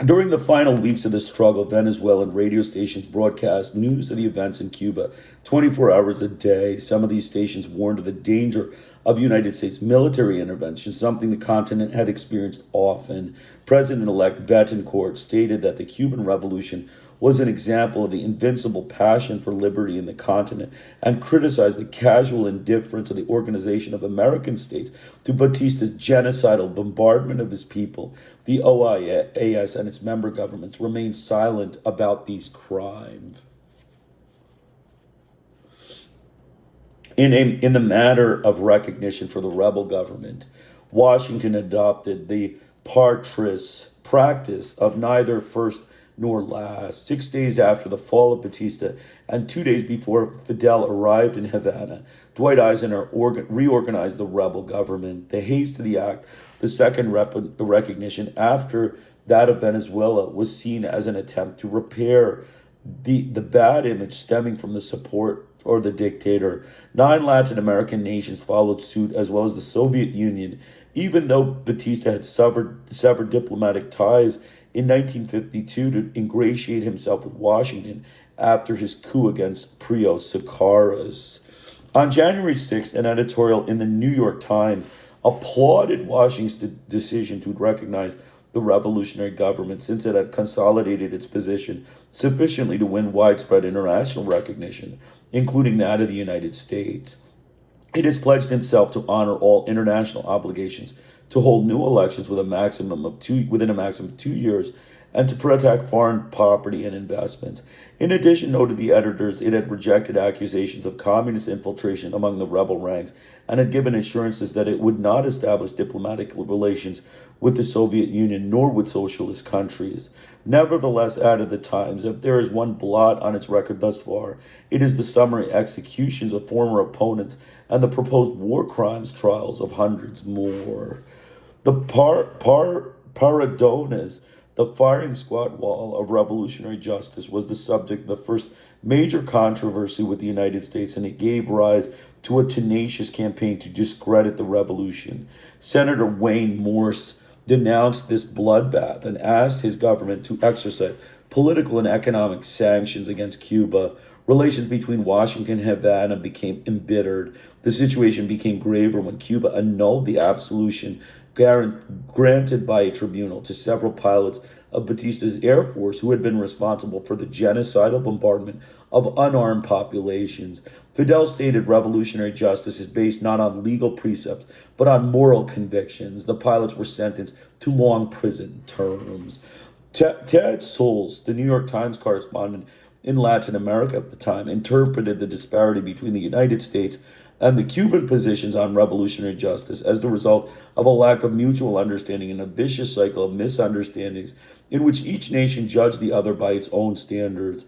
During the final weeks of the struggle, Venezuelan radio stations broadcast news of the events in Cuba 24 hours a day. Some of these stations warned of the danger of United States military intervention, something the continent had experienced often. President-elect Betancourt stated that the Cuban Revolution was an example of the invincible passion for liberty in the continent and criticized the casual indifference of the Organization of American States to Batista's genocidal bombardment of his people. The OIAS and its member governments remained silent about these crimes. In the matter of recognition for the rebel government, Washington adopted the Patris practice of neither first nor last. 6 days after the fall of Batista and 2 days before Fidel arrived in Havana, Dwight Eisenhower reorganized the rebel government. The haste of the act, the second recognition after that of Venezuela, was seen as an attempt to repair the bad image stemming from the support for the dictator. 9 Latin American nations followed suit, as well as the Soviet Union, even though Batista had severed diplomatic ties in 1952 to ingratiate himself with Washington after his coup against Prio Socarrás. On January 6th, an editorial in the New York Times applauded Washington's decision to recognize the revolutionary government, since it had consolidated its position sufficiently to win widespread international recognition, including that of the United States. It has pledged itself to honor all international obligations, to hold new elections within a maximum of 2 years, and to protect foreign property and investments. In addition, noted the editors, it had rejected accusations of communist infiltration among the rebel ranks and had given assurances that it would not establish diplomatic relations with the Soviet Union nor with socialist countries. Nevertheless, added the Times, if there is one blot on its record thus far, it is the summary executions of former opponents and the proposed war crimes trials of hundreds more. The Paradones, the firing squad wall of revolutionary justice, was the subject of the first major controversy with the United States, and it gave rise to a tenacious campaign to discredit the revolution. Senator Wayne Morse denounced this bloodbath and asked his government to exercise political and economic sanctions against Cuba. Relations between Washington and Havana became embittered. The situation became graver when Cuba annulled the absolution granted by a tribunal to several pilots of Batista's Air Force who had been responsible for the genocidal bombardment of unarmed populations. Fidel stated revolutionary justice is based not on legal precepts, but on moral convictions. The pilots were sentenced to long prison terms. Ted Soles, the New York Times correspondent in Latin America at the time, interpreted the disparity between the United States and the Cuban positions on revolutionary justice as the result of a lack of mutual understanding and a vicious cycle of misunderstandings in which each nation judged the other by its own standards.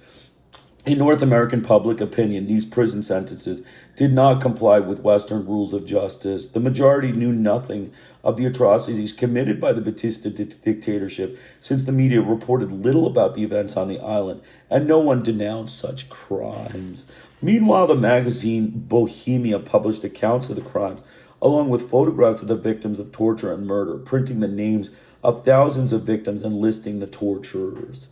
In North American public opinion, these prison sentences did not comply with Western rules of justice. The majority knew nothing of the atrocities committed by the Batista dictatorship, since the media reported little about the events on the island, and no one denounced such crimes. Meanwhile, the magazine Bohemia published accounts of the crimes, along with photographs of the victims of torture and murder, printing the names of thousands of victims and listing the torturers.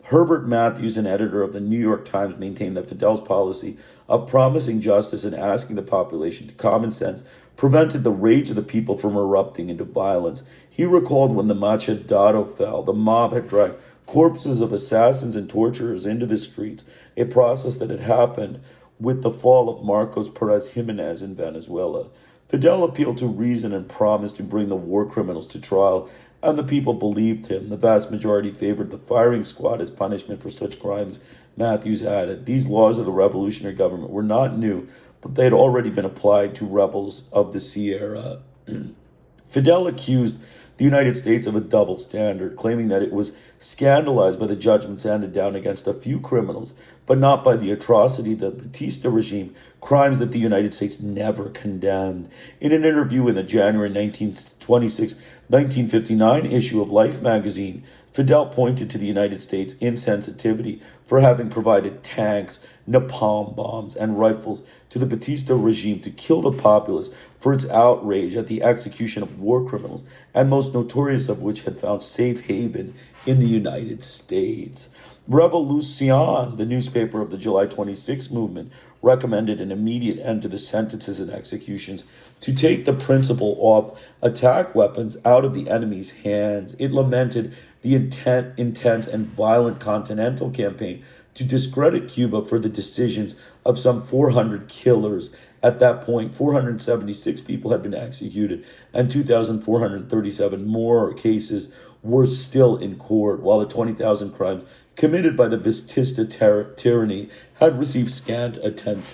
Herbert Matthews, an editor of the New York Times, maintained that Fidel's policy of promising justice and asking the population to common sense prevented the rage of the people from erupting into violence. He recalled when the Machadado fell, the mob had dragged corpses of assassins and torturers into the streets, a process that had happened with the fall of Marcos Perez Jimenez in Venezuela. Fidel appealed to reason and promised to bring the war criminals to trial, and the people believed him. The vast majority favored the firing squad as punishment for such crimes, Matthews added. These laws of the revolutionary government were not new, but they had already been applied to rebels of the Sierra. Fidel accused the United States of a double standard, claiming that it was scandalized by the judgments handed down against a few criminals, but not by the atrocity of the Batista regime, crimes that the United States never condemned. In an interview in the January 1959 issue of Life magazine, Fidel pointed to the United States' insensitivity for having provided tanks, napalm bombs, and rifles to the Batista regime to kill the populace, for its outrage at the execution of war criminals, and most notorious of which had found safe haven in the United States. Revolucion, the newspaper of the July 26 movement, recommended an immediate end to the sentences and executions to take the principle of attack weapons out of the enemy's hands. It lamented the intense and violent Continental campaign to discredit Cuba for the decisions of some 400 killers. At that point, 476 people had been executed, and 2,437 more cases were still in court, while the 20,000 crimes committed by the Batista tyranny had received scant attention.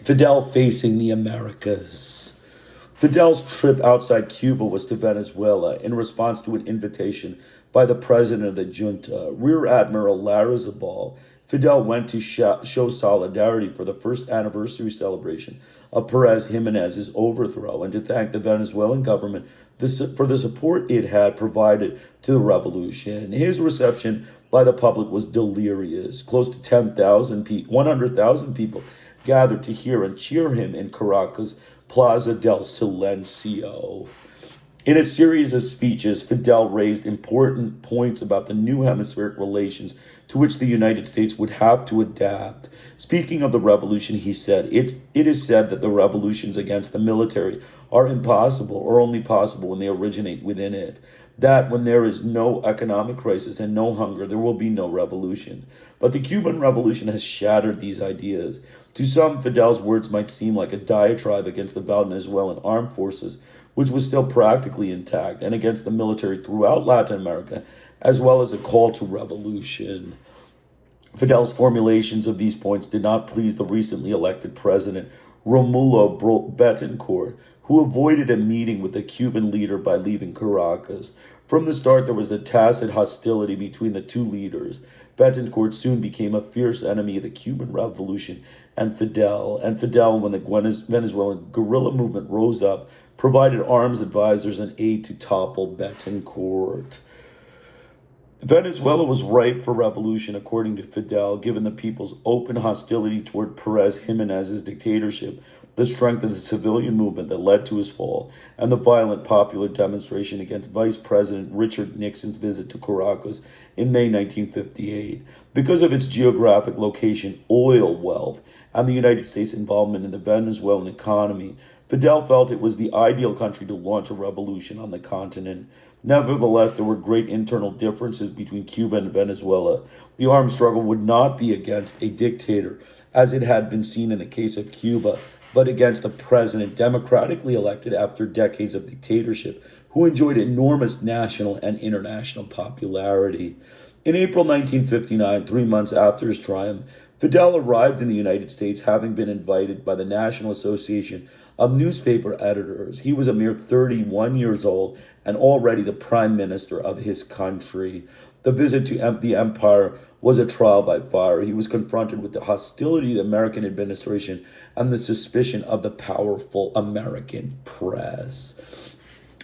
Fidel facing the Americas. Fidel's trip outside Cuba was to Venezuela in response to an invitation by the president of the junta, Rear Admiral Larrazabal. Fidel went to show solidarity for the first anniversary celebration of Perez Jimenez's overthrow and to thank the Venezuelan government for the support it had provided to the revolution. His reception by the public was delirious. Close to 100,000 people gathered to hear and cheer him in Caracas' Plaza del Silencio. In a series of speeches, Fidel raised important points about the new hemispheric relations to which the United States would have to adapt. Speaking of the revolution, he said, it is said that the revolutions against the military are impossible or only possible when they originate within it. That when there is no economic crisis and no hunger, there will be no revolution. But the Cuban Revolution has shattered these ideas. To some, Fidel's words might seem like a diatribe against the Venezuelan armed forces, which was still practically intact, and against the military throughout Latin America, as well as a call to revolution. Fidel's formulations of these points did not please the recently elected president, Romulo Betancourt, who avoided a meeting with the Cuban leader by leaving Caracas. From the start, there was a tacit hostility between the two leaders. Betancourt soon became a fierce enemy of the Cuban Revolution and Fidel, when the Venezuelan guerrilla movement rose up, provided arms advisors and aid to topple Betancourt. Venezuela was ripe for revolution, according to Fidel, given the people's open hostility toward Perez Jimenez's dictatorship, the strength of the civilian movement that led to his fall, and the violent popular demonstration against Vice President Richard Nixon's visit to Caracas in May 1958. Because of its geographic location, oil wealth, and the United States' involvement in the Venezuelan economy, Fidel felt it was the ideal country to launch a revolution on the continent. Nevertheless, there were great internal differences between Cuba and Venezuela. The armed struggle would not be against a dictator, as it had been seen in the case of Cuba, but against a president democratically elected after decades of dictatorship, who enjoyed enormous national and international popularity. In April 1959, 3 months after his triumph, Fidel arrived in the United States, having been invited by the National Association of Newspaper Editors. He was a mere 31 years old and already the prime minister of his country. The visit to the empire was a trial by fire. He was confronted with the hostility of the American administration and the suspicion of the powerful American press.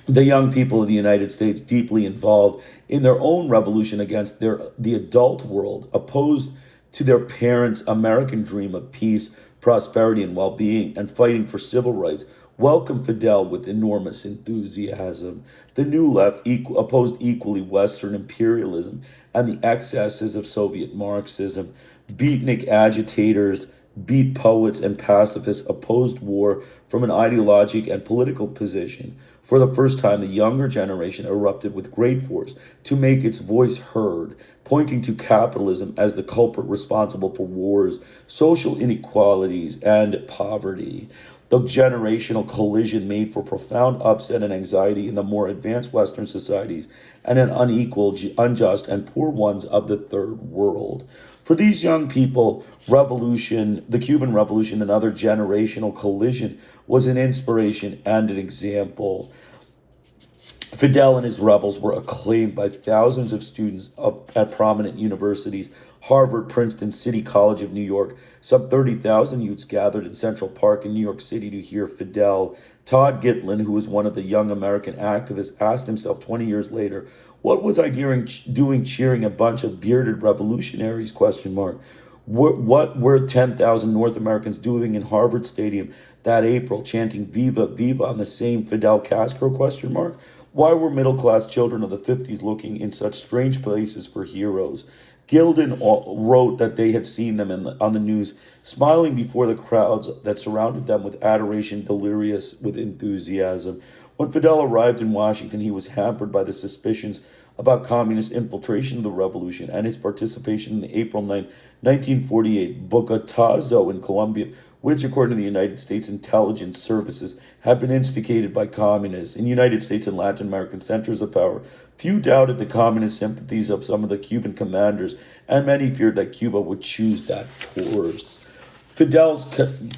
The young people of the United States, deeply involved in their own revolution against the adult world, opposed to their parents' American dream of peace, prosperity, and well-being, and fighting for civil rights, welcomed Fidel with enormous enthusiasm. The New Left opposed equally Western imperialism and the excesses of Soviet Marxism. Beatnik agitators, beat poets, and pacifists opposed war from an ideologic and political position. For the first time, the younger generation erupted with great force to make its voice heard, pointing to capitalism as the culprit responsible for wars, social inequalities, and poverty. The generational collision made for profound upset and anxiety in the more advanced Western societies and an unequal, unjust, and poor ones of the Third World. For these young people, the Cuban Revolution, another generational collision, was an inspiration and an example. Fidel and his rebels were acclaimed by thousands of students at prominent universities, Harvard, Princeton, City College of New York. Some 30,000 youths gathered in Central Park in New York City to hear Fidel. Todd Gitlin, who was one of the young American activists, asked himself 20 years later, "What was I doing cheering a bunch of bearded revolutionaries?" What were 10,000 North Americans doing in Harvard Stadium that April, chanting "Viva, Viva" on the same Fidel Castro? Why were middle-class children of the 50s looking in such strange places for heroes? Gilden wrote that they had seen them on the news, smiling before the crowds that surrounded them with adoration, delirious with enthusiasm. When Fidel arrived in Washington, he was hampered by the suspicions about communist infiltration of the revolution and his participation in the April 9, 1948 Bogotazo in Colombia, which, according to the United States intelligence services, had been instigated by communists. In United States and Latin American centers of power, few doubted the communist sympathies of some of the Cuban commanders, and many feared that Cuba would choose that course. Fidel's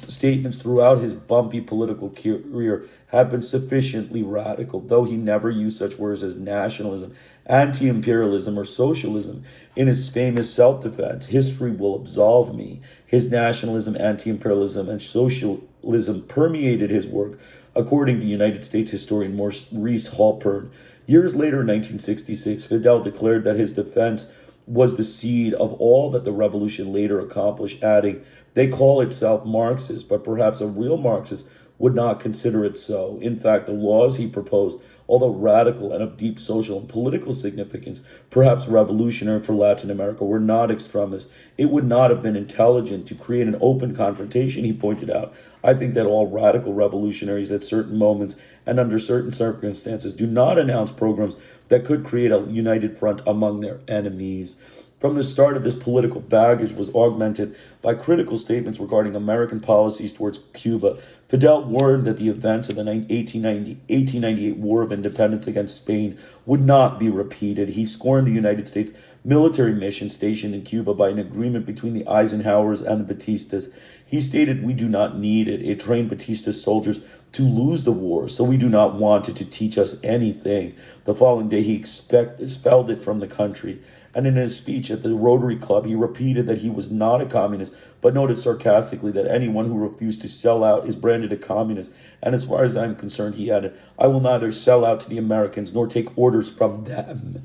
statements throughout his bumpy political career have been sufficiently radical, though he never used such words as nationalism, anti-imperialism, or socialism. In his famous self-defense, "History will absolve me," his nationalism, anti-imperialism, and socialism permeated his work, according to United States historian Maurice Halpern. Years later, in 1966, Fidel declared that his defense was the seed of all that the revolution later accomplished, adding, "They call itself Marxist, but perhaps a real Marxist would not consider it so. In fact, the laws he proposed, although radical and of deep social and political significance, perhaps revolutionary for Latin America, were not extremist. It would not have been intelligent to create an open confrontation," he pointed out. "I think that all radical revolutionaries at certain moments and under certain circumstances do not announce programs that could create a united front among their enemies." From the start of this political baggage was augmented by critical statements regarding American policies towards Cuba. Fidel warned that the events of the 1898 War of Independence against Spain would not be repeated. He scorned the United States military mission stationed in Cuba by an agreement between the Eisenhowers and the Batistas. He stated, "We do not need it. It trained Batista soldiers to lose the war, so we do not want it to teach us anything." The following day, he expelled it from the country. And in his speech at the Rotary Club, he repeated that he was not a communist, but noted sarcastically that anyone who refused to sell out is branded a communist. And as far as I'm concerned, he added, "I will neither sell out to the Americans nor take orders from them."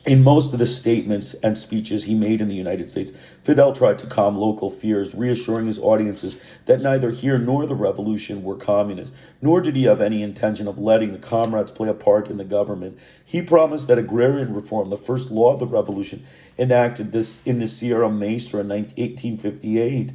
In most of the statements and speeches he made in the United States, Fidel tried to calm local fears, reassuring his audiences that neither he nor the revolution were communist, nor did he have any intention of letting the comrades play a part in the government. He promised that agrarian reform, the first law of the revolution, enacted this in the Sierra Maestra in 1958,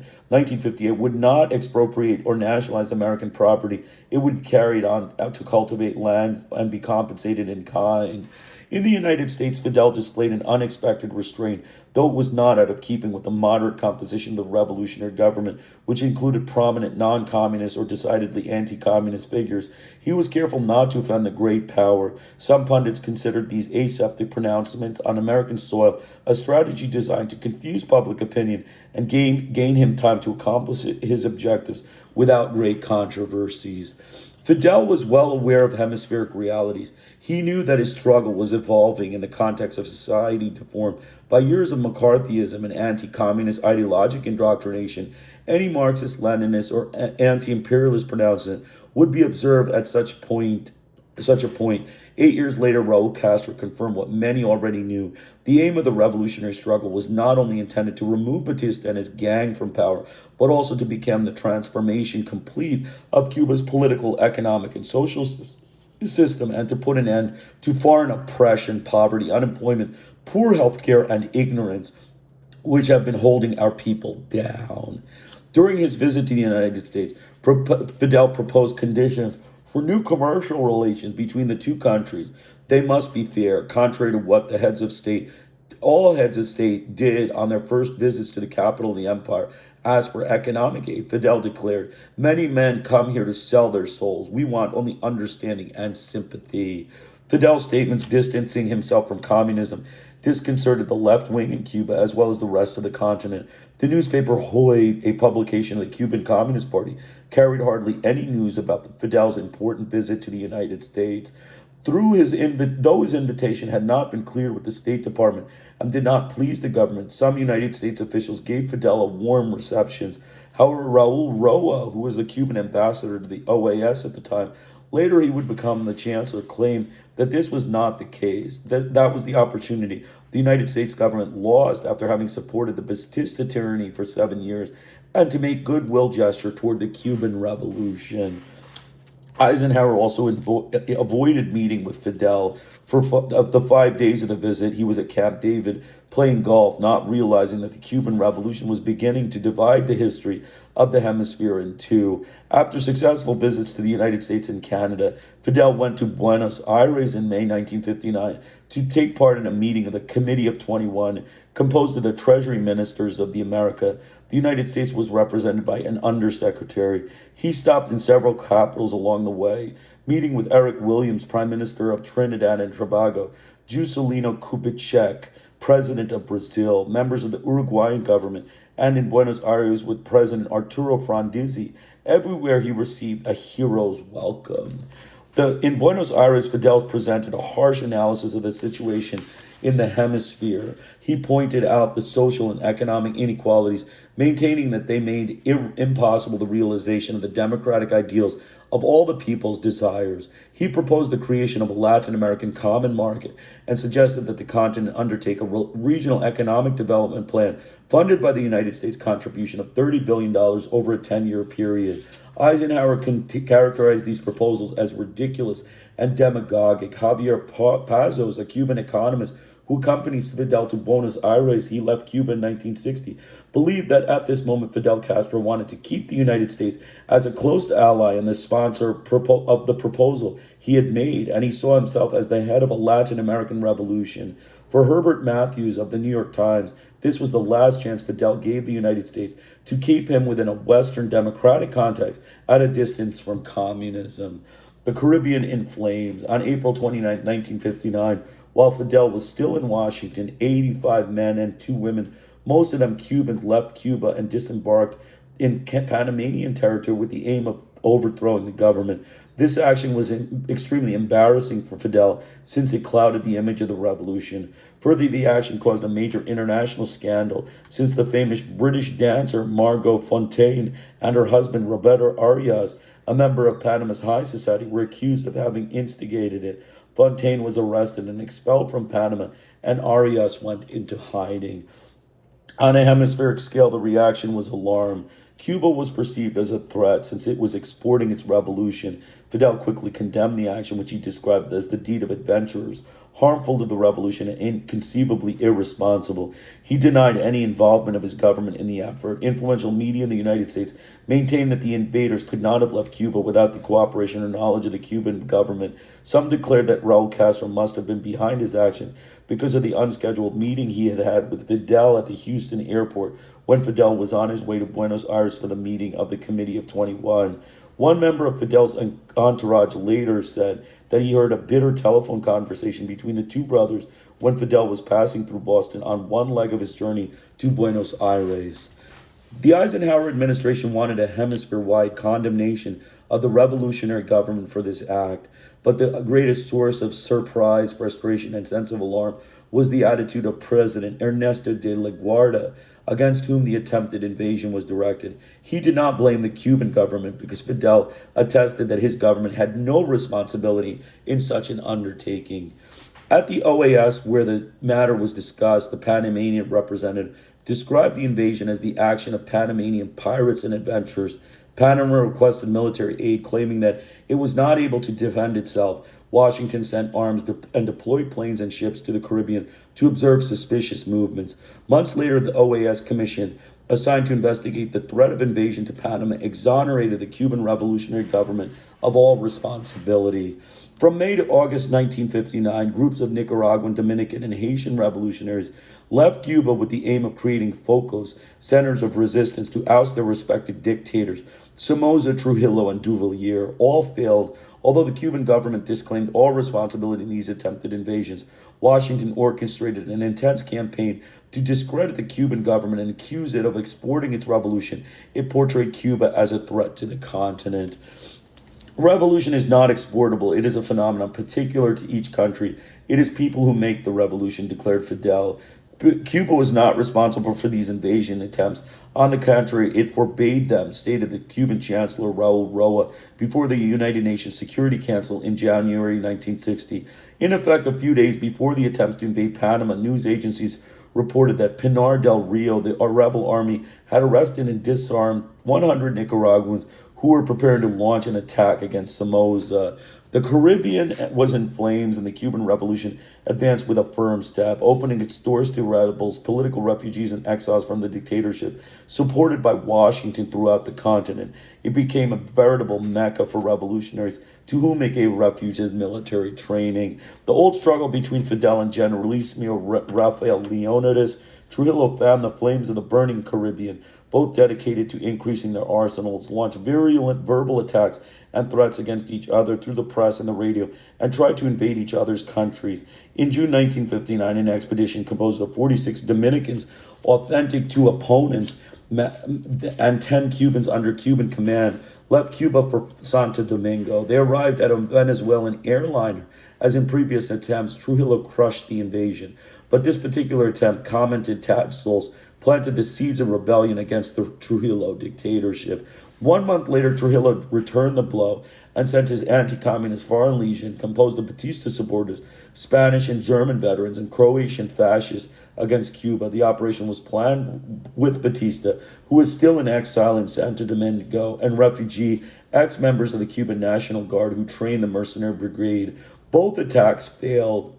would not expropriate or nationalize American property. It would be carried on to cultivate land and be compensated in kind. In the United States, Fidel displayed an unexpected restraint, though it was not out of keeping with the moderate composition of the revolutionary government, which included prominent non-communist or decidedly anti-communist figures. He was careful not to offend the great power. Some pundits considered these aseptic pronouncements on American soil a strategy designed to confuse public opinion and gain him time to accomplish his objectives without great controversies. Fidel was well aware of hemispheric realities. He knew that his struggle was evolving in the context of society deformed by years of McCarthyism and anti-communist ideologic indoctrination. Any Marxist, Leninist, or anti-imperialist pronouncement would be observed at such a point. 8 years later, Raul Castro confirmed what many already knew. The aim of the revolutionary struggle was not only intended to remove Batista and his gang from power, but also to become the transformation complete of Cuba's political, economic, and social system, and to put an end to foreign oppression, poverty, unemployment, poor health care, and ignorance, which have been holding our people down. During his visit to the United States, Fidel proposed conditions for new commercial relations between the two countries. They must be fair, contrary to what all heads of state did on their first visits to the capital of the empire. As for economic aid, Fidel declared, "Many men come here to sell their souls. We want only understanding and sympathy." Fidel's statements distancing himself from communism disconcerted the left wing in Cuba as well as the rest of the continent. The newspaper Hoy, a publication of the Cuban Communist Party, carried hardly any news about Fidel's important visit to the United States. Though his invitation had not been cleared with the State Department and did not please the government, some United States officials gave Fidel a warm reception. However, Raul Roa, who was the Cuban ambassador to the OAS at the time, later he would become the chancellor, claimed that this was not the case, that was the opportunity the United States government lost after having supported the Batista tyranny for 7 years, and to make goodwill gesture toward the Cuban Revolution. Eisenhower also avoided meeting with Fidel. Of the 5 days of the visit, he was at Camp David playing golf, not realizing that the Cuban Revolution was beginning to divide the history of the hemisphere in two. After successful visits to the United States and Canada, Fidel went to Buenos Aires in May 1959 to take part in a meeting of the Committee of 21, composed of the Treasury Ministers of the America. The United States was represented by an undersecretary. He stopped in several capitals along the way, meeting with Eric Williams, Prime Minister of Trinidad and Tobago, Juscelino Kubitschek, president of Brazil, members of the Uruguayan government, and in Buenos Aires with President Arturo Frondizi. Everywhere he received a hero's welcome. In Buenos Aires, Fidel presented a harsh analysis of the situation in the hemisphere. He pointed out the social and economic inequalities, maintaining that they made impossible the realization of the democratic ideals of all the people's desires. He proposed the creation of a Latin American common market and suggested that the continent undertake a regional economic development plan funded by the United States contribution of $30 billion over a 10-year period. Eisenhower characterized these proposals as ridiculous and demagogic. Javier Pazos, a Cuban economist who accompanied Fidel to Buenos Aires, he left Cuba in 1960, believed that at this moment Fidel Castro wanted to keep the United States as a close ally and the sponsor of the proposal he had made, and he saw himself as the head of a Latin American revolution. For Herbert Matthews of the New York Times, this was the last chance Fidel gave the United States to keep him within a Western democratic context at a distance from communism. The Caribbean in flames. On April 29, 1959, while Fidel was still in Washington, 85 men and 2 women, most of them Cubans, left Cuba and disembarked in Panamanian territory with the aim of overthrowing the government. This action was extremely embarrassing for Fidel since it clouded the image of the revolution. Further, the action caused a major international scandal since the famous British dancer Margot Fonteyn and her husband Roberto Arias, a member of Panama's high society, were accused of having instigated it. Fontaine was arrested and expelled from Panama, and Arias went into hiding. On a hemispheric scale, the reaction was alarm. Cuba was perceived as a threat since it was exporting its revolution. Fidel quickly condemned the action, which he described as the deed of adventurers, harmful to the revolution and inconceivably irresponsible. He denied any involvement of his government in the effort. Influential media in the United States maintained that the invaders could not have left Cuba without the cooperation or knowledge of the Cuban government. Some declared that Raul Castro must have been behind his action because of the unscheduled meeting he had had with Fidel at the Houston airport when Fidel was on his way to Buenos Aires for the meeting of the Committee of 21. One member of Fidel's entourage later said that he heard a bitter telephone conversation between the two brothers when Fidel was passing through Boston on one leg of his journey to Buenos Aires. The Eisenhower administration wanted a hemisphere-wide condemnation of the revolutionary government for this act, but the greatest source of surprise, frustration, and sense of alarm was the attitude of President Ernesto de la Guardia, against whom the attempted invasion was directed. He did not blame the Cuban government because Fidel attested that his government had no responsibility in such an undertaking. At the OAS, where the matter was discussed, the Panamanian representative described the invasion as the action of Panamanian pirates and adventurers. Panama requested military aid, claiming that it was not able to defend itself. Washington sent arms and deployed planes and ships to the Caribbean to observe suspicious movements. Months later, the OAS Commission, assigned to investigate the threat of invasion to Panama, exonerated the Cuban revolutionary government of all responsibility. From May to August 1959, groups of Nicaraguan, Dominican, and Haitian revolutionaries left Cuba with the aim of creating focos, centers of resistance, to oust their respective dictators. Somoza, Trujillo, and Duvalier all failed. Although the Cuban government disclaimed all responsibility in these attempted invasions, Washington orchestrated an intense campaign to discredit the Cuban government and accuse it of exporting its revolution. It portrayed Cuba as a threat to the continent. Revolution is not exportable. It is a phenomenon particular to each country. It is people who make the revolution, declared Fidel. Cuba was not responsible for these invasion attempts. On the contrary, it forbade them, stated the Cuban Chancellor Raul Roa before the United Nations Security Council in January 1960. In effect, a few days before the attempts to invade Panama, news agencies reported that Pinar del Rio, the rebel army, had arrested and disarmed 100 Nicaraguans who were preparing to launch an attack against Somoza. The Caribbean was in flames, and the Cuban Revolution advanced with a firm step, opening its doors to rebels, political refugees, and exiles from the dictatorship, supported by Washington throughout the continent. It became a veritable mecca for revolutionaries, to whom it gave refuge and military training. The old struggle between Fidel and Generalissimo Rafael Leonidas Trujillo fanned the flames of the burning Caribbean. Both dedicated to increasing their arsenals, launched virulent verbal attacks and threats against each other through the press and the radio, and tried to invade each other's countries. In June 1959, an expedition composed of 46 Dominicans, authentic to opponents, and 10 Cubans under Cuban command, left Cuba for Santo Domingo. They arrived at a Venezuelan airliner. As in previous attempts, Trujillo crushed the invasion. But this particular attempt, commented Tatzel's, planted the seeds of rebellion against the Trujillo dictatorship. 1 month later, Trujillo returned the blow and sent his anti-communist Foreign Legion, composed of Batista supporters, Spanish and German veterans, and Croatian fascists, against Cuba. The operation was planned with Batista, who was still in exile in Santo Domingo, and refugee ex-members of the Cuban National Guard who trained the mercenary brigade. Both attacks failed.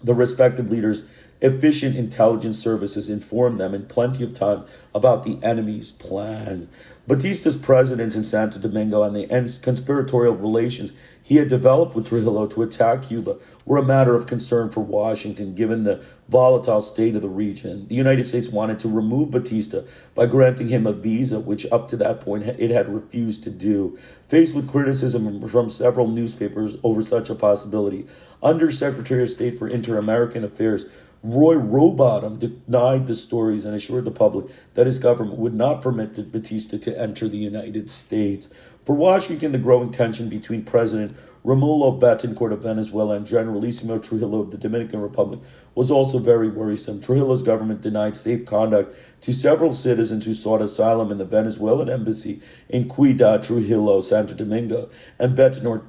The respective leaders' efficient intelligence services informed them in plenty of time about the enemy's plans. Batista's presence in Santo Domingo and the conspiratorial relations he had developed with Trujillo to attack Cuba were a matter of concern for Washington, given the volatile state of the region. The United States wanted to remove Batista by granting him a visa, which up to that point it had refused to do. Faced with criticism from several newspapers over such a possibility, Under-Secretary of State for Inter-American Affairs Roy Rowbottom denied the stories and assured the public that his government would not permit Batista to enter the United States. For Washington, the growing tension between President Romulo Betancourt of Venezuela and Generalissimo Trujillo of the Dominican Republic was also very worrisome. Trujillo's government denied safe conduct to several citizens who sought asylum in the Venezuelan embassy in Ciudad Trujillo, Santo Domingo, and Betancourt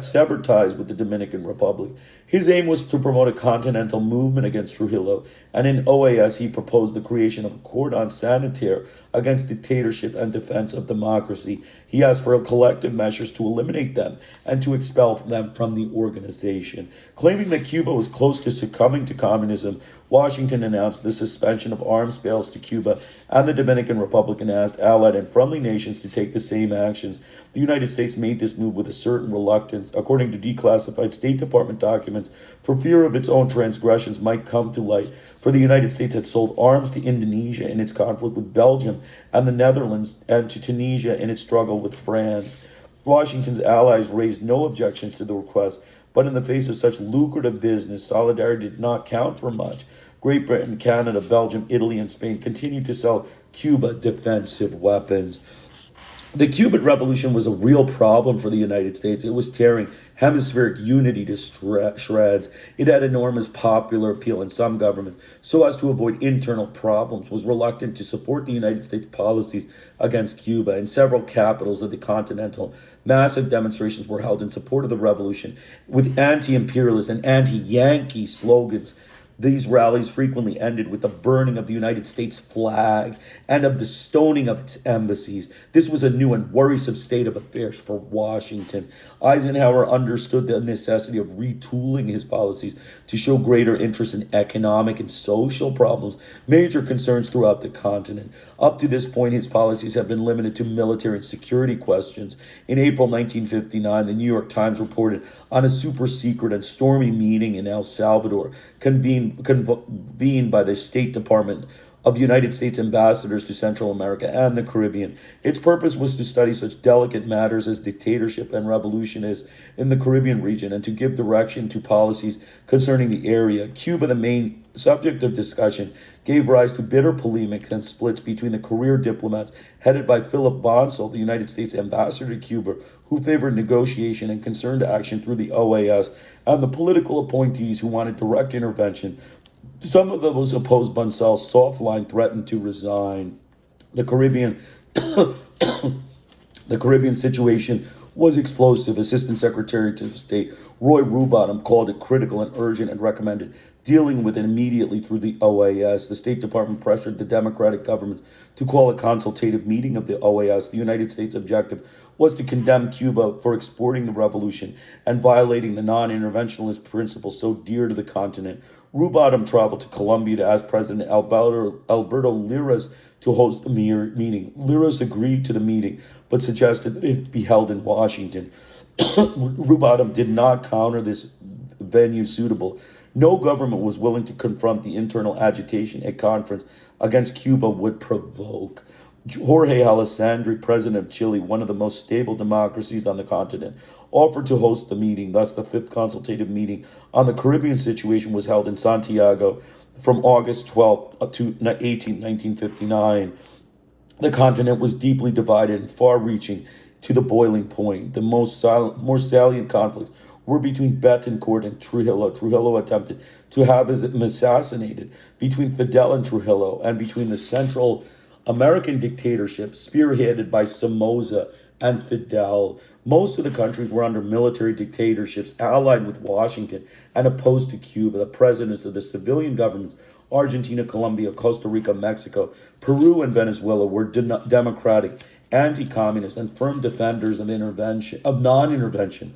severed ties with the Dominican Republic. His aim was to promote a continental movement against Trujillo, and in OAS he proposed the creation of a cordon sanitaire against dictatorship and defense of democracy. He asked for collective measures to eliminate them and to expel them from the organization. Claiming that Cuba was close to succumbing to communism, Washington announced the suspension of arms sales to Cuba, and the Dominican Republic and asked allied and friendly nations to take the same actions. The United States made this move with a certain reluctance, according to declassified State Department documents, for fear of its own transgressions might come to light. For the United States had sold arms to Indonesia in its conflict with Belgium and the Netherlands, and to Tunisia in its struggle with France. Washington's allies raised no objections to the request, but in the face of such lucrative business, solidarity did not count for much. Great Britain, Canada, Belgium, Italy, and Spain continued to sell Cuba defensive weapons. The Cuban Revolution was a real problem for the United States. It was tearing hemispheric unity to shreds. It had enormous popular appeal in some governments, so as to avoid internal problems, was reluctant to support the United States policies against Cuba. In several capitals of the Continental, massive demonstrations were held in support of the revolution, with anti-imperialist and anti-Yankee slogans. These rallies frequently ended with the burning of the United States flag and of the stoning of its embassies. This was a new and worrisome state of affairs for Washington. Eisenhower understood the necessity of retooling his policies to show greater interest in economic and social problems, major concerns throughout the continent. Up to this point, his policies have been limited to military and security questions. In April 1959, the New York Times reported on a super-secret and stormy meeting in El Salvador, convened by the State Department of United States ambassadors to Central America and the Caribbean. Its purpose was to study such delicate matters as dictatorship and revolutionists in the Caribbean region and to give direction to policies concerning the area. Cuba, the main subject of discussion, gave rise to bitter polemics and splits between the career diplomats headed by Philip Bonsall, the United States ambassador to Cuba, who favored negotiation and concerned action through the OAS, and the political appointees who wanted direct intervention. Some of those opposed Bonsall's soft line threatened to resign. The Caribbean situation was explosive. Assistant Secretary of State Roy Rowbottom called it critical and urgent and recommended dealing with it immediately through the OAS. The State Department pressured the Democratic governments to call a consultative meeting of the OAS. The United States' objective was to condemn Cuba for exporting the revolution and violating the non-interventionist principles so dear to the continent. Rowbottom traveled to Colombia to ask President Alberto Lleras to host the meeting. Lleras agreed to the meeting, but suggested that it be held in Washington. Rowbottom did not counter this venue suitable. No government was willing to confront the internal agitation a conference against Cuba would provoke. Jorge Alessandri, president of Chile, one of the most stable democracies on the continent, offered to host the meeting. Thus, the fifth consultative meeting on the Caribbean situation was held in Santiago from August 12th to 18th, 1959. The continent was deeply divided and far-reaching to the boiling point. The more salient conflicts were between Betancourt and Trujillo. Trujillo attempted to have him assassinated, between Fidel and Trujillo, and between the Central American dictatorship spearheaded by Somoza and Fidel. Most of the countries were under military dictatorships allied with Washington and opposed to Cuba. The presidents of the civilian governments, Argentina, Colombia, Costa Rica, Mexico, Peru, and Venezuela, were democratic, anti-communist, and firm defenders of non-intervention.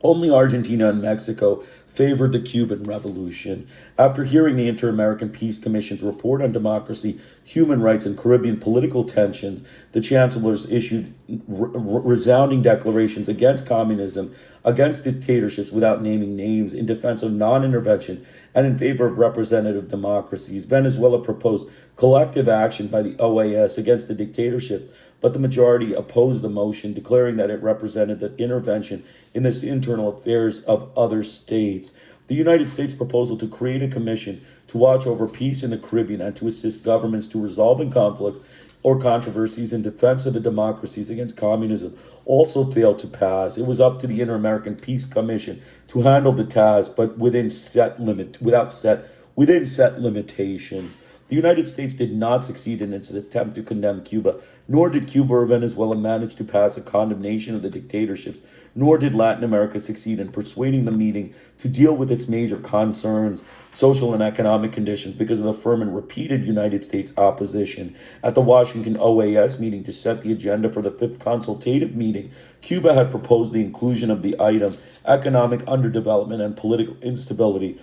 Only Argentina and Mexico favored the Cuban Revolution. After hearing the Inter-American Peace Commission's report on democracy, human rights, and Caribbean political tensions, the chancellors issued resounding declarations against communism, against dictatorships without naming names, in defense of non-intervention, and in favor of representative democracies. Venezuela proposed collective action by the OAS against the dictatorship, but the majority opposed the motion, declaring that it represented the intervention in the internal affairs of other states. The United States' proposal to create a commission to watch over peace in the Caribbean and to assist governments to resolving conflicts or controversies in defense of the democracies against communism also failed to pass. It was up to the Inter-American Peace Commission to handle the task, but within set limitations. The United States did not succeed in its attempt to condemn Cuba, nor did Cuba or Venezuela manage to pass a condemnation of the dictatorships, nor did Latin America succeed in persuading the meeting to deal with its major concerns, social and economic conditions, because of the firm and repeated United States opposition. At the Washington OAS meeting to set the agenda for the fifth consultative meeting, Cuba had proposed the inclusion of the item, economic underdevelopment and political instability,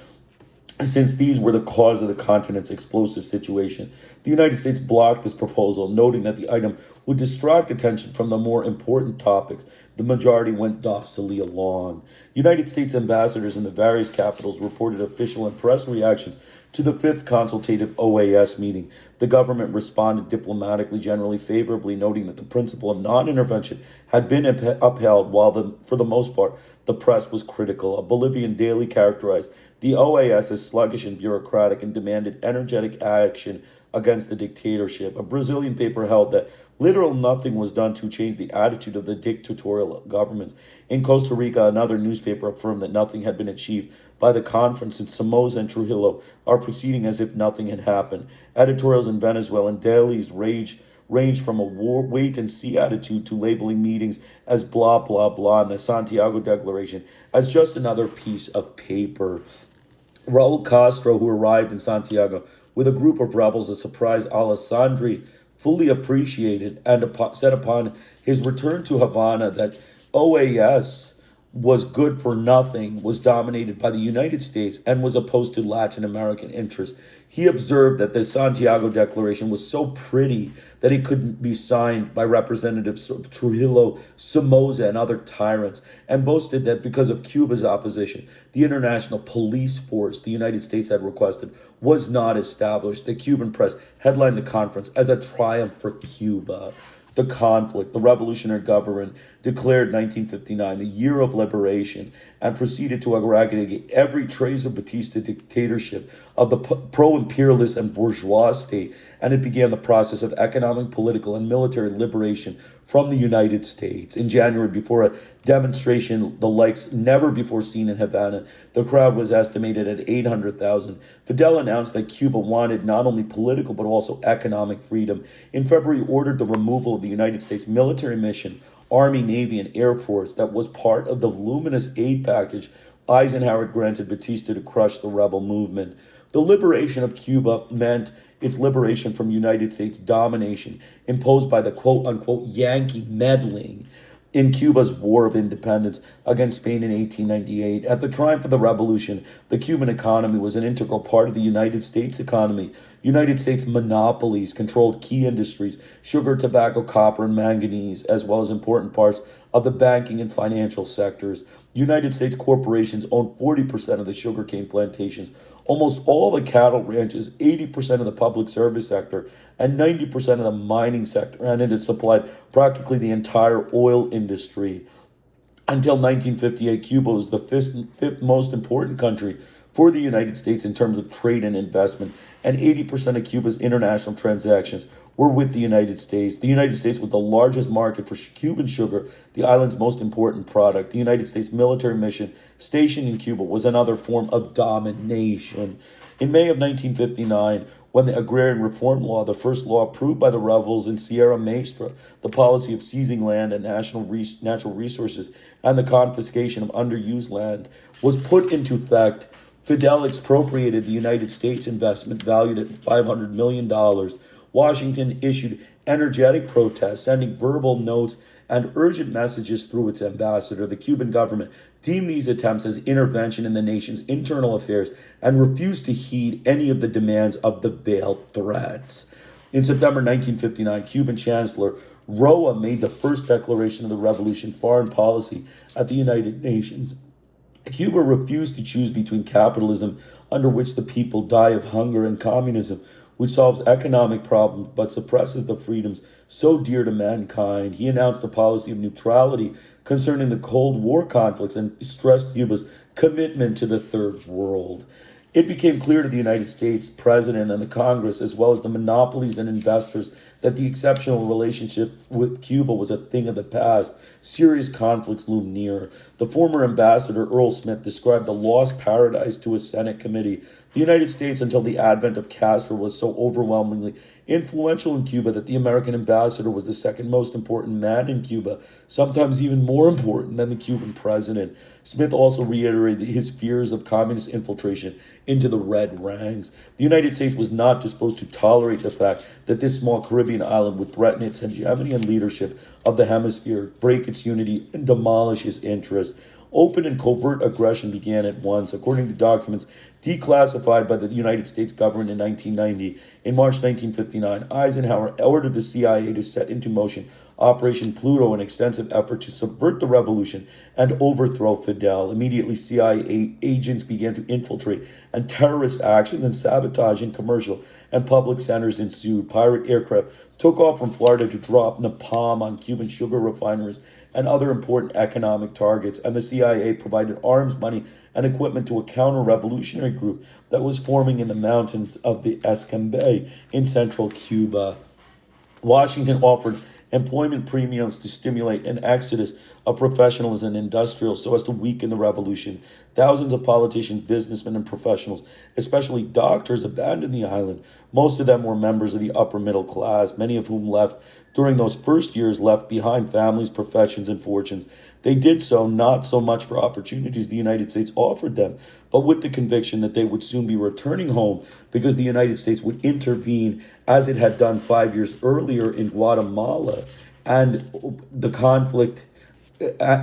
since these were the cause of the continent's explosive situation. The United States blocked this proposal, noting that the item would distract attention from the more important topics. The majority went docilely along. United States ambassadors in the various capitals reported official and press reactions to the fifth consultative OAS meeting. The government responded diplomatically, generally favorably, noting that the principle of non-intervention had been upheld, while for the most part, the press was critical. A Bolivian daily characterized the OAS as sluggish and bureaucratic and demanded energetic action against the dictatorship. A Brazilian paper held that literal nothing was done to change the attitude of the dictatorial governments. In Costa Rica, another newspaper affirmed that nothing had been achieved by the conference, and Somoza and Trujillo are proceeding as if nothing had happened. Editorials in Venezuelan dailies range from a wait-and-see attitude to labeling meetings as blah, blah, blah, and the Santiago Declaration as just another piece of paper. Raul Castro, who arrived in Santiago with a group of rebels, a surprise Alessandri fully appreciated, and said upon his return to Havana that OAS was good for nothing, was dominated by the United States, and was opposed to Latin American interests. He observed that the Santiago Declaration was so pretty that it couldn't be signed by representatives of Trujillo, Somoza, and other tyrants, and boasted that because of Cuba's opposition, the international police force the United States had requested was not established. The Cuban press headlined the conference as a triumph for Cuba. The conflict, the revolutionary government declared 1959 the year of liberation and proceeded to eradicate every trace of Batista dictatorship of the pro-imperialist and bourgeois state, and it began the process of economic, political, and military liberation from the United States. In January, before a demonstration the likes never before seen in Havana, the crowd was estimated at 800,000. Fidel announced that Cuba wanted not only political but also economic freedom. In February, he ordered the removal of the United States military mission, Army, Navy, and Air Force that was part of the voluminous aid package Eisenhower granted Batista to crush the rebel movement. The liberation of Cuba meant its liberation from United States domination imposed by the quote-unquote Yankee meddling in Cuba's War of Independence against Spain in 1898. At the triumph of the revolution, the Cuban economy was an integral part of the United States economy. United States monopolies controlled key industries, sugar, tobacco, copper, and manganese, as well as important parts of the banking and financial sectors. United States corporations owned 40% of the sugarcane plantations, almost all the cattle ranches, 80% of the public service sector, and 90% of the mining sector, and it has supplied practically the entire oil industry. Until 1958, Cuba was the fifth most important country for the United States in terms of trade and investment, and 80% of Cuba's international transactions were with the United States. The United States was the largest market for Cuban sugar, the island's most important product. The United States military mission stationed in Cuba was another form of domination. In May of 1959, when the Agrarian Reform Law, the first law approved by the rebels in Sierra Maestra, the policy of seizing land and natural resources and the confiscation of underused land, was put into effect, Fidel expropriated the United States investment valued at $500 million. Washington issued energetic protests, sending verbal notes and urgent messages through its ambassador. The Cuban government deemed these attempts as intervention in the nation's internal affairs and refused to heed any of the demands of the veiled threats. In September 1959, Cuban Chancellor Roa made the first declaration of the revolution foreign policy at the United Nations. Cuba refused to choose between capitalism, under which the people die of hunger, and communism, which solves economic problems but suppresses the freedoms so dear to mankind. He announced a policy of neutrality concerning the Cold War conflicts and stressed Cuba's commitment to the Third World. It became clear to the United States President and the Congress, as well as the monopolies and investors, that the exceptional relationship with Cuba was a thing of the past. Serious conflicts loomed near. The former ambassador, Earl Smith, described the lost paradise to a Senate committee. The United States, until the advent of Castro, was so overwhelmingly influential in Cuba that the American ambassador was the second most important man in Cuba, sometimes even more important than the Cuban president. Smith also reiterated his fears of communist infiltration into the Red ranks. The United States was not disposed to tolerate the fact that this small Caribbean island would threaten its hegemony and leadership of the hemisphere, break its unity, and demolish its interests. Open and covert aggression began at once. According to documents declassified by the United States government in 1990, in March 1959, Eisenhower ordered the CIA to set into motion Operation Pluto, an extensive effort to subvert the revolution and overthrow Fidel. Immediately, CIA agents began to infiltrate, and terrorist actions and sabotage in commercial and public centers ensued. Pirate aircraft took off from Florida to drop napalm on Cuban sugar refineries and other important economic targets, and the CIA provided arms, money, and equipment to a counter-revolutionary group that was forming in the mountains of the Escambay in central Cuba. Washington offered employment premiums to stimulate an exodus of professionals and industrials so as to weaken the revolution. Thousands of politicians, businessmen, and professionals, especially doctors, abandoned the island. Most of them were members of the upper middle class, many of whom left during those first years, left behind families, professions, and fortunes. They did so not so much for opportunities the United States offered them, but with the conviction that they would soon be returning home because the United States would intervene as it had done 5 years earlier in Guatemala and the conflict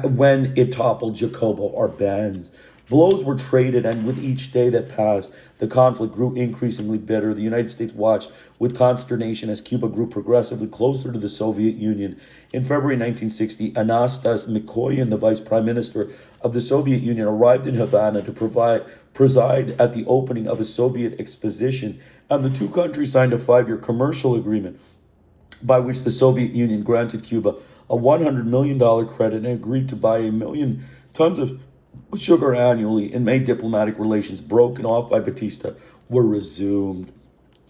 when it toppled Jacobo Arbenz. Blows were traded, and with each day that passed, the conflict grew increasingly bitter. The United States watched with consternation as Cuba grew progressively closer to the Soviet Union. In February 1960, Anastas Mikoyan, the vice prime minister of the Soviet Union, arrived in Havana to preside at the opening of a Soviet exposition, and the two countries signed a 5-year commercial agreement by which the Soviet Union granted Cuba a $100 million credit and agreed to buy 1 million tons of sugar annually. In May, diplomatic relations broken off by Batista were resumed.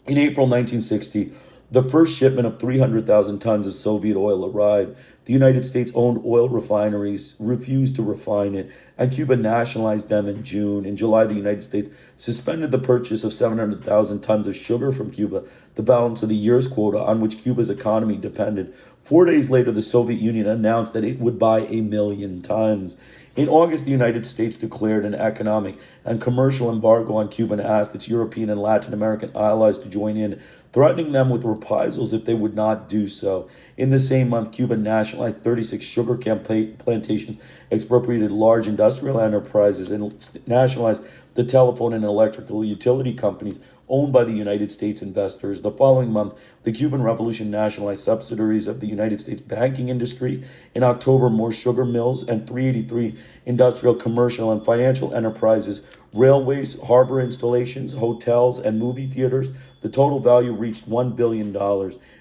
In April 1960, the first shipment of 300,000 tons of Soviet oil arrived. The United States-owned oil refineries refused to refine it, and Cuba nationalized them in June. In July, the United States suspended the purchase of 700,000 tons of sugar from Cuba, the balance of the year's quota on which Cuba's economy depended. 4 days later, the Soviet Union announced that it would buy 1 million tons. In August, the United States declared an economic and commercial embargo on Cuba and asked its European and Latin American allies to join in, threatening them with reprisals if they would not do so. In the same month, Cuba nationalized 36 sugarcane plantations, expropriated large industrial enterprises, and nationalized the telephone and electrical utility companies, owned by the United States investors. The following month, the Cuban Revolution nationalized subsidiaries of the United States banking industry. In October, more sugar mills and 383 industrial, commercial, and financial enterprises, railways, harbor installations, hotels, and movie theaters. The total value reached $1 billion.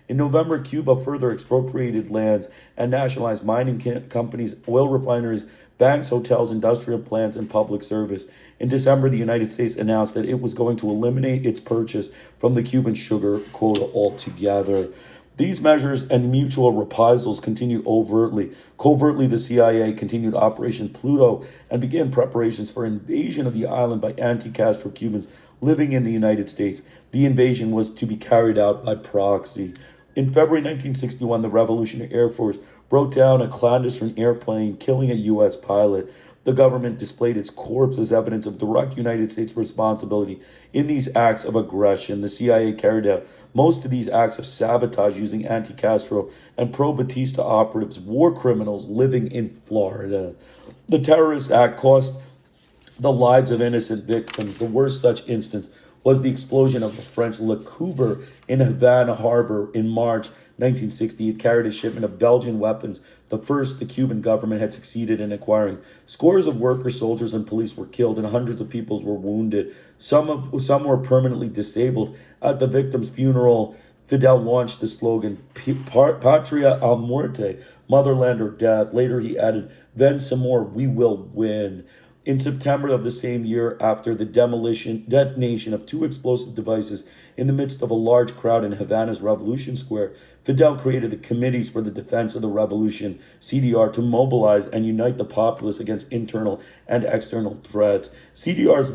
In November, Cuba further expropriated lands and nationalized mining companies, oil refineries, banks, hotels, industrial plants, and public service. In December, the United States announced that it was going to eliminate its purchase from the Cuban sugar quota altogether. These measures and mutual reprisals continued overtly. Covertly, the CIA continued Operation Pluto and began preparations for invasion of the island by anti-Castro Cubans living in the United States. The invasion was to be carried out by proxy. In February 1961, the Revolutionary Air Force brought down a clandestine airplane, killing a U.S. pilot. The government displayed its corpse as evidence of direct United States responsibility in these acts of aggression. The CIA carried out most of these acts of sabotage using anti-Castro and pro-Batista operatives, war criminals living in Florida. The terrorist act cost the lives of innocent victims. The worst such instance was the explosion of the French Le Couver in Havana Harbor in March 1960. It carried a shipment of Belgian weapons, the first the Cuban government had succeeded in acquiring. Scores of workers, soldiers, and police were killed, and hundreds of people were wounded. Some were permanently disabled. At the victims' funeral, Fidel launched the slogan, Patria a muerte, motherland or death. Later he added, Ven more, we will win. In September of the same year, after the detonation of two explosive devices in the midst of a large crowd in Havana's Revolution Square, Fidel created the Committees for the Defense of the Revolution, CDR, to mobilize and unite the populace against internal and external threats. CDRs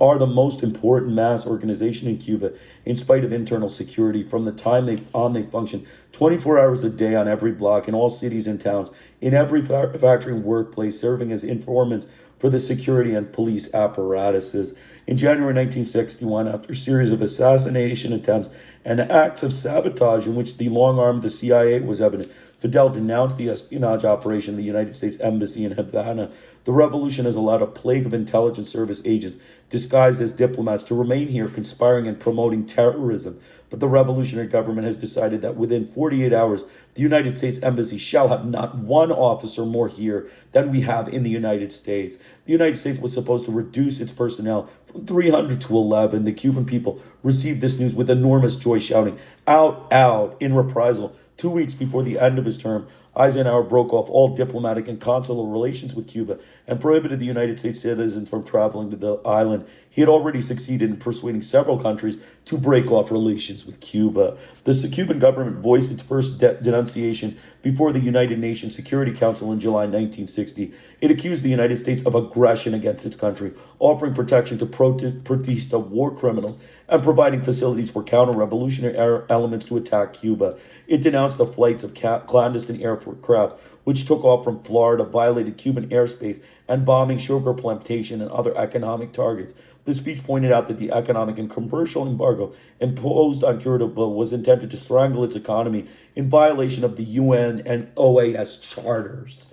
are the most important mass organization in Cuba, in spite of internal security. From the time they function 24 hours a day on every block, in all cities and towns, in every factory and workplace, serving as informants for the security and police apparatuses. In January 1961, after a series of assassination attempts and acts of sabotage in which the long arm of the CIA was evident, Fidel denounced the espionage operation of the United States Embassy in Havana. The revolution has allowed a plague of intelligence service agents disguised as diplomats to remain here, conspiring and promoting terrorism. But the revolutionary government has decided that within 48 hours, the United States Embassy shall have not one officer more here than we have in the United States. The United States was supposed to reduce its personnel from 300 to 11. The Cuban people received this news with enormous joy, shouting, out, out, in reprisal. 2 weeks before the end of his term, Eisenhower broke off all diplomatic and consular relations with Cuba and prohibited the United States citizens from traveling to the island. He had already succeeded in persuading several countries to break off relations with Cuba. The Cuban government voiced its first denunciation before the United Nations Security Council in July 1960. It accused the United States of aggression against its country, offering protection to protesta war criminals and providing facilities for counter-revolutionary elements to attack Cuba. It denounced the flights of clandestine aircraft, which took off from Florida, violated Cuban airspace, and bombing sugar plantation and other economic targets. The speech pointed out that the economic and commercial embargo imposed on Cuba was intended to strangle its economy in violation of the UN and OAS charters.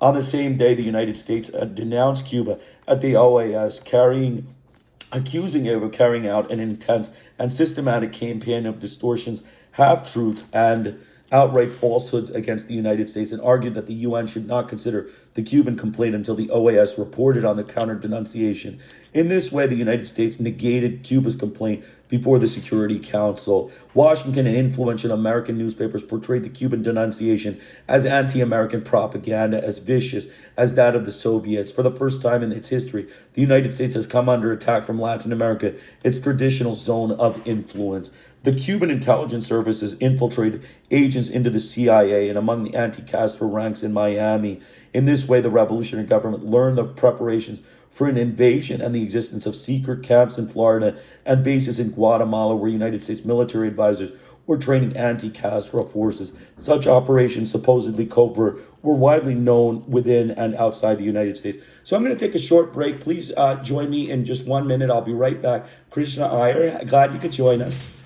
On the same day, the United States denounced Cuba at the OAS, accusing it of carrying out an intense and systematic campaign of distortions, half-truths, and outright falsehoods against the United States, and argued that the UN should not consider the Cuban complaint until the OAS reported on the counter-denunciation. In this way, the United States negated Cuba's complaint before the Security Council. Washington and influential American newspapers portrayed the Cuban denunciation as anti-American propaganda, as vicious as that of the Soviets. For the first time in its history, the United States has come under attack from Latin America, its traditional zone of influence. The Cuban intelligence services infiltrated agents into the CIA and among the anti-Castro ranks in Miami. In this way, the revolutionary government learned the preparations for an invasion and the existence of secret camps in Florida and bases in Guatemala where United States military advisors were training anti-Castro forces. Such operations, supposedly covert, were widely known within and outside the United States. So I'm going to take a short break. Please join me in just 1 minute. I'll be right back. Krishna Iyer, glad you could join us.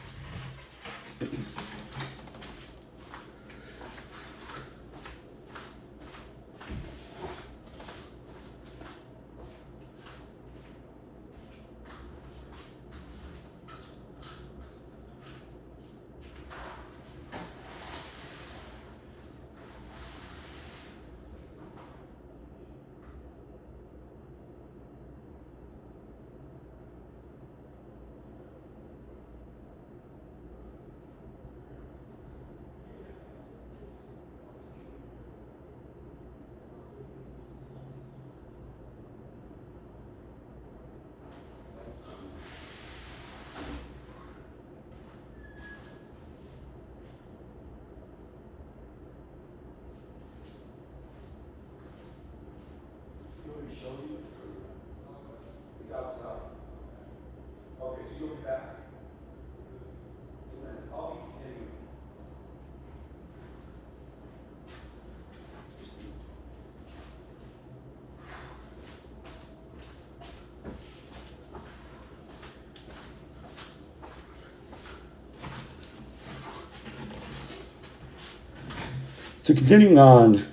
So continuing on,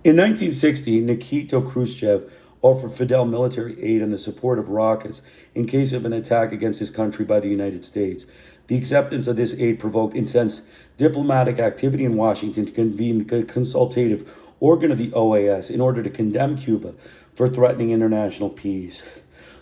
in 1960, Nikita Khrushchev offered Fidel military aid and the support of rockets in case of an attack against his country by the United States. The acceptance of this aid provoked intense diplomatic activity in Washington to convene the consultative organ of the OAS in order to condemn Cuba for threatening international peace.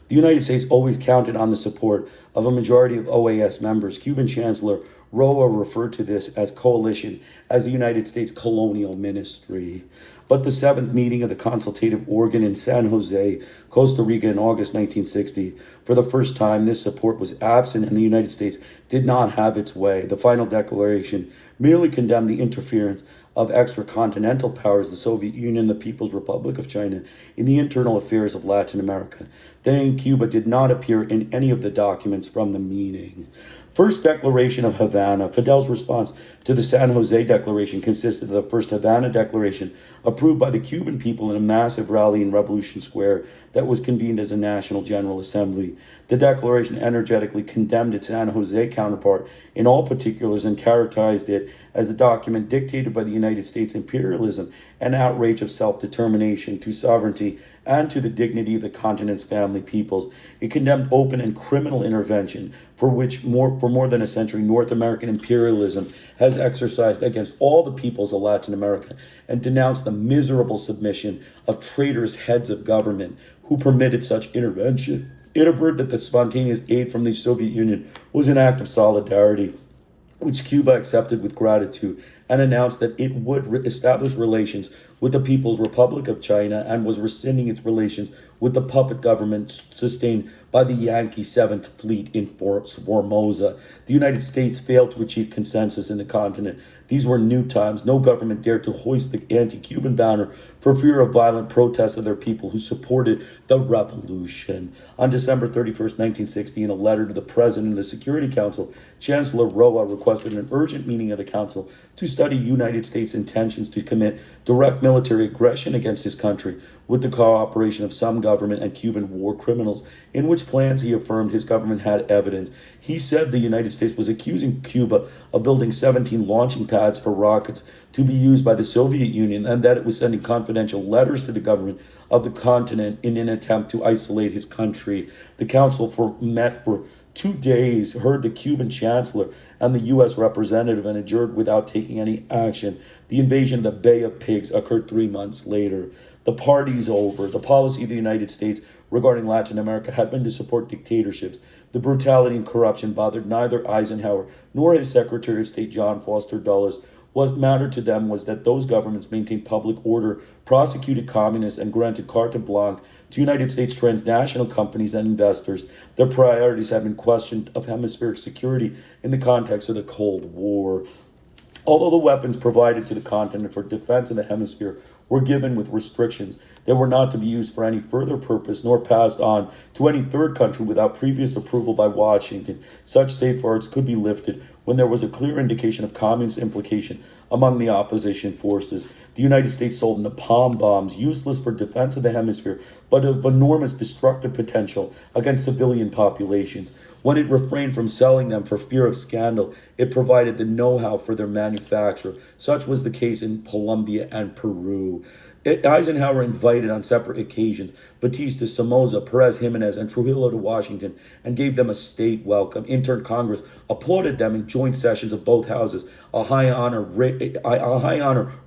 The United States always counted on the support of a majority of OAS members. Cuban Chancellor Roa referred to this as coalition as the United States colonial ministry. But the seventh meeting of the consultative organ in San Jose, Costa Rica in August 1960, for the first time, this support was absent and the United States did not have its way. The final declaration merely condemned the interference of extracontinental powers, the Soviet Union, the People's Republic of China, in the internal affairs of Latin America. The name Cuba did not appear in any of the documents from the meeting. First Declaration of Havana. Fidel's response to the San Jose Declaration consisted of the First Havana Declaration, approved by the Cuban people in a massive rally in Revolution Square that was convened as a National General Assembly. The declaration energetically condemned its San Jose counterpart in all particulars and characterized it as a document dictated by the United States imperialism and outrage of self-determination to sovereignty and to the dignity of the continent's family peoples. It condemned open and criminal intervention for more than a century North American imperialism has exercised against all the peoples of Latin America, and denounced the miserable submission of traitorous heads of government who permitted such intervention. It averred that the spontaneous aid from the Soviet Union was an act of solidarity, which Cuba accepted with gratitude, and announced that it would establish relations with the People's Republic of China and was rescinding its relations with the puppet government sustained by the Yankee 7th Fleet in Formosa. The United States failed to achieve consensus in the continent. These were new times. No government dared to hoist the anti-Cuban banner for fear of violent protests of their people who supported the revolution. On December 31st, 1960, in a letter to the President of the Security Council, Chancellor Roa requested an urgent meeting of the Council to study United States intentions to commit direct military aggression against his country with the cooperation of some government and Cuban war criminals, in which plans he affirmed his government had evidence. He said the United States was accusing Cuba of building 17 launching pads for rockets to be used by the Soviet Union, and that it was sending confidential letters to the government of the continent in an attempt to isolate his country. The council met for 2 days, heard the Cuban chancellor and the U.S. representative, and adjourned without taking any action. The invasion of the Bay of Pigs occurred 3 months later. The party's over. The policy of the United States regarding Latin America had been to support dictatorships. The brutality and corruption bothered neither Eisenhower nor his Secretary of State, John Foster Dulles. What mattered to them was that those governments maintained public order, prosecuted communists, and granted carte blanche to United States transnational companies and investors. Their priorities had been questioned of hemispheric security in the context of the Cold War. Although the weapons provided to the continent for defense of the hemisphere were given with restrictions that were not to be used for any further purpose nor passed on to any third country without previous approval by Washington, such safeguards could be lifted when there was a clear indication of communist implication among the opposition forces. The United States sold napalm bombs, useless for defense of the hemisphere, but of enormous destructive potential against civilian populations. When it refrained from selling them for fear of scandal, it provided the know-how for their manufacture. Such was the case in Colombia and Peru. Eisenhower invited on separate occasions Batista, Somoza, Perez Jimenez, and Trujillo to Washington and gave them a state welcome. Intern Congress applauded them in joint sessions of both houses, a high honor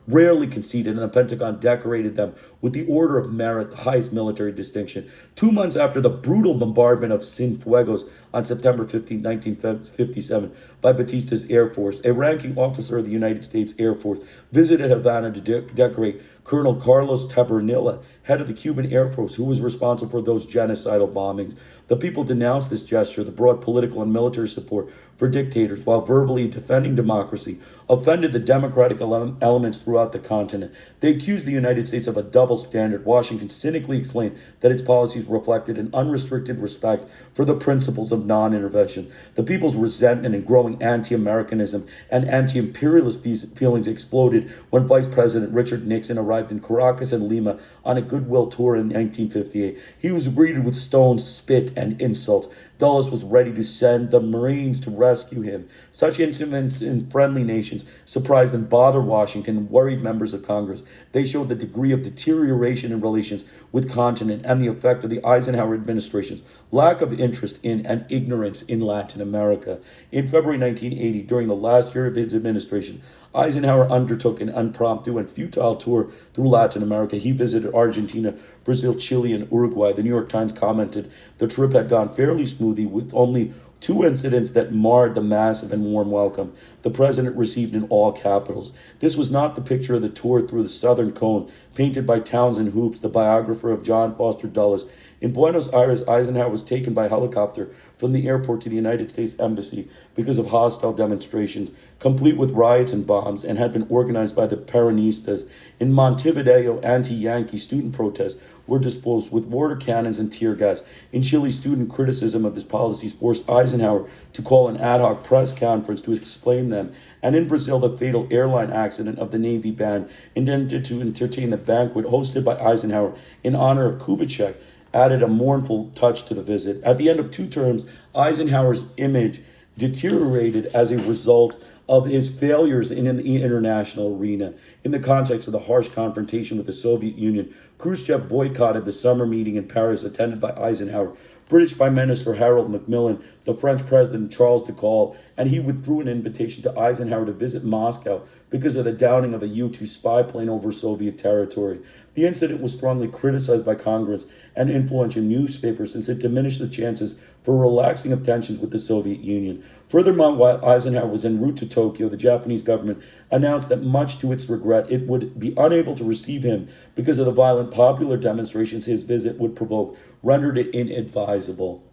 rarely conceded, and the Pentagon decorated them with the Order of Merit, the highest military distinction. 2 months after the brutal bombardment of Cienfuegos on September 15, 1957, by Batista's Air Force, a ranking officer of the United States Air Force visited Havana to decorate Colonel Carlos Tabernilla, head of the Cuban Air Force, who was responsible for those genocidal bombings. The people denounced this gesture, the broad political and military support for dictators, while verbally defending democracy, offended the democratic elements throughout the continent. They accused the United States of a double standard. Washington cynically explained that its policies reflected an unrestricted respect for the principles of non-intervention. The people's resentment and growing anti-Americanism and anti-imperialist feelings exploded when Vice President Richard Nixon arrived in Caracas and Lima on a goodwill tour in 1958. He was greeted with stones, spit, and insults. Dulles was ready to send the Marines to rescue him. Such incidents in friendly nations surprised and bothered Washington and worried members of Congress. They showed the degree of deterioration in relations with continent and the effect of the Eisenhower administration's lack of interest in and ignorance in Latin America. In February 1980, during the last year of his administration, Eisenhower undertook an impromptu and futile tour through Latin America. He visited Argentina, Brazil, Chile, and Uruguay. The New York Times commented the trip had gone fairly smoothly, with only two incidents that marred the massive and warm welcome the president received in all capitals. This was not the picture of the tour through the Southern Cone, painted by Townsend Hoops, the biographer of John Foster Dulles. In Buenos Aires, Eisenhower was taken by helicopter from the airport to the United States Embassy because of hostile demonstrations, complete with riots and bombs, and had been organized by the Peronistas. In Montevideo, anti-Yankee student protests were disposed with water cannons and tear gas. In Chile, student criticism of his policies forced Eisenhower to call an ad hoc press conference to explain them. And in Brazil, the fatal airline accident of the Navy band intended to entertain the banquet hosted by Eisenhower in honor of Kubitschek added a mournful touch to the visit. At the end of 2 terms, Eisenhower's image deteriorated as a result of his failures in the international arena. In the context of the harsh confrontation with the Soviet Union, Khrushchev boycotted the summer meeting in Paris attended by Eisenhower, British Prime Minister Harold Macmillan, the French President Charles de Gaulle, and he withdrew an invitation to Eisenhower to visit Moscow because of the downing of a U-2 spy plane over Soviet territory. The incident was strongly criticized by Congress and influential newspapers since it diminished the chances for relaxing of tensions with the Soviet Union. Furthermore, while Eisenhower was en route to Tokyo, the Japanese government announced that much to its regret, it would be unable to receive him because of the violent popular demonstrations his visit would provoke, rendered it inadvisable.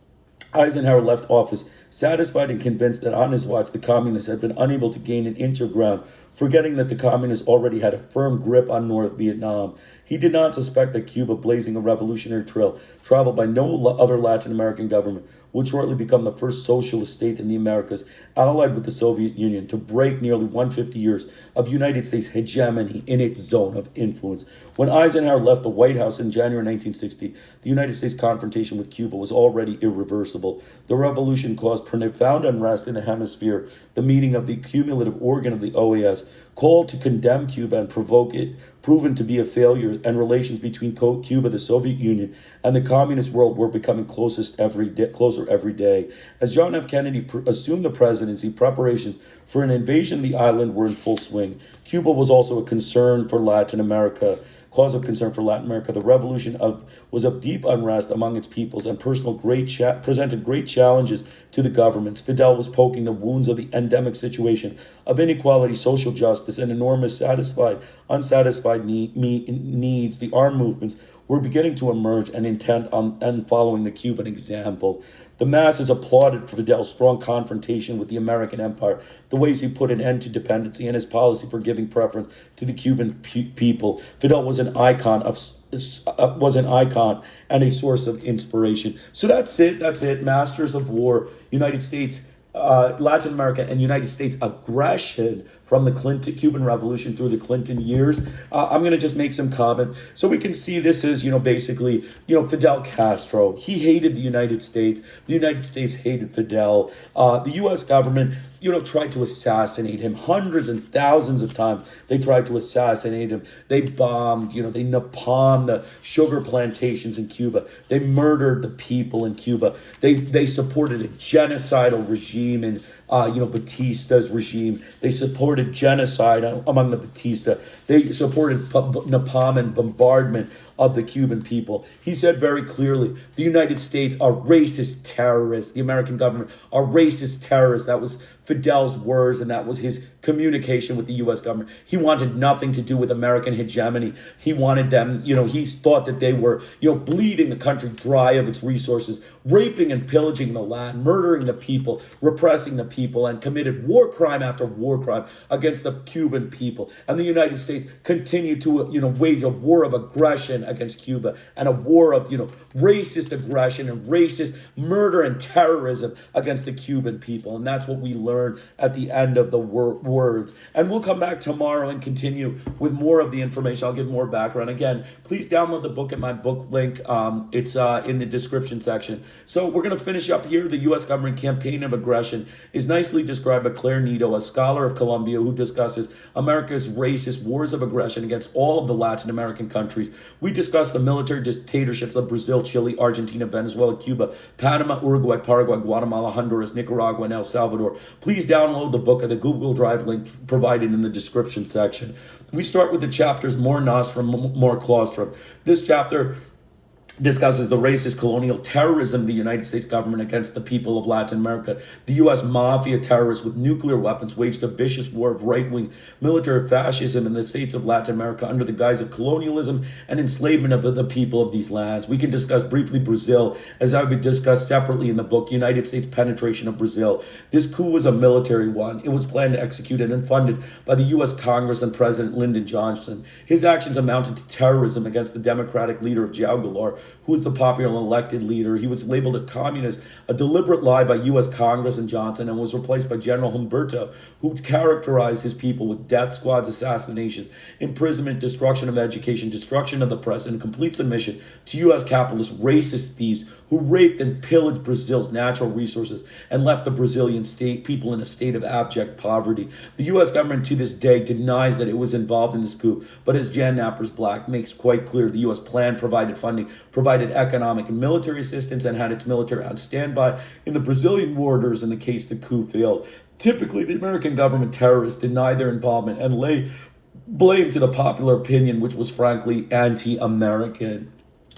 Eisenhower left office satisfied and convinced that on his watch the communists had been unable to gain an inch of ground, forgetting that the communists already had a firm grip on North Vietnam. He did not suspect that Cuba, blazing a revolutionary trail traveled by no other Latin American government, would shortly become the first socialist state in the Americas, allied with the Soviet Union, to break nearly 150 years of United States hegemony in its zone of influence. When Eisenhower left the White House in January 1960, the United States confrontation with Cuba was already irreversible. The revolution caused profound unrest in the hemisphere. The meeting of the cumulative organ of the OAS called to condemn Cuba and provoke it, proven to be a failure, and relations between Cuba, the Soviet Union, and the communist world were becoming closer every day. As John F. Kennedy assumed the presidency, preparations for an invasion of the island were in full swing. Cuba was also a concern for Latin America. Cause of concern for Latin America. The revolution was of deep unrest among its peoples and presented great challenges to the governments. Fidel was poking the wounds of the endemic situation of inequality, social justice, and enormous unsatisfied needs. The armed movements were beginning to emerge and intent on following the Cuban example. The masses applauded Fidel's strong confrontation with the American empire, the ways he put an end to dependency, and his policy for giving preference to the Cuban people. Fidel was an icon and a source of inspiration. So that's it. Masters of War, United States, Latin America, and United States aggression from the Cuban Revolution through the Clinton years. I'm going to just make some comment. So we can see this is, basically, Fidel Castro. He hated the United States. The United States hated Fidel. The U.S. government, tried to assassinate him hundreds and thousands of times. They tried to assassinate him. They bombed, they napalmed the sugar plantations in Cuba. They murdered the people in Cuba. They supported a genocidal regime in Batista's regime. They supported genocide among the Batista. They supported napalm and bombardment of the Cuban people. He said very clearly, the United States are racist terrorists. The American government are racist terrorists. That was Fidel's words, and that was his communication with the U.S. government. He wanted nothing to do with American hegemony. He wanted them, he thought that they were, bleeding the country dry of its resources, raping and pillaging the land, murdering the people, repressing the people, and committed war crime after war crime against the Cuban people. And the United States continued to, wage a war of aggression against Cuba, and a war of, racist aggression and racist murder and terrorism against the Cuban people. And that's what we learn at the end of the words. And we'll come back tomorrow and continue with more of the information. I'll give more background. Again, please download the book at my book link. It's in the description section. So we're going to finish up here. The U.S. government campaign of aggression is nicely described by Claire Nieto, a scholar of Columbia, who discusses America's racist wars of aggression against all of the Latin American countries. We discuss the military dictatorships of Brazil, Chile, Argentina, Venezuela, Cuba, Panama, Uruguay, Paraguay, Guatemala, Honduras, Nicaragua, and El Salvador. Please download the book at the Google Drive link provided in the description section. We start with the chapters More Nostrum, More Claustrum. This chapter discusses the racist colonial terrorism of the United States government against the people of Latin America. The U.S. mafia terrorists with nuclear weapons waged a vicious war of right-wing military fascism in the states of Latin America under the guise of colonialism and enslavement of the people of these lands. We can discuss briefly Brazil, as I would discuss separately in the book, United States penetration of Brazil. This coup was a military one. It was planned, executed, and funded by the U.S. Congress and President Lyndon Johnson. His actions amounted to terrorism against the democratic leader of jaoo, Goulart, who was the popular elected leader. He was labeled a communist, a deliberate lie by U.S. Congress and Johnson, and was replaced by General Humberto, who characterized his people with death squads, assassinations, imprisonment, destruction of education, destruction of the press, and complete submission to U.S. capitalist racist thieves who raped and pillaged Brazil's natural resources and left the Brazilian state people in a state of abject poverty. The U.S. government to this day denies that it was involved in this coup, but as Jan Knappers Black makes quite clear, the U.S. plan provided funding, provided economic and military assistance, and had its military on standby in the Brazilian borders in the case the coup failed. Typically, the American government terrorists deny their involvement and lay blame to the popular opinion, which was frankly anti-American.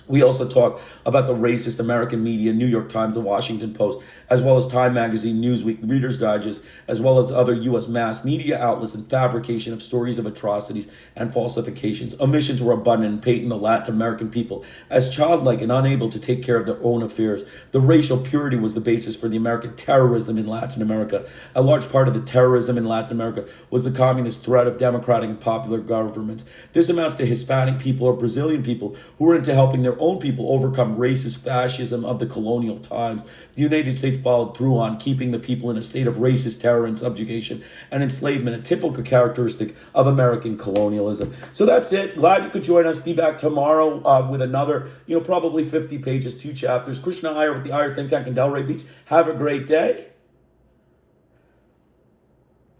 We also talk about the racist American media, New York Times, the Washington Post, as well as Time Magazine, Newsweek, Reader's Digest, as well as other U.S. mass media outlets and fabrication of stories of atrocities and falsifications. Omissions were abundant in painting the Latin American people as childlike and unable to take care of their own affairs. The racial purity was the basis for the American terrorism in Latin America. A large part of the terrorism in Latin America was the communist threat of democratic and popular governments. This amounts to Hispanic people or Brazilian people who were into helping their own people overcome racist fascism of the colonial times. The United States followed through on keeping the people in a state of racist terror and subjugation and enslavement, a typical characteristic of American colonialism. So that's it. Glad you could join us. Be back tomorrow with another, probably 50 pages, 2 chapters. Krishna Iyer with the Iyer Think Tank in Delray Beach. Have a great day.